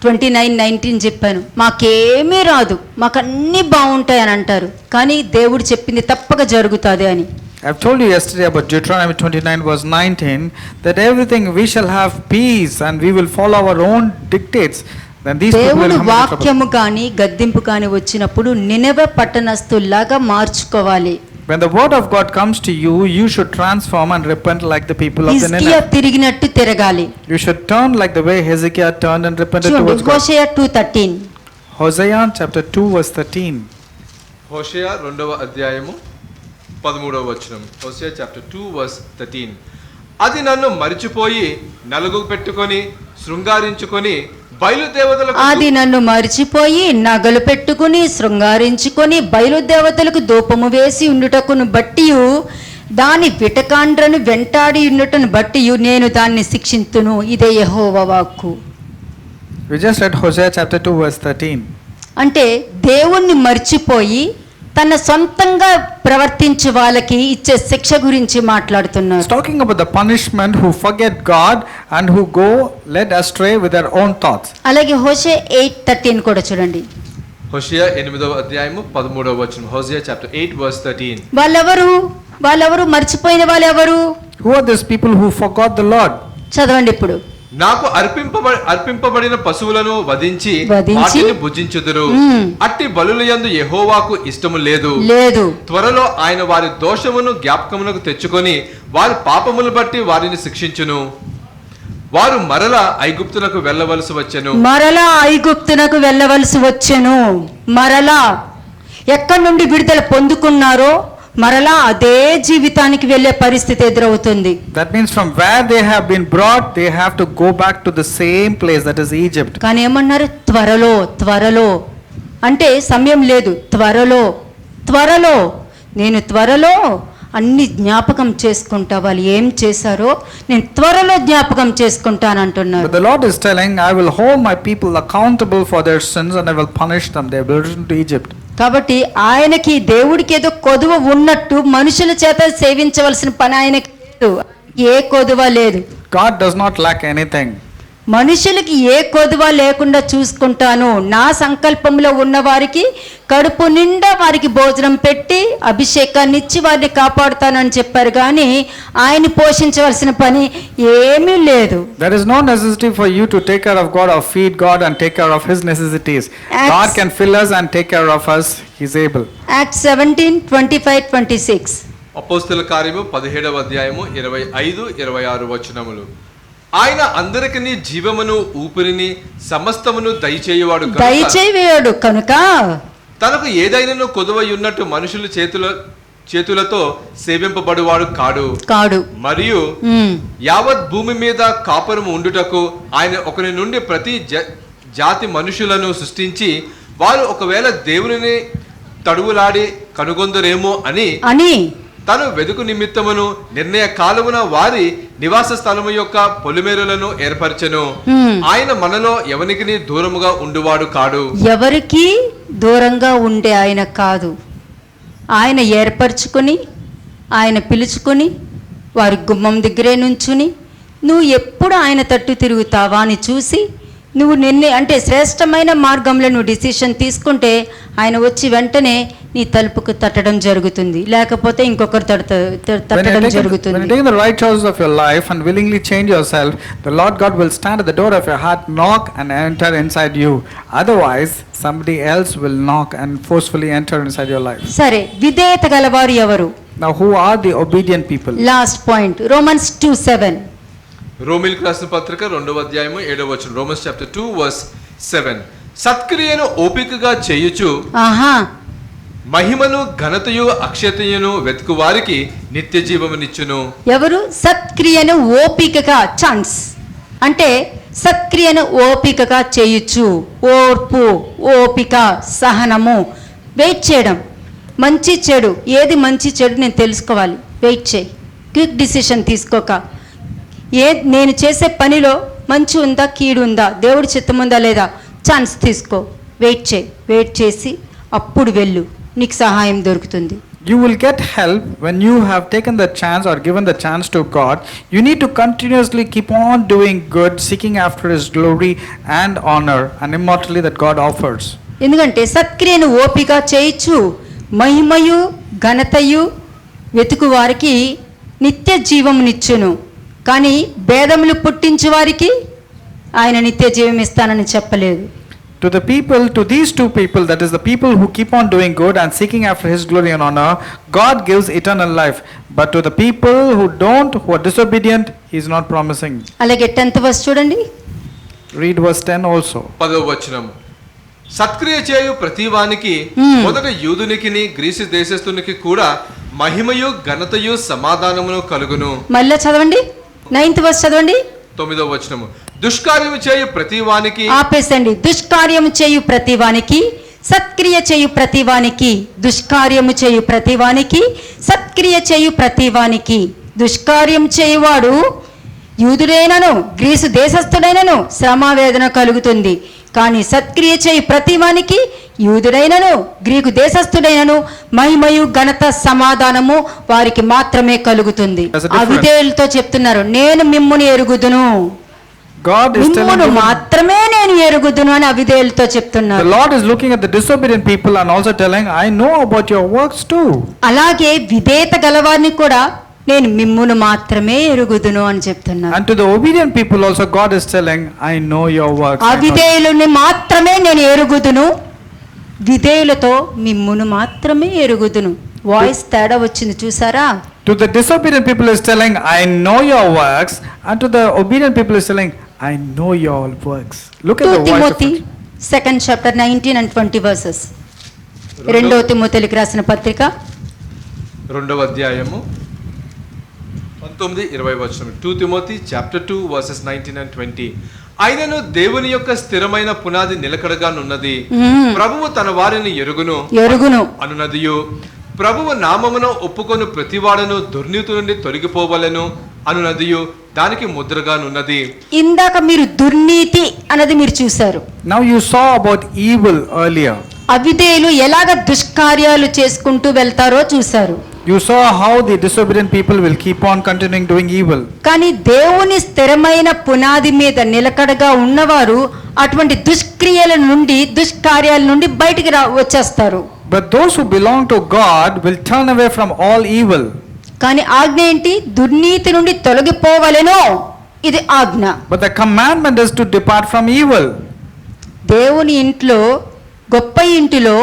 Speaker 1: 29:19 చెప్పాను. మాకేమీ రాదు, మాకు అన్నీ బాగుంటాయి అని అంటారు, కానీ దేవుడు చెప్పింది తప్పక జరుగుతుంది అని.
Speaker 2: I've told you yesterday about Deuteronomy 29 verse 19 that everything we shall have peace and we will follow our own dictates. Then these people will
Speaker 1: దేవుడు
Speaker 2: come into trouble.
Speaker 1: వాక్యము కానీ గద్దింపు కానీ వచ్చినప్పుడు నినెవె పట్టణస్థుల్లాగా మార్చుకోవాలి.
Speaker 2: When the word of God comes to you, you should transform and repent like the people of the
Speaker 1: హిజ్కియా
Speaker 2: Nineveh.
Speaker 1: తిరిగినట్టు తిరగాలి.
Speaker 2: You should turn like the way Hezekiah turned and repented
Speaker 1: చూడండి
Speaker 2: towards God.
Speaker 1: హోషేయ 2:13.
Speaker 2: Hosea chapter 2 verse 13.
Speaker 3: హోషేయ 2:13 వచనం. హోషేయ chapter 2 verse 13. అది నన్ను మరిచిపోయి నలుగు పెట్టుకొని శృంగారించుకొని బయలుదేవతలకు
Speaker 1: అది నన్ను మరిచిపోయి నగలు పెట్టుకుని శృంగారించుకొని బయలుదేవతలకు ధూపము వేసి ఉండుటకును బట్టి దాని విటకాండ్రను వెంటాడి ఉండుటను బట్టి నేను దాన్ని శిక్షింతును. ఇదే యెహోవా వాక్కు.
Speaker 2: We just read Hosea chapter 2 verse 13.
Speaker 1: అంటే దేవుణ్ణి మర్చిపోయి తన సొంతంగా ప్రవర్తించే వాళ్ళకి ఇచ్చే శిక్ష గురించి మాట్లాడుతున్నారు.
Speaker 2: It's talking about the punishment who forget God and who go led astray with their own thoughts.
Speaker 1: అలాగే హోషేయ 8:13 కూడా చూడండి.
Speaker 3: హోషేయ 8:13 వచనం. హోషేయ చాప్టర్ 8 వర్స్ 13.
Speaker 1: వాళ్ళెవరు మర్చిపోయిన వాళ్ళెవరు?
Speaker 2: Who are these people who forgot the Lord?
Speaker 1: చదవండి ఇప్పుడు.
Speaker 3: నాకు అర్పింపబడిన పశువులను వధించి వాటిని భుజించుదురు. అట్టి బలులయందు యెహోవాకు ఇష్టము లేదు. త్వరలో ఆయన వారి దోషమును జ్ఞాపకమునకు తెచ్చుకొని వారి పాపములు బట్టి వారిని శిక్షించును. వారు మరలా ఐగుప్తునకు వెళ్ళవలసి వచ్చెను. మరలా ఎక్కడి నుండి విడుదల పొందుకున్నారో మరలా అదే జీవితానికి వెళ్ళే పరిస్థితి ఎదురవుతుంది.
Speaker 2: That means from where they have been brought, they have to go back to the same place, that is Egypt.
Speaker 1: కానీ ఏమన్నారు? త్వరలో అంటే సమయం లేదు. త్వరలో నేను త్వరలో అన్ని జ్ఞాపకం చేసుకుంటా, వాళ్ళు ఏం చేశారో నేను త్వరలో జ్ఞాపకం చేసుకుంటానంటున్నారు.
Speaker 2: But the Lord is telling, I will hold my people accountable for their sins and I will punish them. They will return to Egypt.
Speaker 1: కాబట్టి ఆయనకి దేవుడికి ఏదో కొదువ ఉన్నట్టు మనుషుల చేత సేవించవలసిన పని ఆయనకి లేదు. ఏ కొదువ లేదు.
Speaker 2: God does not lack anything.
Speaker 1: మనుషులకి ఏ కొదువ లేకుండా చూసుకుంటాను, నా సంకల్పంలో ఉన్న వారికి కడుపు నిండా వారికి భోజనం పెట్టి అభిషేకాన్ని ఇచ్చి వారిని కాపాడుతానని చెప్పారు, కానీ ఆయన పోషించవలసిన పని ఏమీ లేదు.
Speaker 2: There is no necessity for you to take care of God or feed God and take care of His necessities. God can fill us and take care of us. He is able.
Speaker 1: Acts 17:25-26.
Speaker 3: అపోస్తల కార్యము 17వ అధ్యాయము 25-26 వచనములు. ఆయన అందరికీ జీవమును ఊపిరిని సమస్తమును దయచేయువాడు కనుక
Speaker 1: దయచేయడు కనుక
Speaker 3: తనకు ఏదైనాను కొదువై ఉన్నట్టు మనుషుల చేతులతో సేవింపబడువాడు కాడు. మరియు యావత్ భూమి మీద కాపురము ఉండుటకు ఆయన ఒకరి నుండి ప్రతి జాతి మనుషులను సృష్టించి వారు ఒకవేళ దేవుని తడువులాడి కనుగొందరేమో అని తను వెదుకు నిమిత్తమును నిర్ణయ కాలమున వారి నివాస స్థలము యొక్క పొలిమేరులను ఏర్పరచెను. ఆయన మనలో ఎవరికి దూరముగా ఉండువాడు కాడు.
Speaker 1: ఎవరికి దూరంగా ఉండే ఆయన కాదు. ఆయన ఏర్పరచుకొని, ఆయన పిలుచుకొని, వారి గుమ్మం దగ్గరే నుంచుని నువ్వు ఎప్పుడు ఆయన తట్టు తిరుగుతావా అని చూసి నువ్వు అంటే శ్రేష్టమైన మార్గంలో నువ్వు డిసిషన్ తీసుకుంటే ఆయన వచ్చి వెంటనే నీ తలుపుకు తట్టడం జరుగుతుంది, లేకపోతే ఇంకొకరు తట్టడం జరుగుతుంది.
Speaker 2: When you take the right choices of your life and willingly change yourself, the Lord God will stand at the door of your heart, knock and enter inside you. Otherwise, somebody else will knock and forcefully enter inside your life.
Speaker 1: సరే, విధేయత గలవారు ఎవరు?
Speaker 2: Now, who are the obedient people?
Speaker 1: Last point, Romans 2:7.
Speaker 3: రోమిల్కి రాసిన పత్రిక 2వ అధ్యాయము 7వ వచనం. Romans chapter 2 verse 7. సత్క్రియను ఓపికగా చేయుచు మహిమను ఘనతయు అక్షతయను వెతుకు వారికి నిత్య జీవమునిచ్చును.
Speaker 1: ఎవరు? సత్క్రియను ఓపికగా, ఛాన్స్ అంటే సత్క్రియను ఓపికగా చేయుచు, ఓర్పు, ఓపిక, సహనము, వెయిట్ చేయడం. మంచి చెడు, ఏది మంచి చెడు నేను తెలుసుకోవాలి, వెయిట్ చేయి. క్విక్ డిసిషన్ తీసుకోక, నేను చేసే పనిలో మంచి ఉందా కీడు ఉందా, దేవుడి చిత్తం ఉందా లేదా, ఛాన్స్ తీసుకో, వెయిట్ చేయి. వెయిట్ చేసి అప్పుడు వెళ్ళు, నీకు సహాయం దొరుకుతుంది.
Speaker 2: You will get help when you have taken the chance or given the chance to God. You need to continuously keep on doing good, seeking after His glory and honor and immortality that God offers.
Speaker 1: ఎందుకంటే సత్క్రియను ఓపిక చేయొచ్చు, మహిమయు ఘనతయు వెతుకు వారికి నిత్య జీవమునిచ్చును. కానీ భేదములు పుట్టించు వారికి ఆయన నిత్య జీవం ఇస్తానని చెప్పలేదు.
Speaker 2: To the people, to these two people, that is the people who keep on doing good and seeking after His glory and honor, God gives eternal life. But to the people who don't, who are disobedient, He is not promising.
Speaker 1: అలాగే 10th verse చూడండి.
Speaker 2: Read verse 10 also.
Speaker 3: 10వ వచనం. సత్క్రియ చేయు ప్రతివానికి మొదట యూదునికిని Greece దేశస్థునికి కూడా మహిమయు ఘనతయు సమాధానమును కలుగును.
Speaker 1: మళ్ళీ చదవండి, 9th verse చదవండి.
Speaker 3: 9వ వచనము. దుష్కార్యము చేయు ప్రతివానికి,
Speaker 1: ఆపేసండి, దుష్కార్యము చేయు ప్రతివానికి, సత్క్రియ చేయు ప్రతివానికి, దుష్కార్యము చేయు ప్రతివానికి, సత్క్రియ చేయు ప్రతివానికి. దుష్కార్యం చేయువాడు యూదుడైనను గ్రీసు దేశస్థుడైనను శ్రమవేదన కలుగుతుంది, కానీ సత్క్రియ చేయు ప్రతివానికి యూదుడైనను గ్రీకు దేశస్థుడైనను మహిమయు ఘనత సమాధానము వారికి మాత్రమే కలుగుతుంది. అవిధేయులతో చెప్తున్నారు, నేను మిమ్ముని ఎరుగుదును, మిమ్మును మాత్రమే నేను ఎరుగుదును అని అవిధేయులతో చెప్తున్నారు.
Speaker 2: The Lord is looking at the disobedient people and also telling, I know about your works too.
Speaker 1: అలాగే విధేయత గలవారిని కూడా నేను మిమ్మును మాత్రమే ఎరుగుదును అని చెప్తున్నారు.
Speaker 2: And to the obedient people also God is telling, I know your works.
Speaker 1: అవిధేయులని మాత్రమే నేను ఎరుగుదును, విధేయులతో మిమ్మును మాత్రమే ఎరుగుదును. వాయిస్ తేడా వచ్చింది చూసారా?
Speaker 2: To the disobedient people is telling, I know your works, and to the obedient people is telling, I know your works. Look at the voice
Speaker 1: Timothy,
Speaker 2: of it.
Speaker 1: 2nd chapter 19 and 20 verses. 2వ తిమోతికి రాసిన పత్రిక
Speaker 3: 2వ అధ్యాయము 19-20 వచనం. 2 Timothy chapter 2 verses 19 and 20. ఆయనను దేవుని యొక్క స్థిరమైన పునాది నిలకడగానున్నది, ప్రభువు తన వారిని ఎరుగును అనునదియు, ప్రభువు నామమును ఒప్పుకొని ప్రతివాడను దుర్నీతి నుండి తొలగిపోవలెను అనునదియు దానికి ముద్రగానున్నది.
Speaker 1: ఇందాక మీరు దుర్నీతి అన్నది మీరు చూశారు.
Speaker 2: Now you saw about evil earlier.
Speaker 1: అవిధేయులు ఎలాగ దుష్కార్యాలు చేసుకుంటూ వెళ్తారో చూశారు.
Speaker 2: You saw how the disobedient people will keep on continuing doing evil.
Speaker 1: కానీ దేవుని స్థిరమైన పునాది మీద నిలకడగా ఉన్నవారు అటువంటి దుష్క్రియల నుండి దుష్కార్యాల నుండి బయటికి వచ్చేస్తారు.
Speaker 2: But those who belong to God will turn away from all evil.
Speaker 1: కానీ ఆజ్ఞ ఏంటి? దుర్నీతి నుండి తొలగిపోవలెను. ఇది ఆజ్ఞ.
Speaker 2: But the commandment is to depart from evil.
Speaker 1: దేవుని ఇంట్లో, గొప్ప ఇంటిలో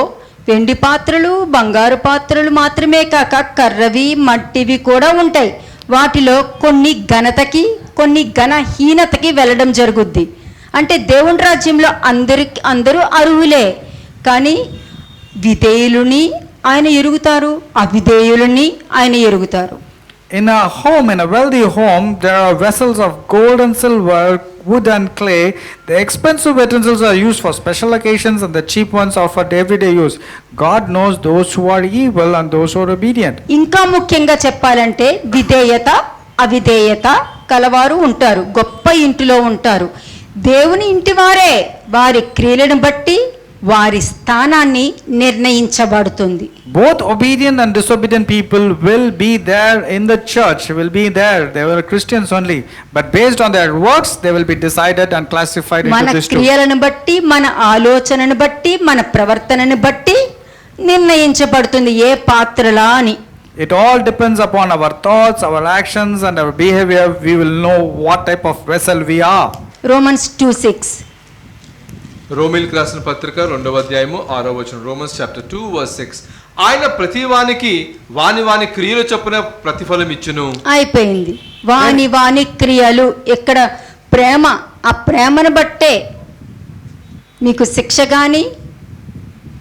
Speaker 1: వెండి పాత్రలు, బంగారు పాత్రలు మాత్రమే కాక కర్రవి, మట్టివి కూడా ఉంటాయి. వాటిలో కొన్ని ఘనతకి, కొన్ని ఘనహీనతకి వెళ్ళడం జరుగుద్ది. అంటే దేవుని రాజ్యంలో అందరూ అర్హులే. కానీ విధేయులని ఆయన ఎరుగుతారు, అవిధేయులని ఆయన ఎరుగుతారు.
Speaker 2: In a home, in a wealthy home, there are vessels of gold and silver, wood and clay. The expensive utensils are used for special occasions and the cheap ones are for everyday use. God knows those who are evil and those who are obedient.
Speaker 1: ఇంకా ముఖ్యంగా చెప్పాలంటే విధేయత, అవిధేయత కలవారు ఉంటారు, గొప్ప ఇంటిలో ఉంటారు. దేవుని ఇంటి వారే వారి క్రియలను బట్టి వారి స్థానాన్ని నిర్ణయించబడుతుంది.
Speaker 2: Both obedient and disobedient people will be there in the church, will be there. They were Christians only. But based on their works, they will be decided and classified into
Speaker 1: మన
Speaker 2: these two.
Speaker 1: క్రియలను బట్టి, మన ఆలోచనను బట్టి, మన ప్రవర్తనను బట్టి నిర్ణయించబడుతుంది ఏ పాత్రలా అని.
Speaker 2: It all depends upon our thoughts, our actions and our behavior. We will know what type of vessel we are.
Speaker 1: Romans 2:6.
Speaker 3: రోమిల్కి రాసిన పత్రిక 2వ అధ్యాయము 6వ వచనం. Romans chapter 2 verse 6. ఆయన ప్రతి వానికి వాని క్రియల చొప్పున ప్రతిఫలం ఇచ్చును.
Speaker 1: అయిపోయింది. వాని క్రియలు. ఇక్కడ ప్రేమ, ఆ ప్రేమను బట్టే మీకు శిక్ష కానీ,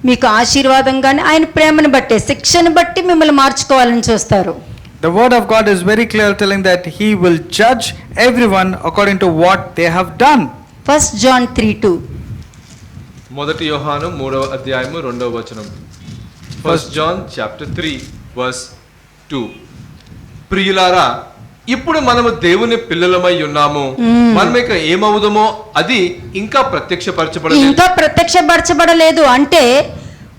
Speaker 1: మీకు ఆశీర్వాదం కానీ ఆయన ప్రేమను బట్టే, శిక్షను బట్టి మిమ్మల్ని మార్చుకోవాలని చూస్తారు.
Speaker 2: The word of God is very clear, telling that he will judge everyone according to what they have done.
Speaker 1: 1 John 3:2.
Speaker 3: మొదటి యోహాను 3వ అధ్యాయము 2వ వచనం. 1 జాన్ చాప్టర్ 3 వర్స్ 2. ప్రియులారా, ఇప్పుడు మనము దేవుని పిల్లలమై ఉన్నాము. మనం ఇక ఏమవుదామో అది ఇంకా
Speaker 1: ప్రత్యక్షపరచబడలేదు. అంటే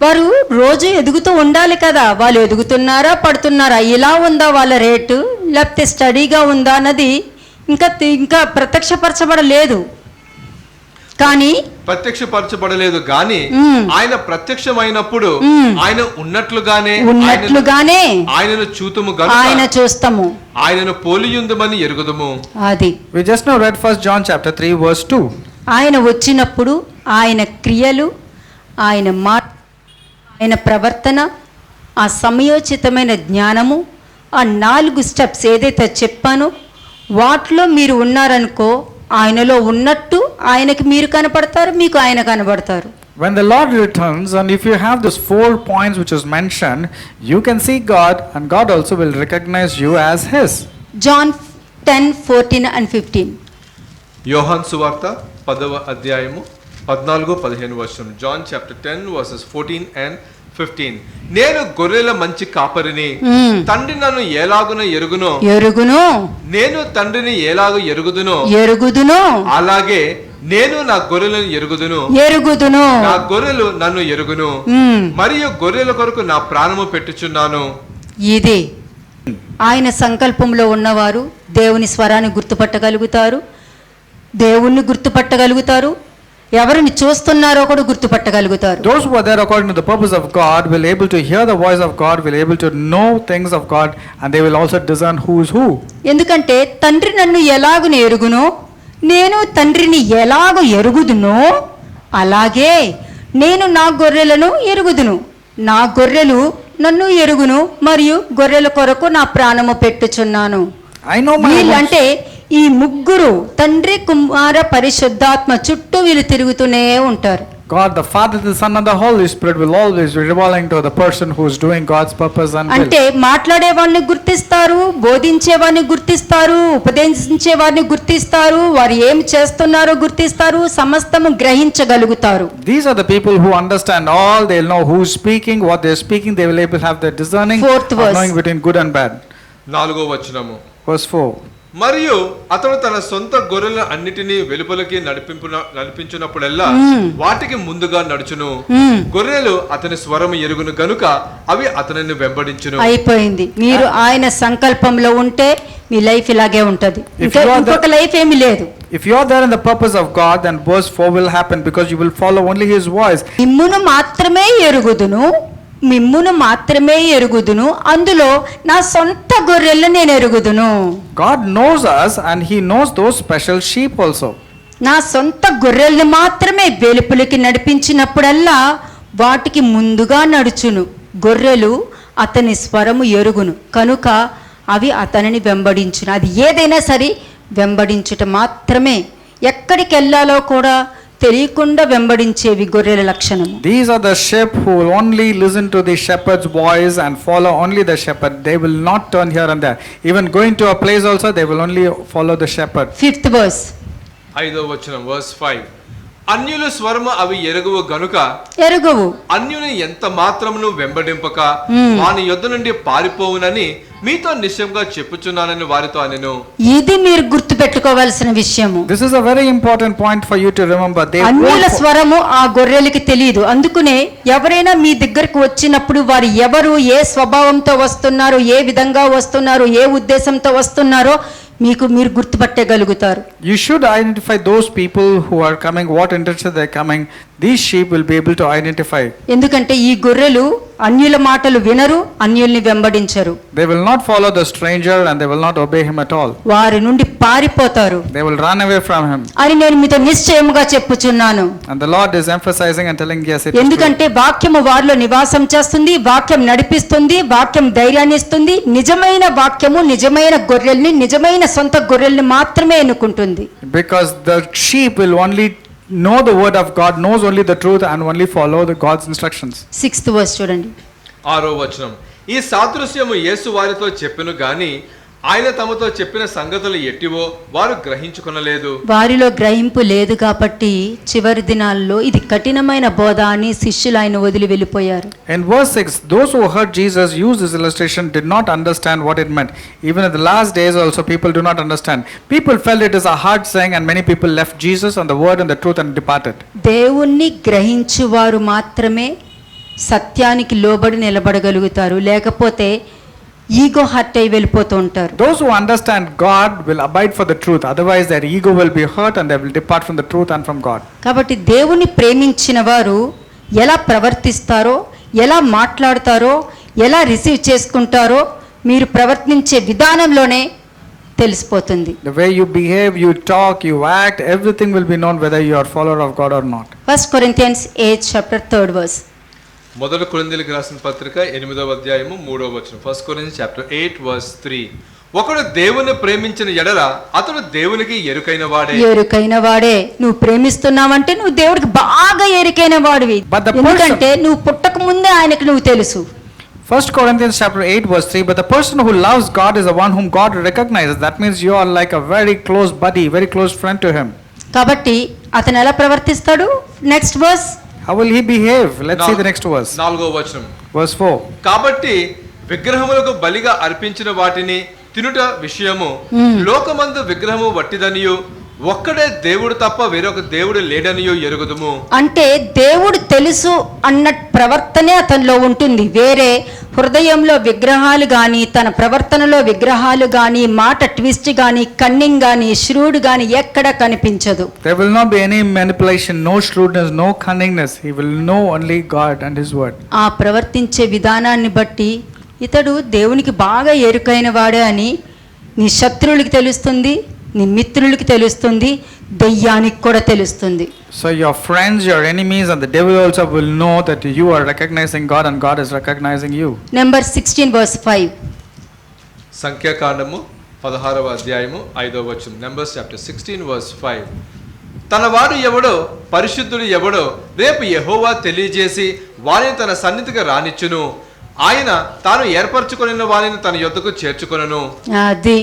Speaker 1: వారు రోజు ఎదుగుతూ ఉండాలి కదా. వాళ్ళు ఎదుగుతున్నారా, పడుతున్నారా, ఇలా ఉందా వాళ్ళ రేటు, లేకపోతే స్టడీగా ఉందా అన్నది ఇంకా ప్రత్యక్షపరచబడలేదు. కానీ
Speaker 3: ప్రత్యక్షపరచబడలేదు కానీ ఆయన ప్రత్యక్షమైనప్పుడు ఆయన ఉన్నట్లుగానే ఆయనను చూతుము గనుక
Speaker 1: ఆయన చూస్తాము,
Speaker 3: ఆయనను పోలియుందుమని ఎరుగుదుము.
Speaker 1: అది
Speaker 2: We just now read 1 John chapter 3 verse 2.
Speaker 1: ఆయన వచ్చినప్పుడు ఆయన క్రియలు, ఆయన మాట, ఆయన ప్రవర్తన, ఆ సమయోచితమైన జ్ఞానము, ఆ 4 స్టెప్స్ ఏదైతే చెప్పానో వాటిలో మీరు ఉన్నారనుకో, ఆయనలో ఉన్నట్టు ఆయనకి మీరు కనపడతారు, మీకు ఆయన కనబడతారు.
Speaker 2: When the Lord returns, and if you have these 4 points which is mentioned, you can see God and God also will recognize you as his.
Speaker 1: John 10:14-15.
Speaker 3: యోహాను సువార్త 10వ అధ్యాయము 14-15 వచనం. John chapter 10 verses 14 and 15. నేను గొర్రెల మంచి కాపరిని, తండ్రి నన్ను ఎలాగున ఎరుగును, నేను తండ్రిని ఎలాగో ఎరుగుదునో అలాగే నేను నా గొర్రెలను ఎరుగుదును, నా గొర్రెలు నన్ను ఎరుగును, మరియు గొర్రెల కొరకు నా ప్రాణము పెట్టుచున్నాను.
Speaker 1: ఇది ఆయన సంకల్పంలో ఉన్నవారు దేవుని స్వరాన్ని గుర్తుపట్టగలుగుతారు, దేవుణ్ణి గుర్తుపట్టగలుగుతారు, ఎవరిని చూస్తున్నారో కూడా గుర్తుపట్టగలుగుతారు.
Speaker 2: Those who are there according to the purpose of God will able to hear the voice of God, will able to know things of God, and they will also discern who is who.
Speaker 1: ఎందుకంటే తండ్రి నన్ను ఎలాగున ఎరుగునో, నేను తండ్రిని ఎలాగో ఎరుగుదునో, అలాగే నేను నా గొర్రెలను ఎరుగుదును, నా గొర్రెలు నన్ను ఎరుగును, మరియు గొర్రెల కొరకు నా ప్రాణము పెట్టుచున్నాను. వీళ్ళంటే ఈ ముగ్గురు, తండ్రి, కుమార, పరిశుద్ధాత్మ చుట్టూ వీళ్ళు తిరుగుతూనే ఉంటారు.
Speaker 2: God the Father, the Son and the Holy Spirit will always be revealing to the person who is doing God's purpose and will.
Speaker 1: అంటే మాట్లాడే వారిని గుర్తిస్తారు, బోధించే వారిని గుర్తిస్తారు, ఉపదేశించే వారిని గుర్తిస్తారు, వారు ఏం చేస్తున్నారో గుర్తిస్తారు, సమస్తము గ్రహించగలుగుతారు.
Speaker 2: These are the people who understand all. They'll know who is speaking, what they're speaking. They will able to have the discerning,
Speaker 1: Fourth verse.
Speaker 2: knowing between good and bad.
Speaker 3: 4వ వచనము.
Speaker 2: Verse 4.
Speaker 3: మరియు అతడు తన సొంత గొర్రెల అన్నిటినీ వెలుపలికి నడిపించినప్పుడల్లా వాటికి ముందుగా నడుచును. గొర్రెలు అతని స్వరము ఎరుగును గనుక అవి అతనిని వెంబడించును.
Speaker 1: అయిపోయింది. మీరు ఆయన సంకల్పంలో ఉంటే మీ లైఫ్ ఇలాగే ఉంటది, ఇంకొక లైఫ్ ఏమీ లేదు.
Speaker 2: If you are there in the purpose of God, then verse 4 will happen because you will follow only His voice.
Speaker 1: మిమ్మును మాత్రమే ఎరుగుదును, అందులో నా సొంత గొర్రెలను నేను ఎరుగుదును.
Speaker 2: God knows us and He knows those special sheep also.
Speaker 1: నా సొంత గొర్రెల్ని మాత్రమే వెలుపలికి నడిపించినప్పుడల్లా వాటికి ముందుగా నడుచును. గొర్రెలు అతని స్వరము ఎరుగును కనుక అవి అతనిని వెంబడించును. అది ఏదైనా సరే వెంబడించుట మాత్రమే. ఎక్కడికి వెళ్ళాలో కూడా తెలియకుండా వెంబడించేవి గొర్రెల లక్షణము.
Speaker 2: These are the sheep who will only listen to the shepherd's voice and follow only the shepherd. They will not turn here and there. Even going to a place also, they will only follow the shepherd.
Speaker 1: 5th verse.
Speaker 3: 5వ వచనం verse 5. అన్యుల స్వరము అవి ఎరుగువు గనుక
Speaker 1: ఎరుగవు,
Speaker 3: అన్యుని ఎంత మాత్రమును వెంబడింపక వాని యొద్ద నుండి పారిపోవునని మీతో నిశ్చయంగా చెప్పుచున్నానని వారితో అనెను.
Speaker 1: ఇది మీరు గుర్తు పెట్టుకోవాల్సిన విషయము.
Speaker 2: This is a very important point for you to remember.
Speaker 1: అన్యుల స్వరము ఆ గొర్రెలకి తెలియదు. అందుకనే ఎవరైనా మీ దగ్గరకు వచ్చినప్పుడు వారు ఎవరు, ఏ స్వభావంతో వస్తున్నారు, ఏ విధంగా వస్తున్నారు, ఏ ఉద్దేశంతో వస్తున్నారో మీరు గుర్తుపట్టగలుగుతారు.
Speaker 2: You should identify those people who are coming, what intention they are coming. These sheep will be able to identify.
Speaker 1: ఎందుకంటే ఈ గొర్రెలు అన్యుల మాటలు వినరు, అన్యుల్ని వెంబడించరు.
Speaker 2: They will not follow the stranger and they will not obey him at all.
Speaker 1: వారి నుండి పారిపోతారు.
Speaker 2: They will run away from him.
Speaker 1: అని నేను మీతో నిశ్చయముగా చెప్పుచున్నాను.
Speaker 2: And the Lord is emphasizing and telling, yes, it is true.
Speaker 1: ఎందుకంటే వాక్యము వారిలో నివాసం చేస్తుంది, వాక్యం నడిపిస్తుంది, వాక్యం ధైర్యాన్ని ఇస్తుంది. నిజమైన వాక్యము నిజమైన గొర్రెల్ని, నిజమైన సొంత గొర్రెల్ని మాత్రమే ఎన్నుకుంటుంది.
Speaker 2: Because the sheep will only know the word of God, knows only the truth and only follow the God's instructions.
Speaker 1: 6th verse చూడండి.
Speaker 3: 6వ వచనం. ఈ సాదృశ్యము యేసు వారితో చెప్పెను గాని ఆయన తమతో చెప్పిన సంగతులు ఎట్టివో వారు గ్రహించుకొనలేదు.
Speaker 1: వారిలో గ్రహింపు లేదు కాబట్టి చివరి దినాల్లో ఇది కఠినమైన బోధ అని శిష్యులు ఆయన వదిలి వెళ్ళిపోయారు.
Speaker 2: In verse 6, those who heard Jesus use this illustration did not understand what it meant. Even in the last days also people do not understand. People felt it is a hard saying and many people left Jesus and the word and the truth and departed.
Speaker 1: దేవుణ్ణి గ్రహించువారు మాత్రమే సత్యానికి లోబడి నిలబడగలుగుతారు, లేకపోతే ego hurt అయి వెళ్ళిపోతూ ఉంటారు.
Speaker 2: Those who understand God will abide for the truth, otherwise their ego will be hurt and they will depart from the truth and from God.
Speaker 1: కాబట్టి దేవుని ప్రేమించిన వారు ఎలా ప్రవర్తిస్తారో, ఎలా మాట్లాడతారో, ఎలా రిసీవ్ చేసుకుంటారో మీరు ప్రవర్తించే విధానంలోనే తెలిసిపోతుంది.
Speaker 2: The way you behave, you talk, you act, everything will be known whether you are follower of God or not.
Speaker 1: 1 Corinthians 8 chapter 3rd verse.
Speaker 3: మొదటి కొరింథీయులకు రాసిన పత్రిక 8వ అధ్యాయము 3వ వచనం. 1 Corinthians chapter 8 verse 3. ఒకడు దేవుని ప్రేమించిన ఎడల అతడు దేవునికి ఎరుకైన వాడే.
Speaker 1: నువ్వు ప్రేమిస్తున్నావంటే నువ్వు దేవుడికి బాగా ఎరుకైన వాడివి. ఎందుకంటే నువ్వు పుట్టక ముందే ఆయనకు నువ్వు తెలుసు.
Speaker 2: 1 Corinthians chapter 8 verse 3, but the person who loves God is the one whom God recognizes. That means you are like a very close buddy, very close friend to him.
Speaker 1: కాబట్టి అతను ఎలా ప్రవర్తిస్తాడు? Next verse.
Speaker 2: How will he behave? Let's see the next verse.
Speaker 3: 4వ వచనం.
Speaker 2: Verse 4.
Speaker 3: కాబట్టి విగ్రహములకు బలిగా అర్పించిన వాటిని తినుట విషయము లోకమందు విగ్రహము వట్టిదనియు ఒక్కడే దేవుడు తప్ప వేరొక దేవుడు లేడనియో ఎరుగుదుము.
Speaker 1: అంటే దేవుడు తెలుసు అన్న ప్రవర్తనే అతనిలో ఉంటుంది. వేరే హృదయంలో విగ్రహాలు గాని, తన ప్రవర్తనలో విగ్రహాలు గాని, మాట ట్విస్ట్ గాని, కన్నింగ్ గాని, ష్రూడ్ గాని ఎక్కడ కనిపించదు.
Speaker 2: There will not be any manipulation, no shrewdness, no cunningness. He will know only God and his word.
Speaker 1: ఆ ప్రవర్తించే విధానాన్ని బట్టి ఇతడు దేవునికి బాగా ఎరుకైన వాడే అని నీ శత్రువులకి తెలుస్తుంది, నీ మిత్రులకి తెలుస్తుంది, దెయ్యానికి కూడా తెలుస్తుంది.
Speaker 2: So your friends, your enemies and the devil also will know that you are recognizing God and God is recognizing you.
Speaker 1: Number 16 verse 5.
Speaker 3: సంఖ్యాకాండము 16వ అధ్యాయము 5వ వచనం. Numbers chapter 16 verse 5. తన వాడు ఎవడో పరిశుద్ధుడు ఎవడో రేపు యెహోవా తెలియజేసి వారిని తన సన్నిధికి రానిచ్చును. ఆయన తాను ఏర్పరచుకొనిన వారిని తన యొద్దకు చేర్చుకొనును.
Speaker 1: అది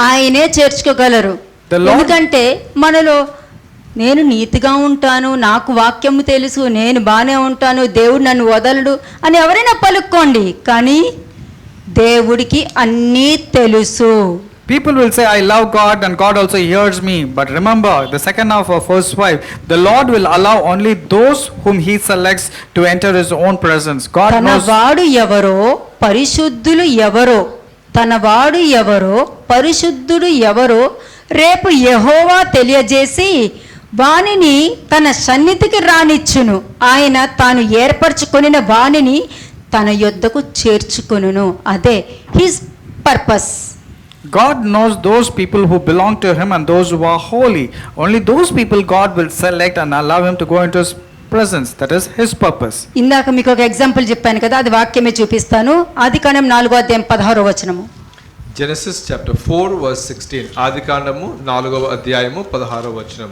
Speaker 1: ఆయనే చేర్చుకోగలరు. ఎందుకంటే మనలో నేను నీతిగా ఉంటాను, నాకు వాక్యము తెలుసు, నేను బాగానే ఉంటాను, దేవుడు నన్ను వదలడు అని ఎవరైనా పలుక్కోండి, కానీ దేవుడికి అన్నీ తెలుసు.
Speaker 2: People will say, I love God and God also hears me. But remember, the second half of verse 5, the Lord will allow only those whom He selects to enter His own presence. God
Speaker 1: తన
Speaker 2: knows.
Speaker 1: వాడు ఎవరో పరిశుద్ధులు ఎవరో, తన వాడు ఎవరో పరిశుద్ధుడు ఎవరో రేపు యెహోవా తెలియజేసి వానిని తన సన్నిధికి రానిచ్చును. ఆయన తాను ఏర్పరచుకొనిన వానిని తన యొద్దకు చేర్చుకొనును. అదే his purpose.
Speaker 2: God knows those people who belong to Him and those who are holy. Only those people God will select and allow Him to go into His presence. That is His purpose.
Speaker 1: ఇందాక మీకు ఒక example చెప్పాను కదా, అది వాక్యమే చూపిస్తాను. ఆదికాండం 4:16
Speaker 3: Genesis chapter 4 verse 16. ఆదికాండము 4:16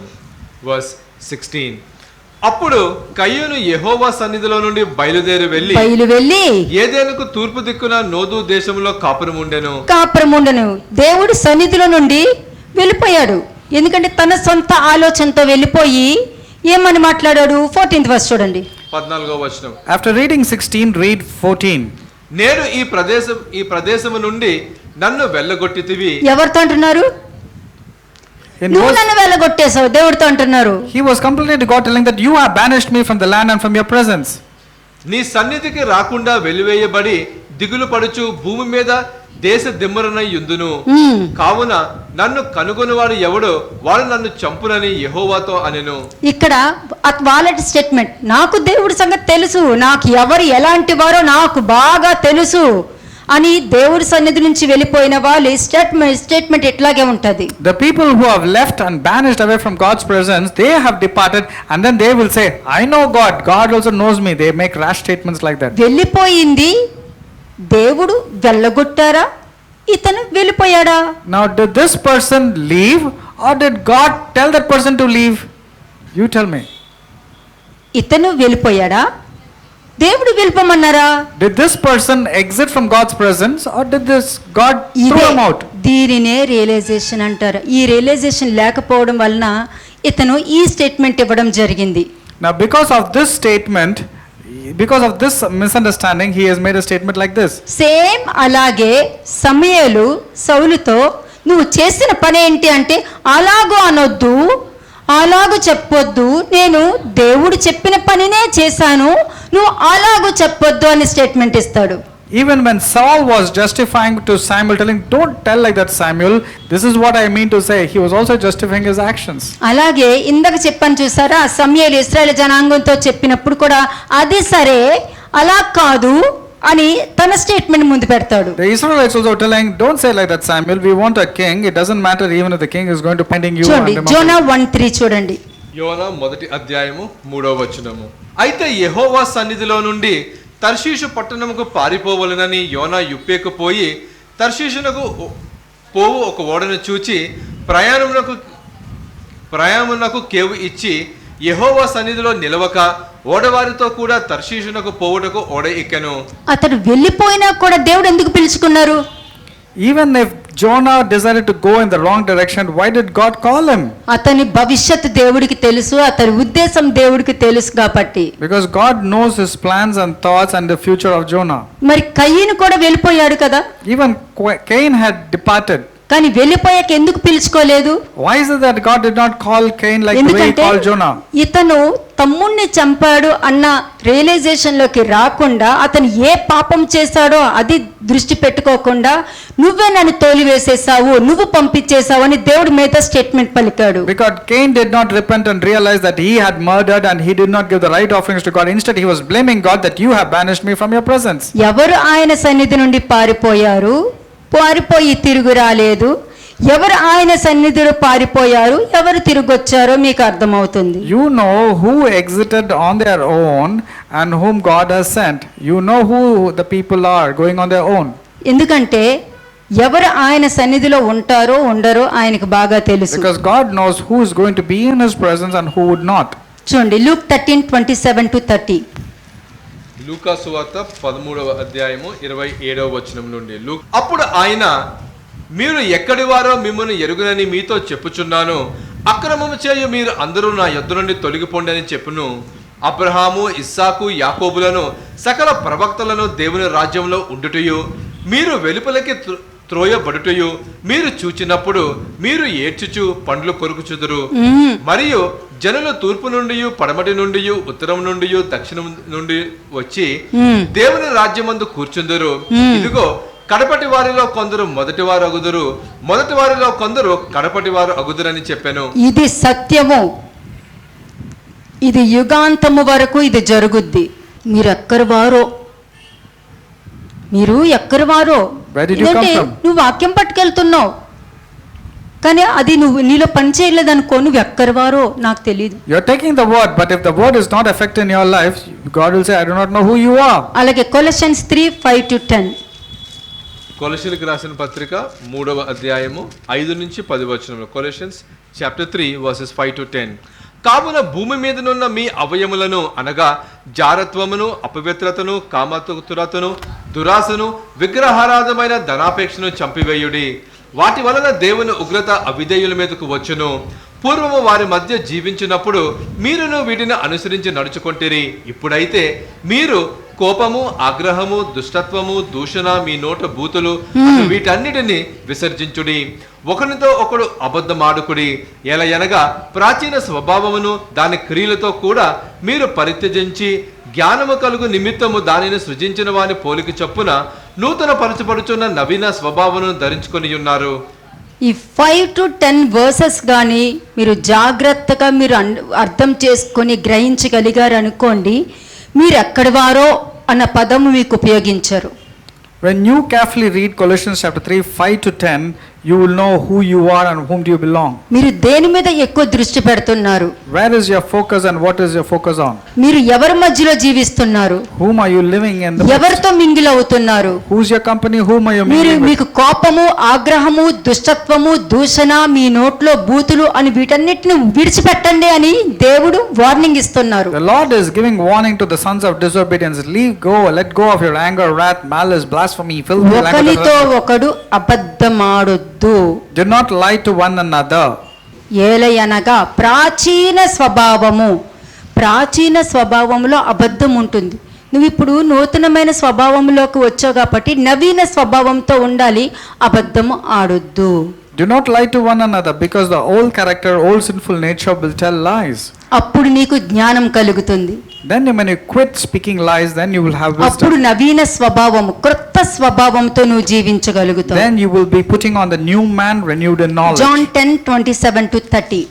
Speaker 3: verse 16. అప్పుడు కయ్యూను యెహోవా సన్నిధిలో నుండి బయలుదేరి వెళ్ళి ఏదెనుకు తూర్పు దిక్కున నోదు దేశంలో
Speaker 1: కాపురముండెను. దేవుడి సన్నిధిలో నుండి వెళ్ళిపోయాడు. ఎందుకంటే తన సొంత ఆలోచనతో వెళ్ళిపోయి ఏమని మాట్లాడాడు? 14th verse చూడండి.
Speaker 3: 14వ వచనం.
Speaker 2: After reading 16, read 14.
Speaker 3: నేను ఈ ప్రదేశము నుండి నన్ను వెళ్ళగొట్టితివి.
Speaker 1: ఎవరితో అంటున్నారు? నువ్వు నన్ను వెళ్ళగొట్టేశావు, దేవుడితో అంటున్నారు.
Speaker 2: He was complaining to God, telling that you have banished me from the land and from your presence.
Speaker 3: నీ సన్నిధికి రాకుండా వెలివేయబడి దిగులు పడుచు భూమి మీద దేశ దిమ్మరనై యుందును. కావున నన్ను కనుగొనివాడు ఎవడో వాడు నన్ను చంపునని యెహోవాతో అనెను. ఇక్కడ
Speaker 1: వాళ్ళ స్టేట్మెంట్, నాకు దేవుడి సంగతి తెలుసు, నాకు ఎవరు ఎలాంటి వారో నాకు బాగా తెలుసు అని దేవుడి సన్నిధి నుంచి వెళ్ళిపోయిన వాళ్ళ స్టేట్మెంట్ ఎట్లాగే ఉంటది.
Speaker 2: The people who have left and banished away from God's presence, they have departed and then they will say, I know God, God also knows me. They make rash statements like that.
Speaker 1: వెళ్ళిపోయింది దేవుడు వెళ్ళగొట్టారా, ఇతను వెళ్ళిపోయాడా?
Speaker 2: Now did this person leave or did God tell that person to leave? You tell me.
Speaker 1: ఇతను వెళ్ళిపోయాడా, దేవుడు వెళ్ళిపోమన్నారా?
Speaker 2: Did this person exit from God's presence or did this God throw him out?
Speaker 1: దీనినే realisation అంటారు. ఈ realisation లేకపోవడం వలన ఇతను ఈ స్టేట్మెంట్ ఇవ్వడం జరిగింది.
Speaker 2: Now because of this statement, because of this misunderstanding, he has made a statement like this.
Speaker 1: Same అలాగే సమూయేలు సౌలుతో నువ్వు చేసిన పని ఏంటి అంటే అలాగూ అనొద్దు, అలాగూ చెప్పొద్దు, నేను దేవుడు చెప్పిన పనినే చేశాను, నువ్వు అలాగూ చెప్పొద్దు అని స్టేట్మెంట్ ఇస్తాడు.
Speaker 2: Even when Saul was justifying to Samuel, telling, don't tell like that Samuel, this is what I mean to say, he was also justifying his actions.
Speaker 1: అలాగే ఇందాక చెప్పాను చూసారా, సమూయేలు ఇశ్రాయేలు జనాంగంతో చెప్పినప్పుడు కూడా అది సరే అలా కాదు అని తన స్టేట్మెంట్ ముందు పెడతాడు.
Speaker 2: The Israelites also telling, don't say like that Samuel, we want a king, it doesn't matter even if the king is going to pending you.
Speaker 1: చూడండి జోనా 1:3 చూడండి.
Speaker 3: యోనా 1:3. అయితే యెహోవా సన్నిధిలో నుండి తర్షీషు పట్టణముకు పారిపోవలనని యోనా యుప్పేకు పోయి తర్షీషునకు పోవు ఒక ఓడను చూచి ప్రయాణమునకు కేవు ఇచ్చి యెహోవా సన్నిధిలో నిలవక ఓడవారితో కూడా తర్షీషునకు పోవుటకు ఓడ ఎక్కెను.
Speaker 1: అతడు వెళ్ళిపోయినా కూడా దేవుడు ఎందుకు పిలుచుకున్నారు?
Speaker 2: Even if Jonah decided to go in the wrong direction, why did God call him?
Speaker 1: అతని భవిష్యత్తు దేవుడికి తెలుసు, అతని ఉద్దేశం దేవుడికి తెలుసు కాబట్టి.
Speaker 2: Because God knows his plans and thoughts and the future of Jonah.
Speaker 1: మరి కయీను కూడా వెళ్ళిపోయాడు కదా.
Speaker 2: Even Cain had departed.
Speaker 1: కానీ వెళ్ళిపోయాక ఎందుకు పిలుచుకోలేదు?
Speaker 2: Why is it that God did not call Cain like the way he called Jonah?
Speaker 1: ఇతను తమ్ముణ్ణి చంపాడు అన్న రియలైజేషన్ లోకి రాకుండా, అతను ఏ పాపం చేశాడో అది దృష్టి పెట్టుకోకుండా నువ్వే నన్ను తోలివేసేసావు, నువ్వు పంపించేసావు అని దేవుడి మీద స్టేట్మెంట్ పలికాడు.
Speaker 2: Because Cain did not repent and realize that he had murdered and he did not give the right offerings to God. Instead he was blaming God that you have banished me from your presence.
Speaker 1: ఎవరు ఆయన సన్నిధి నుండి పారిపోయి తిరుగు రాలేదు, ఎవరు ఆయన సన్నిధిలో పారిపోయారు, ఎవరు తిరిగొచ్చారో మీకు అర్థమవుతుంది.
Speaker 2: You know who exited on their own and whom God has sent. You know who the people are going on their own.
Speaker 1: ఎందుకంటే ఎవరు ఆయన సన్నిధిలో ఉంటారో ఉండరో ఆయనకు బాగా తెలుసు.
Speaker 2: Because God knows who is going to be in his presence and who would not.
Speaker 1: చూడండి Luke 13:27-30.
Speaker 3: లూకా సువార్త 13:27 నుండి. అప్పుడు ఆయన, మీరు ఎక్కడి వారో మిమ్మల్ని ఎరుగునని మీతో చెప్పుచున్నాను, అక్రమము చేయు మీరు అందరూ నా యొద్ద నుండి తొలగిపోండి అని చెప్పును. అబ్రహాము, ఇస్సాకు, యాకోబులను సకల ప్రవక్తలను దేవుని రాజ్యంలో ఉండుటయు మీరు వెలుపలకి త్రోయబడుటయు మీరు చూచినప్పుడు మీరు ఏడ్చుచు పండ్లు కొరుకుచుదురు. మరియు జనులు తూర్పు నుండి, పడమటి నుండి, ఉత్తరం నుండి, దక్షిణం నుండి వచ్చి దేవుని రాజ్యమందు కూర్చుందురు. ఇదిగో కడపటి వారిలో కొందరు మొదటి వారు అగుదురు, మొదటి వారిలో కొందరు కడపటి వారు అగుదురని చెప్పాను.
Speaker 1: ఇది సత్యము, ఇది యుగాంతము వరకు ఇది జరుగుద్ది. మీరు ఎక్కడి వారో
Speaker 2: Where did you come from?
Speaker 1: నువ్వు వాక్యం పట్టుకెళ్తున్నావు కానీ అది నువ్వు నీలో పని చేయలేదనుకో, నువ్వు ఎక్కడి వారో నాకు తెలియదు.
Speaker 2: You're taking the word, but if the word is not effective in your life, God will say, I do not know who you are.
Speaker 1: అలాగే కొలెషన్స్ 3:5-10.
Speaker 3: కొలెషీయులకు రాసిన పత్రిక 3వ అధ్యాయము 5 నుంచి 10 వచనములు. కొలెషన్స్ చాప్టర్ 3 వర్సెస్ 5-10. కావున భూమి మీదనున్న మీ అవయములను అనగా జారత్వమును, అపవిత్రతను, కామతురతను, దురాశను, విగ్రహారాధమైన ధనాపేక్షను చంపివేయుడి. వాటి వలన దేవుని ఉగ్రత అవిధేయుల మీదకు వచ్చును. పూర్వము వారి మధ్య జీవించినప్పుడు మీరును వీటిని అనుసరించి నడుచుకొంటిరి. ఇప్పుడైతే మీరు కోపము, ఆగ్రహము, దుష్టత్వము, దూషణ, మీ నోట బూతులు వీటన్నిటిని విసర్జించుడి. ఒకరితో ఒకడు అబద్ధమాడుకుడి. ఎలయనగా ప్రాచీన స్వభావమును దాని క్రియలతో కూడా మీరు పరిత్యజించి జ్ఞానము కలుగు నిమిత్తము దానిని సృజించిన వాని పోలిక చొప్పున నూతన పరచబడుచున్న నవీన స్వభావమును ధరించుకొని ఉన్నారు.
Speaker 1: ఈ 5-10 వర్సెస్ కానీ మీరు జాగ్రత్తగా మీరు అర్థం చేసుకొని గ్రహించగలిగారు అనుకోండి, మీరు ఎక్కడి వారో అన్న పదము మీకు ఉపయోగించరు.
Speaker 2: When you carefully read Colossians chapter 3, 5-10, you will know who you are and whom do you belong.
Speaker 1: మీరు దేని మీద ఎక్కువ దృష్టి పెడుతున్నారు?
Speaker 2: Where is your focus and what is your focus on?
Speaker 1: మీరు ఎవరి మధ్యలో జీవిస్తున్నారు?
Speaker 2: Whom are you living in?
Speaker 1: ఎవరితో మింగిల్ అవుతున్నారు?
Speaker 2: Who's your company? Whom are you
Speaker 1: మీరు
Speaker 2: mingling with?
Speaker 1: మీకు కోపము, ఆగ్రహము, దుష్టత్వము, దూషణ, మీ నోట్లో బూతులు అని వీటన్నిటిని విడిచిపెట్టండి అని దేవుడు వార్నింగ్ ఇస్తున్నారు.
Speaker 2: The Lord is giving warning to the sons of disobedience. Let go of your anger, wrath, malice, blasphemy, filthy
Speaker 1: ఒకరితో
Speaker 2: language.
Speaker 1: ఒకడు అబద్ధమాడొద్దు.
Speaker 2: Do not lie to one another.
Speaker 1: ఏలయనగా ప్రాచీన స్వభావంలో అబద్ధం ఉంటుంది. నువ్వు ఇప్పుడు నూతనమైన స్వభావంలోకి వచ్చావు కాబట్టి నవీన స్వభావంతో ఉండాలి, అబద్ధము ఆడొద్దు.
Speaker 2: Do not lie to one another because the old character, old sinful nature will tell lies.
Speaker 1: అప్పుడు నీకు జ్ఞానం కలుగుతుంది.
Speaker 2: Then when you quit speaking lies, then you will have
Speaker 1: అప్పుడు
Speaker 2: wisdom.
Speaker 1: నవీన స్వభావము, క్రొత్త స్వభావంతో నువ్వు జీవించగలుగుతావు.
Speaker 2: Then you will be putting on the new man renewed in knowledge.
Speaker 1: John 10:27-30.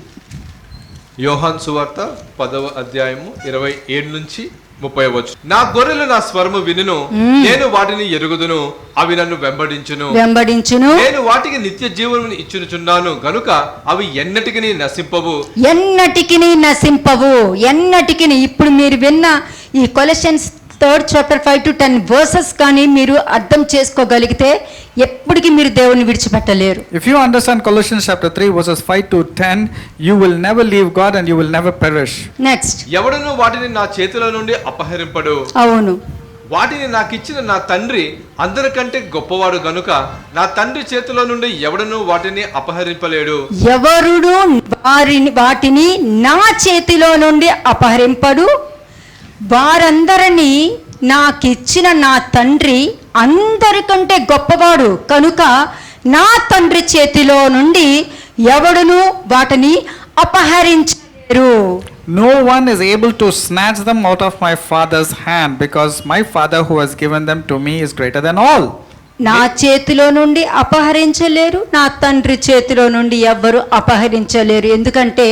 Speaker 3: యోహాను సువార్త 10వ అధ్యాయము 27 నుంచి 30 వచ్చు. నా గొర్రెలు నా స్వరము వినును, నేను వాటిని ఎరుగుదును, అవి నన్ను వెంబడించును. నేను వాటికి నిత్య జీవమును ఇచ్చుచున్నాను గనుక అవి ఎన్నటికి నశింపవు. ఇప్పుడు మీరు విన్న ఈ కొలెషన్స్ 3rd chapter 5-10 వర్సెస్ కానీ మీరు అర్థం చేసుకోగలిగితే ఎప్పటికీ మీరు దేవుని విడిచిపెట్టలేరు.
Speaker 2: If you understand Colossians chapter 3 verses 5-10, you will never leave God and you will never perish.
Speaker 1: Next,
Speaker 3: ఎవడును వాటిని నా చేతిలో నుండి అపహరింపడు.
Speaker 1: అవును,
Speaker 3: వాటిని నాకు ఇచ్చిన నా తండ్రి అందరికంటే గొప్పవాడు గనుక నా తండ్రి చేతిలో నుండి ఎవడును వాటిని అపహరింపలేడు.
Speaker 1: ఎవరుడు వాటిని నా చేతిలో నుండి అపహరింపడు. వారందరినీ నాకిచ్చిన నా తండ్రి అందరికంటే గొప్పవాడు కనుక నా తండ్రి చేతిలో నుండి ఎవడును వాటిని అపహరించలేరు.
Speaker 2: No one is able to snatch them out of my Father's hand because my Father who has given them to me is greater than all.
Speaker 1: నా చేతిలో నుండి అపహరించలేరు, నా తండ్రి చేతిలో నుండి ఎవ్వరు అపహరించలేరు. ఎందుకంటే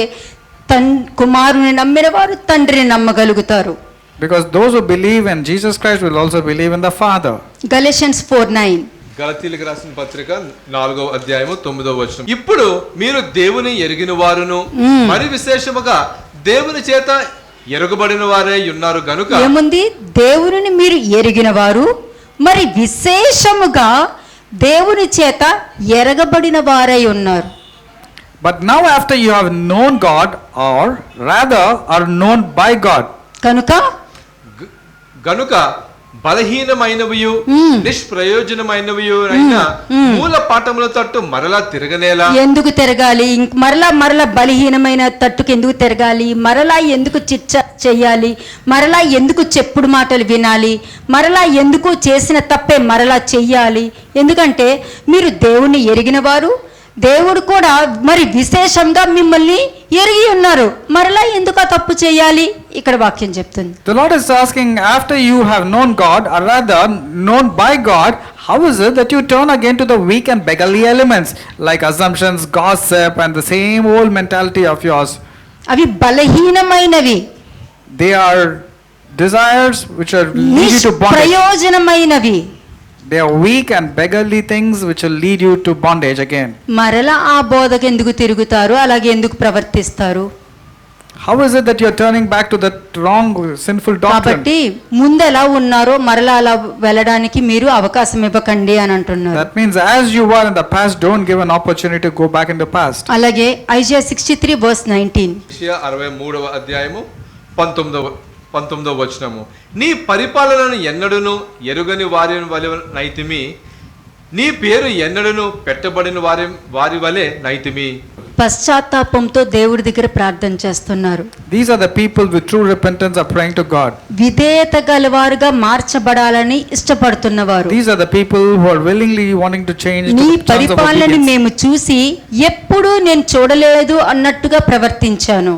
Speaker 1: కుమారుని నమ్మిన వారు తండ్రిని నమ్మగలుగుతారు.
Speaker 2: Because those who believe in Jesus Christ will also believe in the Father.
Speaker 1: Galatians 4:9.
Speaker 3: గలతీయులకు రాసిన పత్రిక 4వ అధ్యాయము 9వ వచనం. ఇప్పుడు మీరు దేవుని ఎరిగిన వారును మరి విశేషముగా దేవుని చేత ఎరగబడిన వారే ఉన్నారు గనుక.
Speaker 1: ఏముంది? దేవుని మీరు ఎరిగిన వారు మరి విశేషముగా దేవుని చేత ఎరగబడిన వారై ఉన్నారు.
Speaker 2: But now after you have known God, or rather are known by God.
Speaker 1: కనుక
Speaker 3: బలహీనమైనవియు నిష్ప్రయోజనమైనవియు అయిన మూల పాఠముల తట్టు మరలా తిరగనేలా
Speaker 1: ఎందుకు తిరగాలి? మరలా బలహీనమైన తట్టుకు ఎందుకు తిరగాలి? మరలా ఎందుకు చిచ్చ చెయ్యాలి? మరలా ఎందుకు చెప్పుడు మాటలు వినాలి? మరలా ఎందుకు చేసిన తప్పే మరలా చెయ్యాలి? ఎందుకంటే మీరు దేవుణ్ణి ఎరిగిన వారు, దేవుడు కూడా మరి విశేషంగా మిమ్మల్ని ఎరిగి ఉన్నారు. మరలా ఎందుకు ఆ తప్పు చేయాలి? ఇక్కడ వాక్యం చెప్తుంది.
Speaker 2: The Lord is asking, after you have known God, or rather known by God, how is it that you turn again to the weak and beggarly elements like assumptions, gossip, and the same old mentality of yours?
Speaker 1: అవి బలహీనమైనవి,
Speaker 2: They are desires which are lead you to bondage.
Speaker 1: ప్రయోజనమైనవి.
Speaker 2: They are weak and beggarly things which will lead you to bondage again.
Speaker 1: మరలా ఆ బోధకు ఎందుకు తిరుగుతారు? అలాగే ఎందుకు ప్రవర్తిస్తారు?
Speaker 2: How is it that you are turning back to that wrong, sinful doctrine?
Speaker 1: కాబట్టి ముందు ఎలా ఉన్నారో మరలా అలా వెళ్ళడానికి మీరు అవకాశం ఇవ్వకండి అని అంటున్నారు.
Speaker 2: That means as you were in the past, don't give an opportunity to go back in the past.
Speaker 1: అలాగే ఐజియా 63:19.
Speaker 3: యెషయా 63వ అధ్యాయము 19వ వచనము. నీ పరిపాలనను ఎన్నడూను ఎరుగని వారి వలె నైతిమి, నీ పేరు ఎన్నడూను పెట్టబడిన వారి వలె నైతిమి.
Speaker 1: పశ్చాత్తాపంతో దేవుడి దగ్గర ప్రార్థన చేస్తున్నారు.
Speaker 2: These are the people with true repentance are praying to God.
Speaker 1: విధేయత గలవారుగా మార్చబడాలని ఇష్టపడుతున్నవారు.
Speaker 2: These are the people who are willingly wanting to change to
Speaker 1: నీ
Speaker 2: the terms of
Speaker 1: పరిపాలనని
Speaker 2: obedience.
Speaker 1: మేము చూసి ఎప్పుడూ నేను చూడలేదు అన్నట్టుగా ప్రవర్తించాను.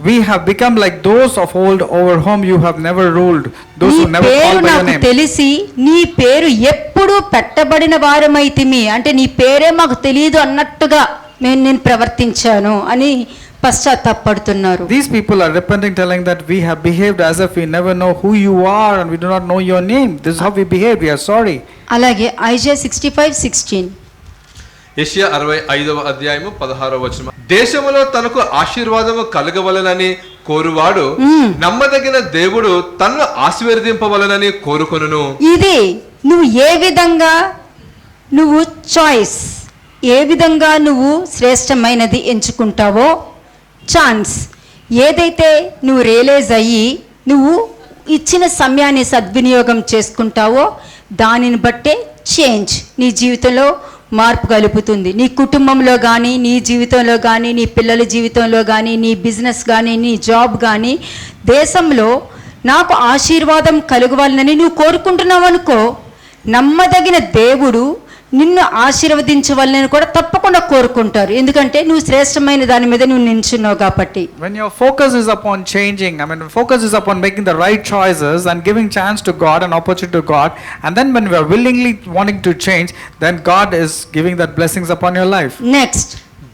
Speaker 2: We have become like those of old over whom you have never ruled, those who
Speaker 1: నీ
Speaker 2: never
Speaker 1: పేరు
Speaker 2: called by your
Speaker 1: నాకు
Speaker 2: name.
Speaker 1: తెలిసి నీ పేరు ఎప్పుడు పెట్టబడిన వారమైతిమి, అంటే నీ పేరే మాకు తెలియదు అన్నట్టుగా నేను ప్రవర్తించాను అని పశ్చాత్తాపడుతున్నారు.
Speaker 2: These people are repenting, telling that we have behaved as if we never know who you are and we do not know your name. This is how we behaved. We are sorry.
Speaker 1: అలాగే Isaiah 65:16.
Speaker 3: యెషయా 65వ అధ్యాయము 16వ వచనం. దేశములో తనకు ఆశీర్వాదము కలగవలనని కోరువాడు నమ్మదగిన దేవుడు తన్ను ఆశీర్వదింపవలనని కోరుకొనును.
Speaker 1: ఇది నువ్వు ఏ విధంగా నువ్వు చాయిస్, ఏ విధంగా నువ్వు శ్రేష్టమైనది ఎంచుకుంటావో, ఛాన్స్ ఏదైతే నువ్వు రియలైజ్ అయ్యి నువ్వు ఇచ్చిన సమయాన్ని సద్వినియోగం చేసుకుంటావో దానిని బట్టే చేంజ్ నీ జీవితంలో మార్పు కలుపుతుంది. నీ కుటుంబంలో కానీ, నీ జీవితంలో కానీ, నీ పిల్లల జీవితంలో కానీ, నీ బిజినెస్ కానీ, నీ జాబ్ కానీ, దేశంలో నాకు ఆశీర్వాదం కలుగవాలని నువ్వు కోరుకుంటున్నావు అనుకో, నమ్మదగిన దేవుడు నిన్ను ఆశీర్వదించవాలని కూడా తప్పకుండా కోరుకుంటారు. ఎందుకంటే నువ్వు శ్రేష్టమైన దాని మీద నువ్వు నిల్చున్నావు కాబట్టి.
Speaker 2: When your focus is upon changing, focus is upon making the right choices and giving chance to God and opportunity to God, and then when we are willingly wanting to change, then God is giving that blessings upon your life.
Speaker 1: Next,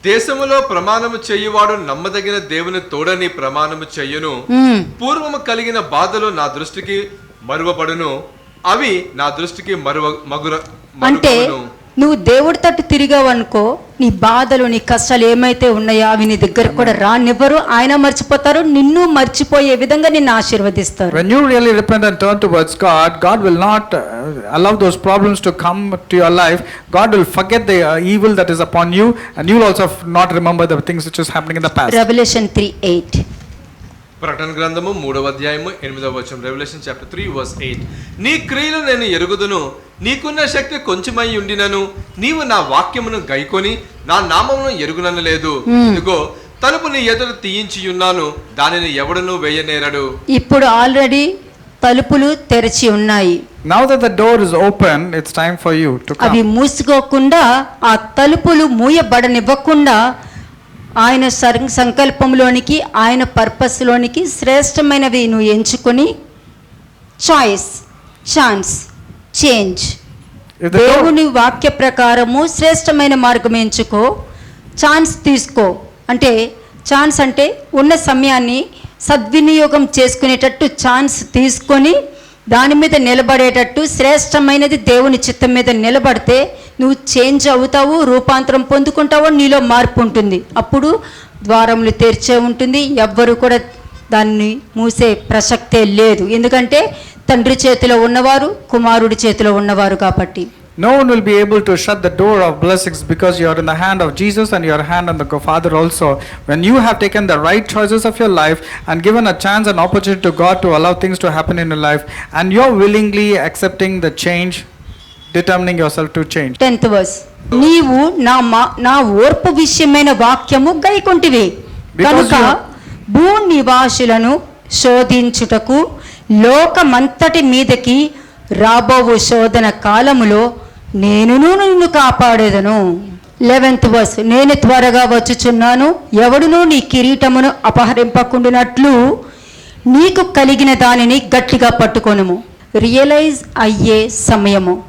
Speaker 3: దేశములో ప్రమాణము చేయువాడు నమ్మదగిన దేవుని తోడని ప్రమాణము చెయ్యును. పూర్వము కలిగిన బాధలు నా దృష్టికి మరువబడును, అవి నా దృష్టికి
Speaker 1: అంటే నువ్వు దేవుడి తట్టు తిరిగావు అనుకో, నీ బాధలు నీ కష్టాలు ఏమైతే ఉన్నాయో అవి నీ దగ్గర కూడా రానివ్వరు. ఆయన మర్చిపోతారు, నిన్ను మర్చిపోయే విధంగా నిన్ను ఆశీర్వదిస్తారు.
Speaker 2: When you really repent and turn towards God, God will not allow those problems to come to your life. God will forget the evil that is upon you, and you will also not remember the things which is happening in the past.
Speaker 1: Revelation 3:8.
Speaker 3: ప్రకటన గ్రంథము 3వ అధ్యాయము 8వ వచనం. Revelation chapter 3:8. నీ క్రియలు నేను ఎరుగుదును, నీకున్న శక్తి కొంచెమై ఉండినను నీవు నా వాక్యమును గైకొని నా నామమును ఎరుగునను లేదు. ఇదిగో తలుపు నీ ఎదుట తీయించి ఉన్నాను, దానిని ఎవడునూ వేయనేరడు.
Speaker 1: ఇప్పుడు ఆల్రెడీ తలుపులు తెరిచి ఉన్నాయి.
Speaker 2: Now that the door is open, it's time for you to come.
Speaker 1: అవి మూసుకోకుండా, ఆ తలుపులు మూయబడనివ్వకుండా ఆయన సంకల్పంలోనికి, ఆయన పర్పస్లోనికి శ్రేష్టమైనవి నువ్వు ఎంచుకొని చాయిస్, ఛాన్స్, చేంజ్. దేవుని వాక్య ప్రకారము శ్రేష్టమైన మార్గం ఎంచుకో, ఛాన్స్ తీసుకో. అంటే ఛాన్స్ అంటే ఉన్న సమయాన్ని సద్వినియోగం చేసుకునేటట్టు ఛాన్స్ తీసుకొని దాని మీద నిలబడేటట్టు, శ్రేష్టమైనది దేవుని చిత్తం మీద నిలబడితే నువ్వు చేంజ్ అవుతావు, రూపాంతరం పొందుకుంటావు, నీలో మార్పు ఉంటుంది. అప్పుడు ద్వారములు తెరిచే ఉంటుంది, ఎవ్వరు కూడా దాన్ని మూసే ప్రసక్తే లేదు. ఎందుకంటే తండ్రి చేతిలో ఉన్నవారు, కుమారుడి చేతిలో ఉన్నవారు కాబట్టి.
Speaker 2: No one will be able to shut the door of blessings because you are in the hand of Jesus and your hand on the Father also. When you have taken the right choices of your life and given a chance and opportunity to God to allow things to happen in your life, and you're willingly accepting the change, determining yourself to change.
Speaker 1: 10th verse. నీవు నా ఓర్పు విషయమైన వాక్యము గైకొంటివి
Speaker 2: Because
Speaker 1: కనుక
Speaker 2: you-
Speaker 1: భూనివాసులను శోధించుటకు లోకమంతటి మీదకి రాబోవు శోధన కాలములో నేనును నిన్ను కాపాడేదను. 11th verse. నేను త్వరగా వచ్చుచున్నాను, ఎవడునూ నీ కిరీటమును అపహరింపకుండునట్లు నీకు కలిగిన దానిని గట్టిగా పట్టుకొనుము. రియలైజ్ అయ్యే సమయము.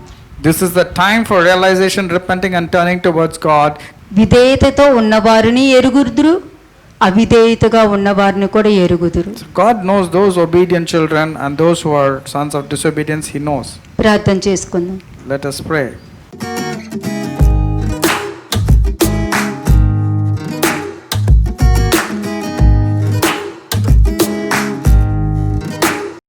Speaker 2: This is the time for realization, repenting and turning towards God.
Speaker 1: విధేయతతో ఉన్నవారిని ఎరుగుదురు, అవిధేయతగా ఉన్నవారిని కూడా ఎరుగుదురు.
Speaker 2: God knows those obedient children and those who are sons of disobedience, He knows.
Speaker 1: ప్రార్థన చేసుకుందాం.
Speaker 2: Let us pray.